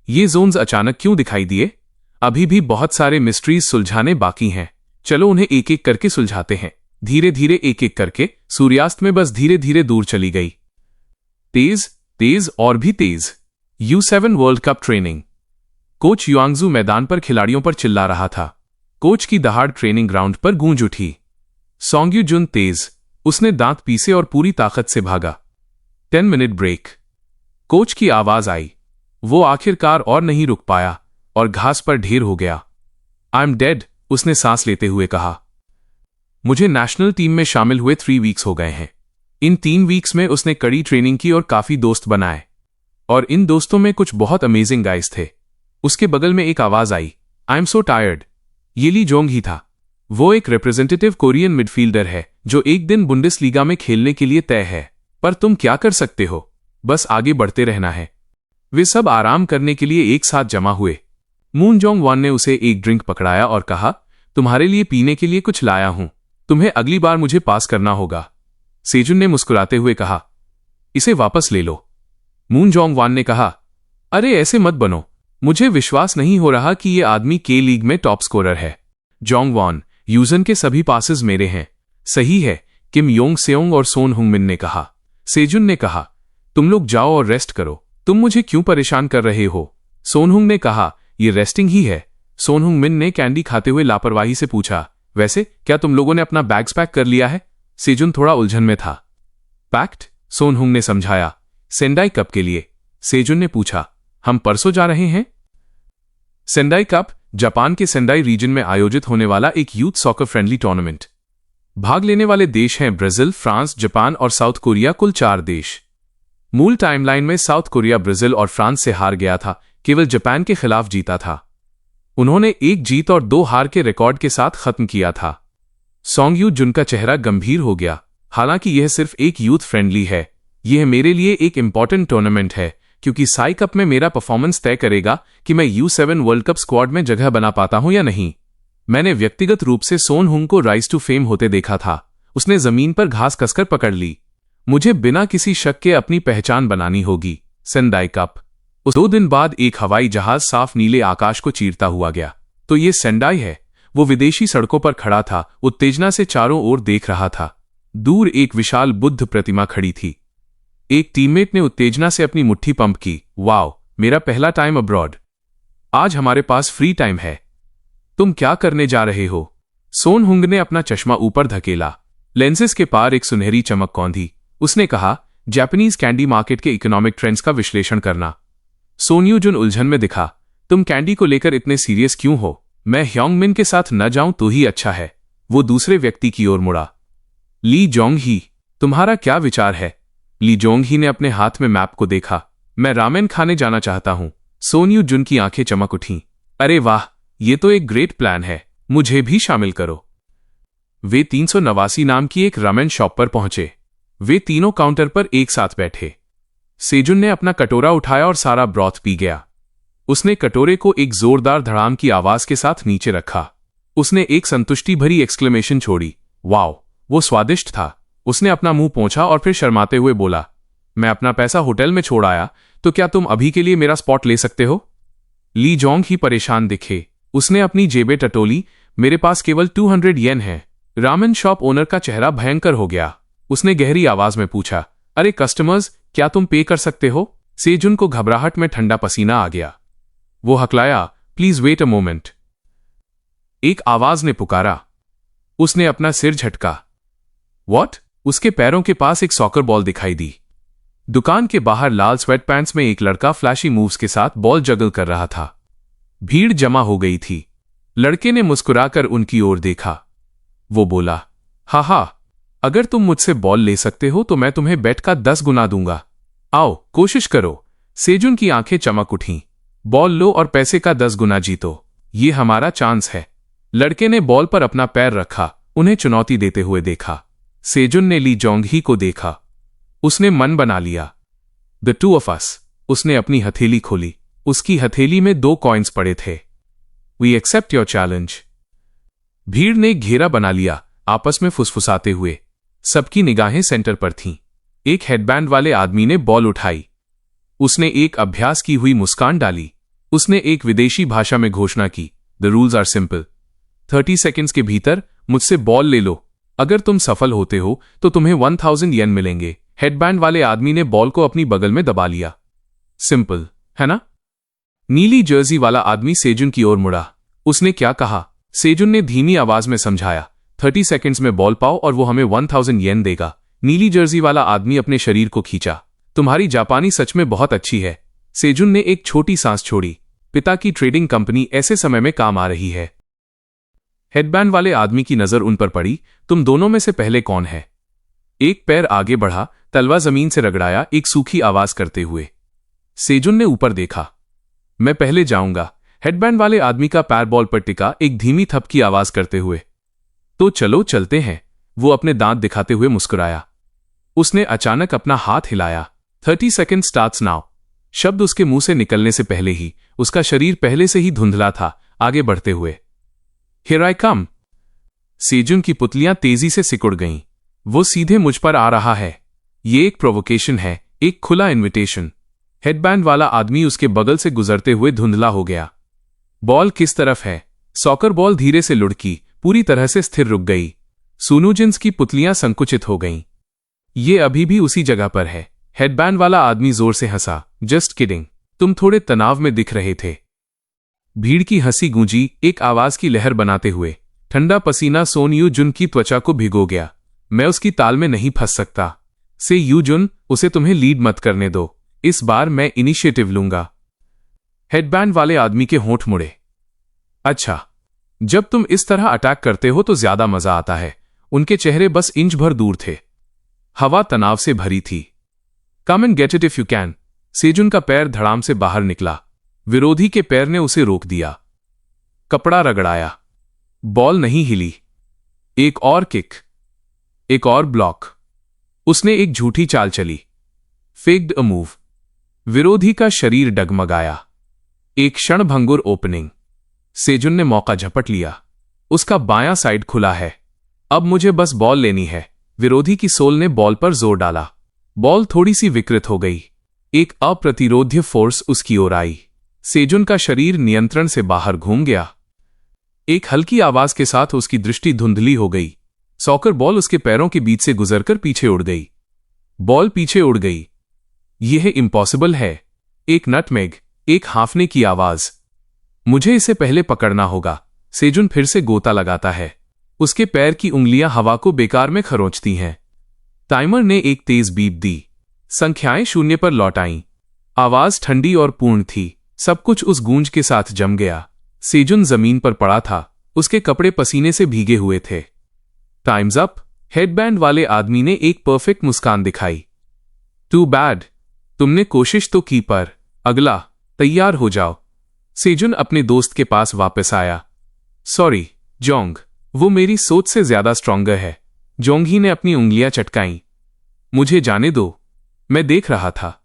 ये जोन्स अचानक क्यों दिखाई दिए? अभी भी बहुत सारे मिस्ट्रीज सुलझाने बाकी हैं। चलो उन्हें एक एक करके सुलझाते हैं। धीरे धीरे एक एक करके सूर्यास्त में बस धीरे धीरे दूर चली गई। तेज, तेज और भी तेज। U7 world cup training. Coach Yuangju मैदान पर खिलाड़ियों पर चिल्ला रहा था। कोच की दहाड़ ट्रेनिंग ग्राउंड पर गूंज उठी। सोंग युजुन तेज। उसने दांत पीसे और पूरी ताकत से भागा। 10 मिनट ब्रेक। कोच की आवाज आई। वो आखिरकार और नहीं रुक पाया और घास पर ढेर हो गया। आई एम डेड, उसने सांस लेते हुए कहा। मुझे नेशनल टीम में शामिल हुए 3 वीक्स हो गए हैं। इन 3 वीक्स में उसने कड़ी ट्रेनिंग की और काफी दोस्त बनाए, और इन दोस्तों में कुछ बहुत अमेजिंग गाइस थे। उसके बगल में एक आवाज आई, आई एम सो टायर्ड। ये ली जोंग ही था। वो एक रिप्रेजेंटेटिव कोरियन मिडफील्डर है जो एक दिन बुंडेसलीगा में खेलने के लिए तय है, पर तुम क्या कर सकते हो? बस आगे बढ़ते रहना है। वे सब आराम करने के लिए एक साथ जमा हुए। मून जोंग वान ने उसे एक ड्रिंक पकड़ाया और कहा, तुम्हारे लिए पीने के लिए कुछ लाया हूं। तुम्हें अगली बार मुझे पास करना होगा। सेजुन ने मुस्कुराते हुए कहा, इसे वापस ले लो। मून जोंग वान ने कहा, अरे ऐसे मत बनो। मुझे विश्वास नहीं हो रहा कि यह आदमी के लीग में टॉप स्कोरर है। जोंग वान, यूजन के सभी पासेस मेरे हैं। सही है, किम योंग सेओंग और सोन हुंग मिन ने कहा। सेजुन ने कहा, तुम लोग जाओ और रेस्ट करो। तुम मुझे क्यों परेशान कर रहे हो? सोन हुंग ने कहा, ये रेस्टिंग ही है। सोन हुंग मिन ने कैंडी खाते हुए लापरवाही से पूछा, वैसे क्या तुम लोगों ने अपना बैग्स पैक कर लिया है? सेजुन थोड़ा उलझन में था। पैक्ड? सोन हुंग ने समझाया। सेंडाई कप के लिए? सेजुन ने पूछा। हम परसों जा रहे हैं। सेंडाई कप जापान के सेंडाई रीजन में आयोजित होने वाला एक यूथ सॉकर फ्रेंडली टूर्नामेंट। भाग लेने वाले देश हैं ब्राजील, फ्रांस, जापान और साउथ कोरिया, कुल 4 देश। मूल टाइमलाइन में साउथ कोरिया ब्राजील और फ्रांस से हार गया था, केवल जापान के खिलाफ जीता था। उन्होंने 1 जीत और 2 हार के रिकॉर्ड के साथ खत्म किया था। सोंग यू जुन का चेहरा गंभीर हो गया। हालांकि यह सिर्फ एक यूथ फ्रेंडली है, यह मेरे लिए एक इंपॉर्टेंट टूर्नामेंट है, क्योंकि साई कप में मेरा परफॉर्मेंस तय करेगा कि मैं U7 वर्ल्ड कप स्क्वाड में जगह बना पाता हूं या नहीं। मैंने व्यक्तिगत रूप से सोन हुंग को राइज टू फेम होते देखा था। उसने जमीन पर घास कसकर पकड़ ली। मुझे बिना किसी शक के अपनी पहचान बनानी होगी। Sendai cup. उस 2 दिन बाद एक हवाई जहाज साफ नीले आकाश को चीरता हुआ गया। तो ये सेंडाई है। वो विदेशी सड़कों पर खड़ा था, उत्तेजना से चारों ओर देख रहा था। दूर एक विशाल बुद्ध प्रतिमा खड़ी थी। एक टीममेट ने उत्तेजना से अपनी मुट्ठी पंप की। वाओ, मेरा पहला टाइम अब्रॉड। आज हमारे पास फ्री टाइम है। तुम क्या करने जा रहे हो? सोन हुंग ने अपना चश्मा ऊपर धकेला। लेंसेज के पार एक सुनहरी चमक कौंधी। उसने कहा, जापानीज कैंडी मार्केट के इकोनॉमिक ट्रेंड्स का विश्लेषण करना। सोन यू जुन उलझन में दिखा। तुम कैंडी को लेकर इतने सीरियस क्यों हो? मैं ह्योंग मिन के साथ न जाऊं तो ही अच्छा है। वो दूसरे व्यक्ति की ओर मुड़ा। ली जोंग ही, तुम्हारा क्या विचार है? ली जोंग ही ने अपने हाथ में मैप को देखा। मैं रामेन खाने जाना चाहता हूं। सोन यू जुन की आंखें चमक उठीं। अरे वाह, ये तो एक ग्रेट प्लान है। मुझे भी शामिल करो। वे 389 नाम की एक रामेन शॉप पर पहुंचे। वे तीनों काउंटर पर एक साथ बैठे। सेजुन ने अपना कटोरा उठाया और सारा ब्रॉथ पी गया। उसने कटोरे को एक जोरदार धड़ाम की आवाज के साथ नीचे रखा। उसने एक संतुष्टि भरी एक्सक्लेमेशन छोड़ी। वाओ, वो स्वादिष्ट था। उसने अपना मुंह पोंछा और फिर शर्माते हुए बोला, मैं अपना पैसा होटल में छोड़ आया, तो क्या तुम अभी के लिए मेरा स्पॉट ले सकते हो? ली जोंग ही परेशान दिखे। उसने अपनी जेबें टटोली। मेरे पास केवल 200 येन है। रामेन शॉप ओनर का चेहरा भयंकर हो गया। उसने गहरी आवाज में पूछा, अरे कस्टमर्स, क्या तुम पे कर सकते हो? सेजुन को घबराहट में ठंडा पसीना आ गया। वो हकलाया, प्लीज वेट अ मोमेंट। एक आवाज ने पुकारा। उसने अपना सिर झटका। व्हाट? उसके पैरों के पास एक सॉकर बॉल दिखाई दी। दुकान के बाहर लाल स्वेटपैंट्स में एक लड़का फ्लैशी मूव्स के साथ बॉल जगल कर रहा था। भीड़ जमा हो गई थी। लड़के ने मुस्कुराकर उनकी ओर देखा। वो बोला, हा, अगर तुम मुझसे बॉल ले सकते हो तो मैं तुम्हें बेट का 10 गुना दूंगा। आओ, कोशिश करो। सेजुन की आंखें चमक उठीं। बॉल लो और पैसे का 10 गुना जीतो। ये हमारा चांस है। लड़के ने बॉल पर अपना पैर रखा, उन्हें चुनौती देते हुए देखा। सेजुन ने ली जोंग ही को देखा। उसने मन बना लिया। The two of us. उसने अपनी हथेली खोली। उसकी हथेली में 2 कॉइन्स पड़े थे। We accept your challenge. भीड़ ने घेरा बना लिया, आपस में फुसफुसाते हुए। सबकी निगाहें सेंटर पर थीं। एक हेडबैंड वाले आदमी ने बॉल उठाई। उसने एक अभ्यास की हुई मुस्कान डाली। उसने एक विदेशी भाषा में घोषणा की, the rules are simple. 30 seconds के भीतर मुझसे बॉल ले लो। अगर तुम सफल होते हो तो तुम्हें 1000 येन मिलेंगे। हेडबैंड वाले आदमी ने बॉल को अपनी बगल में दबा लिया। सिंपल, है ना? नीली जर्सी वाला आदमी सेजुन की ओर मुड़ा। उसने क्या कहा? सेजुन ने धीमी आवाज में समझाया, 30 सेकेंड्स में बॉल पाओ और वो हमें 1000 येन देगा। नीली जर्सी वाला आदमी अपने शरीर को खींचा। तुम्हारी जापानी सच में बहुत अच्छी है। सेजुन ने एक छोटी सांस छोड़ी। पिता की ट्रेडिंग कंपनी ऐसे समय में काम आ रही है। हेडबैंड वाले आदमी की नजर उन पर पड़ी। तुम दोनों में से पहले कौन है? एक पैर आगे बढ़ा, तलवा जमीन से रगड़ाया, एक सूखी आवाज करते हुए। सेजुन ने ऊपर देखा। मैं पहले जाऊंगा। हेडबैंड वाले आदमी का पैर बॉल पर टिका, एक धीमी थप की आवाज करते हुए। तो चलो चलते हैं। वो अपने दांत दिखाते हुए मुस्कुराया। उसने अचानक अपना हाथ हिलाया। 30 सेकेंड स्टार्ट्स नाउ। शब्द उसके मुंह से निकलने से पहले ही उसका शरीर पहले से ही धुंधला था, आगे बढ़ते हुए। हियर आई कम। सेजुन की पुतलियां तेजी से सिकुड़ गईं। वो सीधे मुझ पर आ रहा है। ये एक प्रोवोकेशन है, एक खुला इन्विटेशन। हेडबैंड वाला आदमी उसके बगल से गुजरते हुए धुंधला हो गया। बॉल किस तरफ है? सॉकर बॉल धीरे से लुढ़की, पूरी तरह से स्थिर रुक गई। सुनुजिन्स की पुतलियां संकुचित हो गईं। ये अभी भी उसी जगह पर है। हेडबैंड वाला आदमी जोर से हंसा। जस्ट किडिंग, तुम थोड़े तनाव में दिख रहे थे। भीड़ की हंसी गूंजी, एक आवाज की लहर बनाते हुए। ठंडा पसीना सोन यू जुन की त्वचा को भिगो गया। मैं उसकी ताल में नहीं फंस सकता। से यू जुन, उसे तुम्हें लीड मत करने दो। इस बार मैं इनिशिएटिव लूंगा। हेडबैंड वाले आदमी के होंठ मुड़े। अच्छा, जब तुम इस तरह अटैक करते हो तो ज्यादा मजा आता है। उनके चेहरे बस इंच भर दूर थे। हवा तनाव से भरी थी। Come and get it if you can. Sejun का पैर धड़ाम से बाहर निकला। विरोधी के पैर ने उसे रोक दिया। कपड़ा रगड़ाया। बॉल नहीं हिली। एक और किक, एक और ब्लॉक। उसने एक झूठी चाल चली। Faked a move. विरोधी का शरीर डगमगाया। एक क्षणभंगुर ओपनिंग। सेजुन ने मौका झपट लिया। उसका बायां साइड खुला है। अब मुझे बस बॉल लेनी है। विरोधी की सोल ने बॉल पर जोर डाला। बॉल थोड़ी सी विकृत हो गई। एक अप्रतिरोध्य फोर्स उसकी ओर आई। सेजुन का शरीर नियंत्रण से बाहर घूम गया। एक हल्की आवाज के साथ उसकी दृष्टि धुंधली हो गई। सॉकर बॉल उसके पैरों के बीच से गुजरकर पीछे उड़ गई। बॉल पीछे उड़ गई। यह इम्पॉसिबल है। एक नटमेग। एक हांफने की आवाज। मुझे इसे पहले पकड़ना होगा। सेजुन फिर से गोता लगाता है। उसके पैर की उंगलियां हवा को बेकार में खरोंचती हैं। टाइमर ने एक तेज बीप दी। संख्याएं शून्य पर लौट आईं। आवाज ठंडी और पूर्ण थी। सब कुछ उस गूंज के साथ जम गया। सेजुन जमीन पर पड़ा था। उसके कपड़े पसीने से भीगे हुए थे। Times up. हेडबैंड वाले आदमी ने एक परफेक्ट मुस्कान दिखाई। Too bad. तुमने कोशिश तो की पर अगला तैयार हो जाओ। सेजुन अपने दोस्त के पास वापस आया। सॉरी जोंग, वो मेरी सोच से ज्यादा स्ट्रॉन्गर है। जोंगी ने अपनी उंगलियां चटकाईं। मुझे जाने दो, मैं देख रहा था।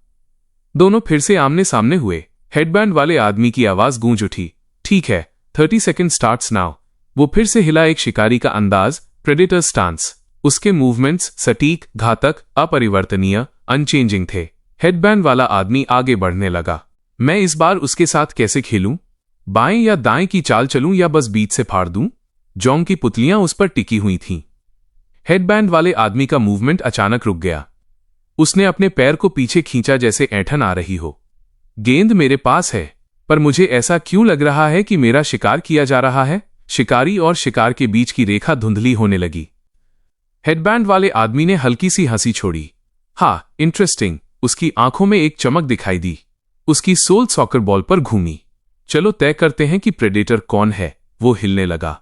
दोनों फिर से आमने सामने हुए। हेडबैंड वाले आदमी की आवाज गूंज उठी। ठीक है, 30 सेकेंड स्टार्ट्स नाउ। वो फिर से हिला। एक शिकारी का अंदाज, प्रेडेटर स्टांस। उसके मूवमेंट्स सटीक, घातक, अपरिवर्तनीय, अनचेंजिंग थे। हेडबैंड वाला आदमी आगे बढ़ने लगा। मैं इस बार उसके साथ कैसे खेलूं? बाएं या दाएं की चाल चलूं या बस बीच से फाड़ दूं? जोंग की पुतलियां उस पर टिकी हुई थीं। हेडबैंड वाले आदमी का मूवमेंट अचानक रुक गया। उसने अपने पैर को पीछे खींचा जैसे ऐंठन आ रही हो। गेंद मेरे पास है, पर मुझे ऐसा क्यों लग रहा है कि मेरा शिकार किया जा रहा है? शिकारी और शिकार के बीच की रेखा धुंधली होने लगी। हेडबैंड वाले आदमी ने हल्की सी हंसी छोड़ी। हाँ, इंटरेस्टिंग। उसकी आंखों में एक चमक दिखाई दी। उसकी सोल सॉकर बॉल पर घूमी। चलो तय करते हैं कि प्रेडेटर कौन है। वो हिलने लगा।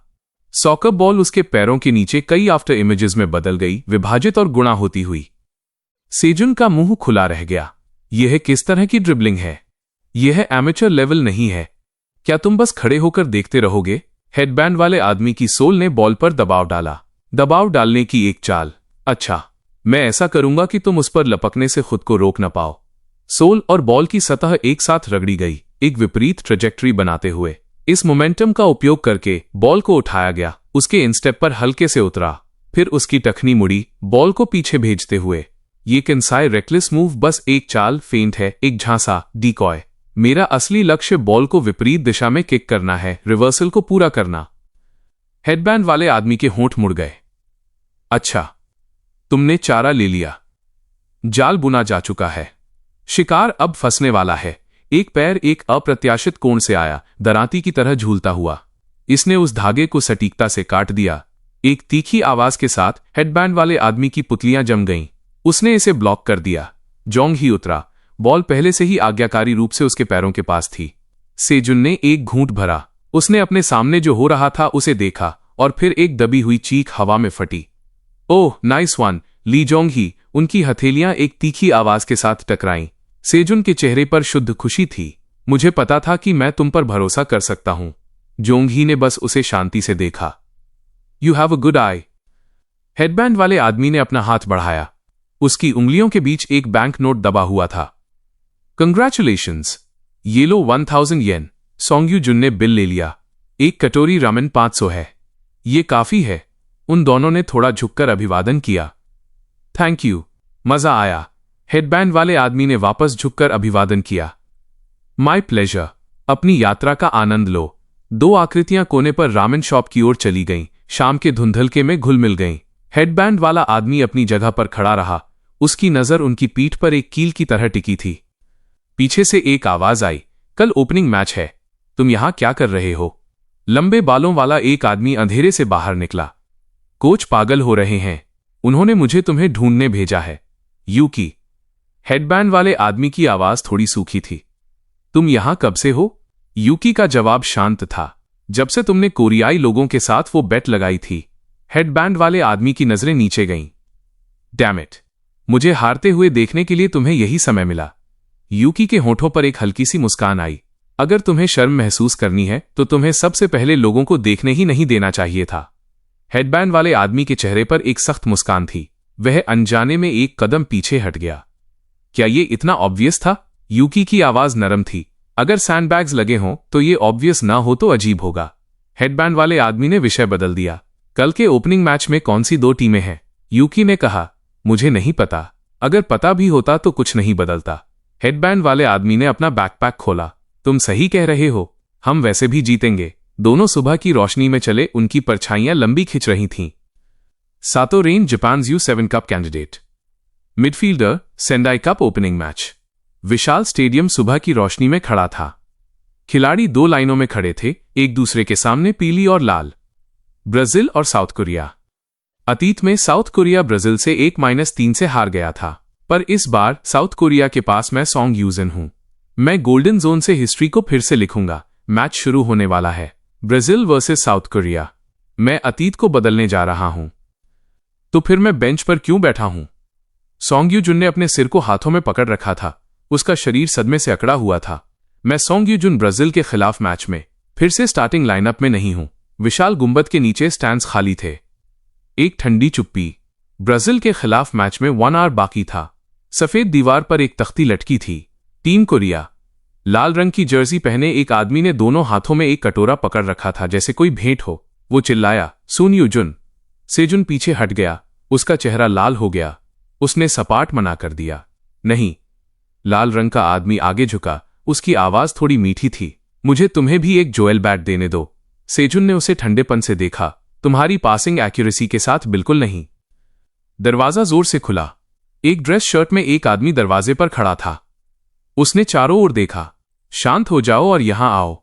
सॉकर बॉल उसके पैरों के नीचे कई आफ्टर इमेजेस में बदल गई, विभाजित और गुणा होती हुई। सेजुन का मुंह खुला रह गया। यह किस तरह की ड्रिबलिंग है? यह एमेचर लेवल नहीं है। क्या तुम बस खड़े होकर देखते रहोगे? हेडबैंड वाले आदमी की सोल ने बॉल पर दबाव डाला। दबाव डालने की एक चाल। अच्छा, मैं ऐसा करूंगा कि तुम उस पर लपकने से खुद को रोक न पाओ। सोल और बॉल की सतह एक साथ रगड़ी गई, एक विपरीत ट्रेजेक्टरी बनाते हुए। इस मोमेंटम का उपयोग करके बॉल को उठाया गया। उसके इंस्टेप पर हल्के से उतरा, फिर उसकी टखनी मुड़ी, बॉल को पीछे भेजते हुए। ये किनसाई रेकलेस मूव बस एक चाल, फेंट है, एक झांसा, डिकॉय। मेरा असली लक्ष्य बॉल को विपरीत दिशा में किक करना है, रिवर्सल को पूरा करना। हेडबैंड वाले आदमी के होंठ मुड़ गए। अच्छा, तुमने चारा ले लिया। जाल बुना जा चुका है। शिकार अब फंसने वाला है। एक पैर एक अप्रत्याशित कोण से आया, दरांती की तरह झूलता हुआ। इसने उस धागे को सटीकता से काट दिया। एक तीखी आवाज के साथ हेडबैंड वाले आदमी की पुतलियां जम गईं। उसने इसे ब्लॉक कर दिया। जोंग ही उतरा। बॉल पहले से ही आज्ञाकारी रूप से उसके पैरों के पास थी। सेजुन ने एक घूंट भरा। उसने अपने सामने जो हो रहा था उसे देखा, और फिर एक दबी हुई चीख हवा में फटी। ओह, नाइस वन, ली जोंग ही। उनकी हथेलियां एक तीखी आवाज के साथ टकराईं। सेजुन के चेहरे पर शुद्ध खुशी थी। मुझे पता था कि मैं तुम पर भरोसा कर सकता हूं। जोंग ही ने बस उसे शांति से देखा। You have a good I. Headband वाले आदमी ने अपना हाथ बढ़ाया। उसकी उंगलियों के बीच एक बैंक नोट दबा हुआ था। कंग्रेचुलेशंस, ये लो 1000 येन। सोंग्यू जुन ने बिल ले लिया। एक कटोरी रामेन 500 है। ये काफी है। उन दोनों ने थोड़ा झुककर अभिवादन किया। थैंक यू, मजा आया। हेडबैंड वाले आदमी ने वापस झुककर अभिवादन किया। My pleasure. अपनी यात्रा का आनंद लो। दो आकृतियां कोने पर रामेन शॉप की ओर चली गईं, शाम के धुंधलके में घुल मिल गईं। हेडबैंड वाला आदमी अपनी जगह पर खड़ा रहा। उसकी नजर उनकी पीठ पर एक कील की तरह टिकी थी। पीछे से एक आवाज आई, कल ओपनिंग मैच है, तुम यहां क्या कर रहे हो? लंबे बालों वाला एक आदमी अंधेरे से बाहर निकला। कोच पागल हो रहे हैं, उन्होंने मुझे तुम्हें ढूंढने भेजा है। यूकी। हेडबैंड वाले आदमी की आवाज थोड़ी सूखी थी। तुम यहां कब से हो? यूकी का जवाब शांत था। जब से तुमने कोरियाई लोगों के साथ वो बेट लगाई थी। हेडबैंड वाले आदमी की नजरें नीचे गईं। डैम इट, मुझे हारते हुए देखने के लिए तुम्हें यही समय मिला। यूकी के होठों पर एक हल्की सी मुस्कान आई। अगर तुम्हें शर्म महसूस करनी है तो तुम्हें सबसे पहले लोगों को देखने ही नहीं देना चाहिए था। हेडबैंड वाले आदमी के चेहरे पर एक सख्त मुस्कान थी। वह अनजाने में एक कदम पीछे हट गया। क्या ये इतना ऑब्वियस था? यूकी की आवाज नरम थी। अगर सैंडबैग्स लगे हों तो ये ऑब्वियस ना हो तो अजीब होगा। हेडबैंड वाले आदमी ने विषय बदल दिया। कल के ओपनिंग मैच में कौन सी दो टीमें हैं? यूकी ने कहा। मुझे नहीं पता। अगर पता भी होता तो कुछ नहीं बदलता। हेडबैंड वाले आदमी ने अपना बैकपैक खोला। तुम सही कह रहे हो, हम वैसे भी जीतेंगे। दोनों सुबह की रोशनी में चले, उनकी परछाइयां लंबी खिंच रही थीं। Sato Ren, Japan U7 cup candidate. Midfielder, Sendai cup opening match. विशाल स्टेडियम सुबह की रोशनी में खड़ा था। खिलाड़ी 2 लाइनों में खड़े थे, एक दूसरे के सामने, पीली और लाल। ब्राजील और साउथ कोरिया। अतीत में साउथ कोरिया ब्राजील से 1-3 से हार गया था, पर इस बार साउथ कोरिया के पास मैं सोंग यूजिन हूं। मैं गोल्डन जोन से हिस्ट्री को फिर से लिखूंगा। मैच शुरू होने वाला है। Brazil versus south Korea. मैं अतीत को बदलने जा रहा हूं। तो फिर मैं बेंच पर क्यों बैठा हूं? सोंग यूजुन ने अपने सिर को हाथों में पकड़ रखा था। उसका शरीर सदमे से अकड़ा हुआ था। मैं सोंग यूजुन ब्राजील के खिलाफ मैच में फिर से स्टार्टिंग लाइनअप में नहीं हूं। विशाल गुंबद के नीचे स्टैंड्स खाली थे। एक ठंडी चुप्पी। ब्राजील के खिलाफ मैच में 1 आवर बाकी था। सफेद दीवार पर एक तख्ती लटकी थी। Team Korea. लाल रंग की जर्सी पहने एक आदमी ने दोनों हाथों में एक कटोरा पकड़ रखा था, जैसे कोई भेंट हो। वो चिल्लाया, सुन यूजुन। सेजुन पीछे हट गया। उसका चेहरा लाल हो गया। उसने सपाट मना कर दिया। नहीं। लाल रंग का आदमी आगे झुका। उसकी आवाज थोड़ी मीठी थी। मुझे तुम्हें भी एक जोएल बैट देने दो। सेजुन ने उसे ठंडेपन से देखा। तुम्हारी पासिंग एक्यूरेसी के साथ बिल्कुल नहीं। दरवाजा जोर से खुला। एक ड्रेस शर्ट में एक आदमी दरवाजे पर खड़ा था। उसने चारों ओर देखा। शांत हो जाओ और यहां आओ।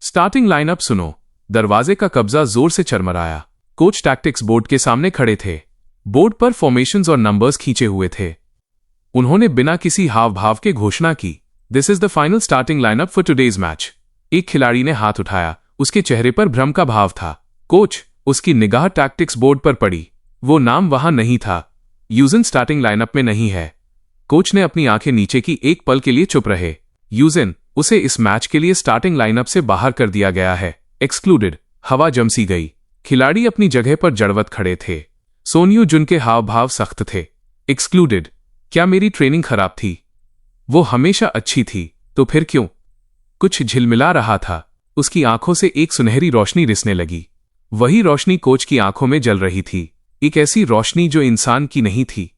स्टार्टिंग लाइनअप सुनो। दरवाजे का कब्जा जोर से चरमराया। कोच टैक्टिक्स बोर्ड के सामने खड़े थे। बोर्ड पर फॉर्मेशंस और नंबर्स खींचे हुए थे। उन्होंने बिना किसी हाव भाव के घोषणा की, this is the final starting lineup for today's match. एक खिलाड़ी ने हाथ उठाया। उसके चेहरे पर भ्रम का भाव था। कोच। उसकी निगाह टैक्टिक्स बोर्ड पर पड़ी। वो नाम वहां नहीं था। यूजिन स्टार्टिंग लाइनअप में नहीं है। कोच ने अपनी आंखें नीचे की। एक पल के लिए चुप रहे। यूजिन, उसे इस मैच के लिए स्टार्टिंग लाइनअप से बाहर कर दिया गया है। एक्सक्लूडेड। हवा जमसी गई। खिलाड़ी अपनी जगह पर जड़वत खड़े थे। सोन यूजुन के हाव भाव सख्त थे। एक्सक्लूडेड। क्या मेरी ट्रेनिंग खराब थी? वो हमेशा अच्छी थी, तो फिर क्यों? कुछ झिलमिला रहा था। उसकी आंखों से एक सुनहरी रोशनी रिसने लगी। वही रोशनी कोच की आंखों में जल रही थी। एक ऐसी रोशनी जो इंसान की नहीं थी।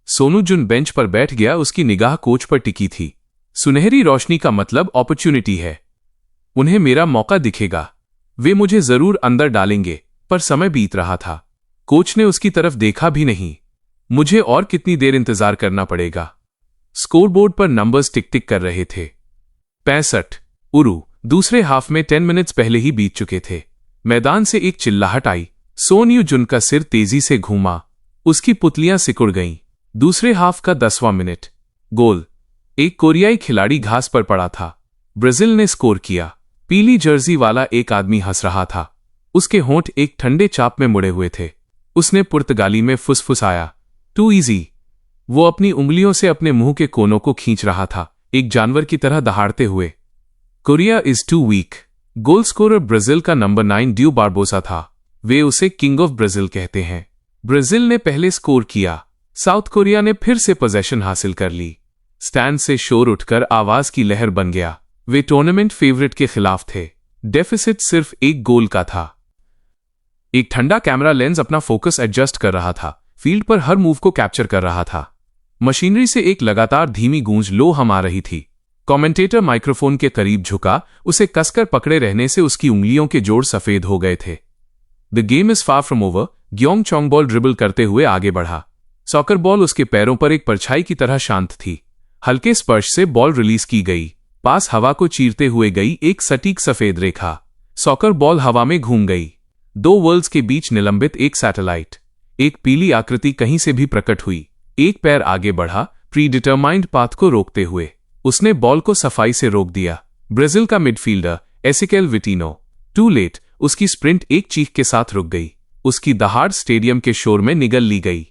सोनू जुन बेंच पर बैठ गया। उसकी निगाह कोच पर टिकी थी। सुनहरी रोशनी का मतलब अपॉर्चुनिटी है। उन्हें मेरा मौका दिखेगा। वे मुझे जरूर अंदर डालेंगे। पर समय बीत रहा था। कोच ने उसकी तरफ देखा भी नहीं। मुझे और कितनी देर इंतजार करना पड़ेगा? स्कोरबोर्ड पर नंबर्स टिक टिक कर रहे थे। 65। उरु। दूसरे हाफ में 10 मिनट्स पहले ही बीत चुके थे। मैदान से एक चिल्लाहट आई। सोन यूजुन का सिर तेजी से घूमा। उसकी पुतलियां सिकुड़ गईं। दूसरे हाफ का 10वां मिनट। गोल। एक कोरियाई खिलाड़ी घास पर पड़ा था। ब्राजील ने स्कोर किया। पीली जर्सी वाला एक आदमी हंस रहा था। उसके होंठ एक ठंडे चाप में मुड़े हुए थे। उसने पुर्तगाली में फुसफुसाया, टू इजी। वो अपनी उंगलियों से अपने मुंह के कोनों को खींच रहा था, एक जानवर की तरह दहाड़ते हुए। Korea is too weak. Goal scorer Brazil का नंबर 9 ड्यू बारबोसा था। वे उसे किंग ऑफ ब्राजील कहते हैं। ब्राजील ने पहले स्कोर किया। साउथ कोरिया ने फिर से पोजेशन हासिल कर ली। स्टैंड से शोर उठकर आवाज की लहर बन गया। वे टूर्नामेंट फेवरेट के खिलाफ थे। डेफिसिट सिर्फ एक गोल का था। एक ठंडा कैमरा लेंस अपना फोकस एडजस्ट कर रहा था। फील्ड पर हर मूव को कैप्चर कर रहा था। मशीनरी से एक लगातार धीमी गूंज लो हम आ रही थी। कमेंटेटर माइक्रोफोन के करीब झुका। उसे कसकर पकड़े रहने से उसकी उंगलियों के जोड़ सफेद हो गए थे। The game is far from over. Gyeong Chong ball dribble करते हुए आगे बढ़ा। सॉकर बॉल उसके पैरों पर एक परछाई की तरह शांत थी। हल्के स्पर्श से बॉल रिलीज की गई। पास हवा को चीरते हुए गई एक सटीक सफेद रेखा। सॉकर बॉल हवा में घूम गई। 2 वर्ल्ड्स के बीच निलंबित एक सैटेलाइट। एक पीली आकृति कहीं से भी प्रकट हुई। एक पैर आगे बढ़ा, प्री डिटरमाइंड पाथ को रोकते हुए। उसने बॉल को सफाई से रोक दिया। ब्राजील का midfielder Esikel Vitino. Too late. उसकी स्प्रिंट एक चीख के साथ रुक गई। उसकी दहाड़ स्टेडियम के शोर में निगल ली गई।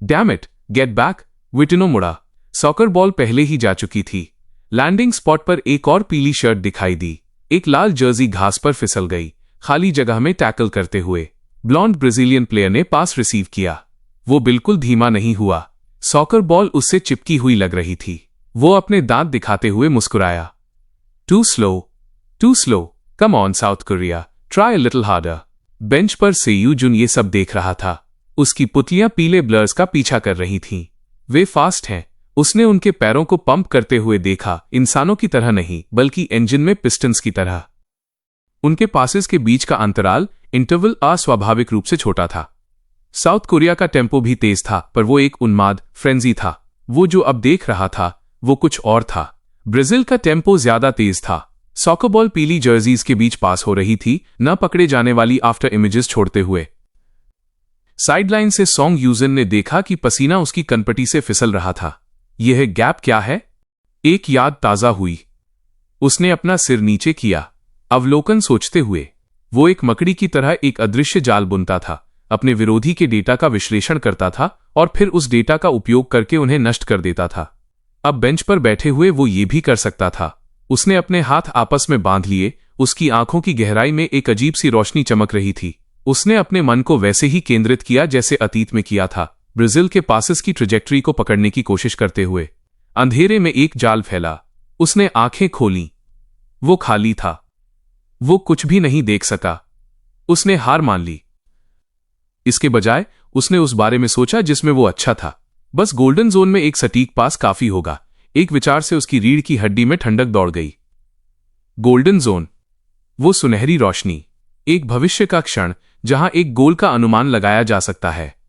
Damn it, get back. Vitino मुड़ा। सॉकर बॉल पहले ही जा चुकी थी। लैंडिंग स्पॉट पर एक और पीली शर्ट दिखाई दी। एक लाल जर्सी घास पर फिसल गई, खाली जगह में टैकल करते हुए। ब्लॉन्ड ब्राजीलियन प्लेयर ने पास रिसीव किया। वो बिल्कुल धीमा नहीं हुआ। सॉकर बॉल उससे चिपकी हुई लग रही थी। वो अपने दांत दिखाते हुए मुस्कुराया। Too slow, come on South Korea, try a little harder. Bench पर सेयू जुन ये सब देख रहा था। उसकी पुतलियां पीले ब्लर्स का पीछा कर रही थीं। वे फास्ट हैं। उसने उनके पैरों को पंप करते हुए देखा, इंसानों की तरह नहीं, बल्कि इंजन में पिस्टन्स की तरह। उनके पासेस के बीच का अंतराल, इंटरवल, अस्वाभाविक रूप से छोटा था। साउथ कोरिया का टेम्पो भी तेज था, पर वो एक उन्माद फ्रेंजी था। वो जो अब देख रहा था वो कुछ और था। ब्राजील का टेम्पो ज्यादा तेज था। सॉकर बॉल पीली जर्सीज के बीच पास हो रही थी, न पकड़े जाने वाली आफ्टर इमेजेस छोड़ते हुए। साइडलाइन से सॉन्ग यूजन ने देखा कि पसीना उसकी कनपटी से फिसल रहा था। यह गैप क्या है? एक याद ताजा हुई। उसने अपना सिर नीचे किया, अवलोकन सोचते हुए। वो एक मकड़ी की तरह एक अदृश्य जाल बुनता था, अपने विरोधी के डेटा का विश्लेषण करता था और फिर उस डेटा का उपयोग करके उन्हें नष्ट कर देता था। अब बेंच पर बैठे हुए वो ये भी कर सकता था। उसने अपने हाथ आपस में बांध लिए, उसकी आंखों की गहराई में एक अजीब सी रोशनी चमक रही थी। उसने अपने मन को वैसे ही केंद्रित किया जैसे अतीत में किया था, ब्राजील के पासेस की ट्रेजेक्टरी को पकड़ने की कोशिश करते हुए। अंधेरे में एक जाल फैला। उसने आंखें खोलीं। वो खाली था। वो कुछ भी नहीं देख सका। उसने हार मान ली। इसके बजाय उसने उस बारे में सोचा जिसमें वो अच्छा था। बस गोल्डन जोन में एक सटीक पास काफी होगा। एक विचार से उसकी रीढ़ की हड्डी में ठंडक दौड़ गई। गोल्डन जोन, वो सुनहरी रोशनी, एक भविष्य का क्षण जहां एक गोल का अनुमान लगाया जा सकता है।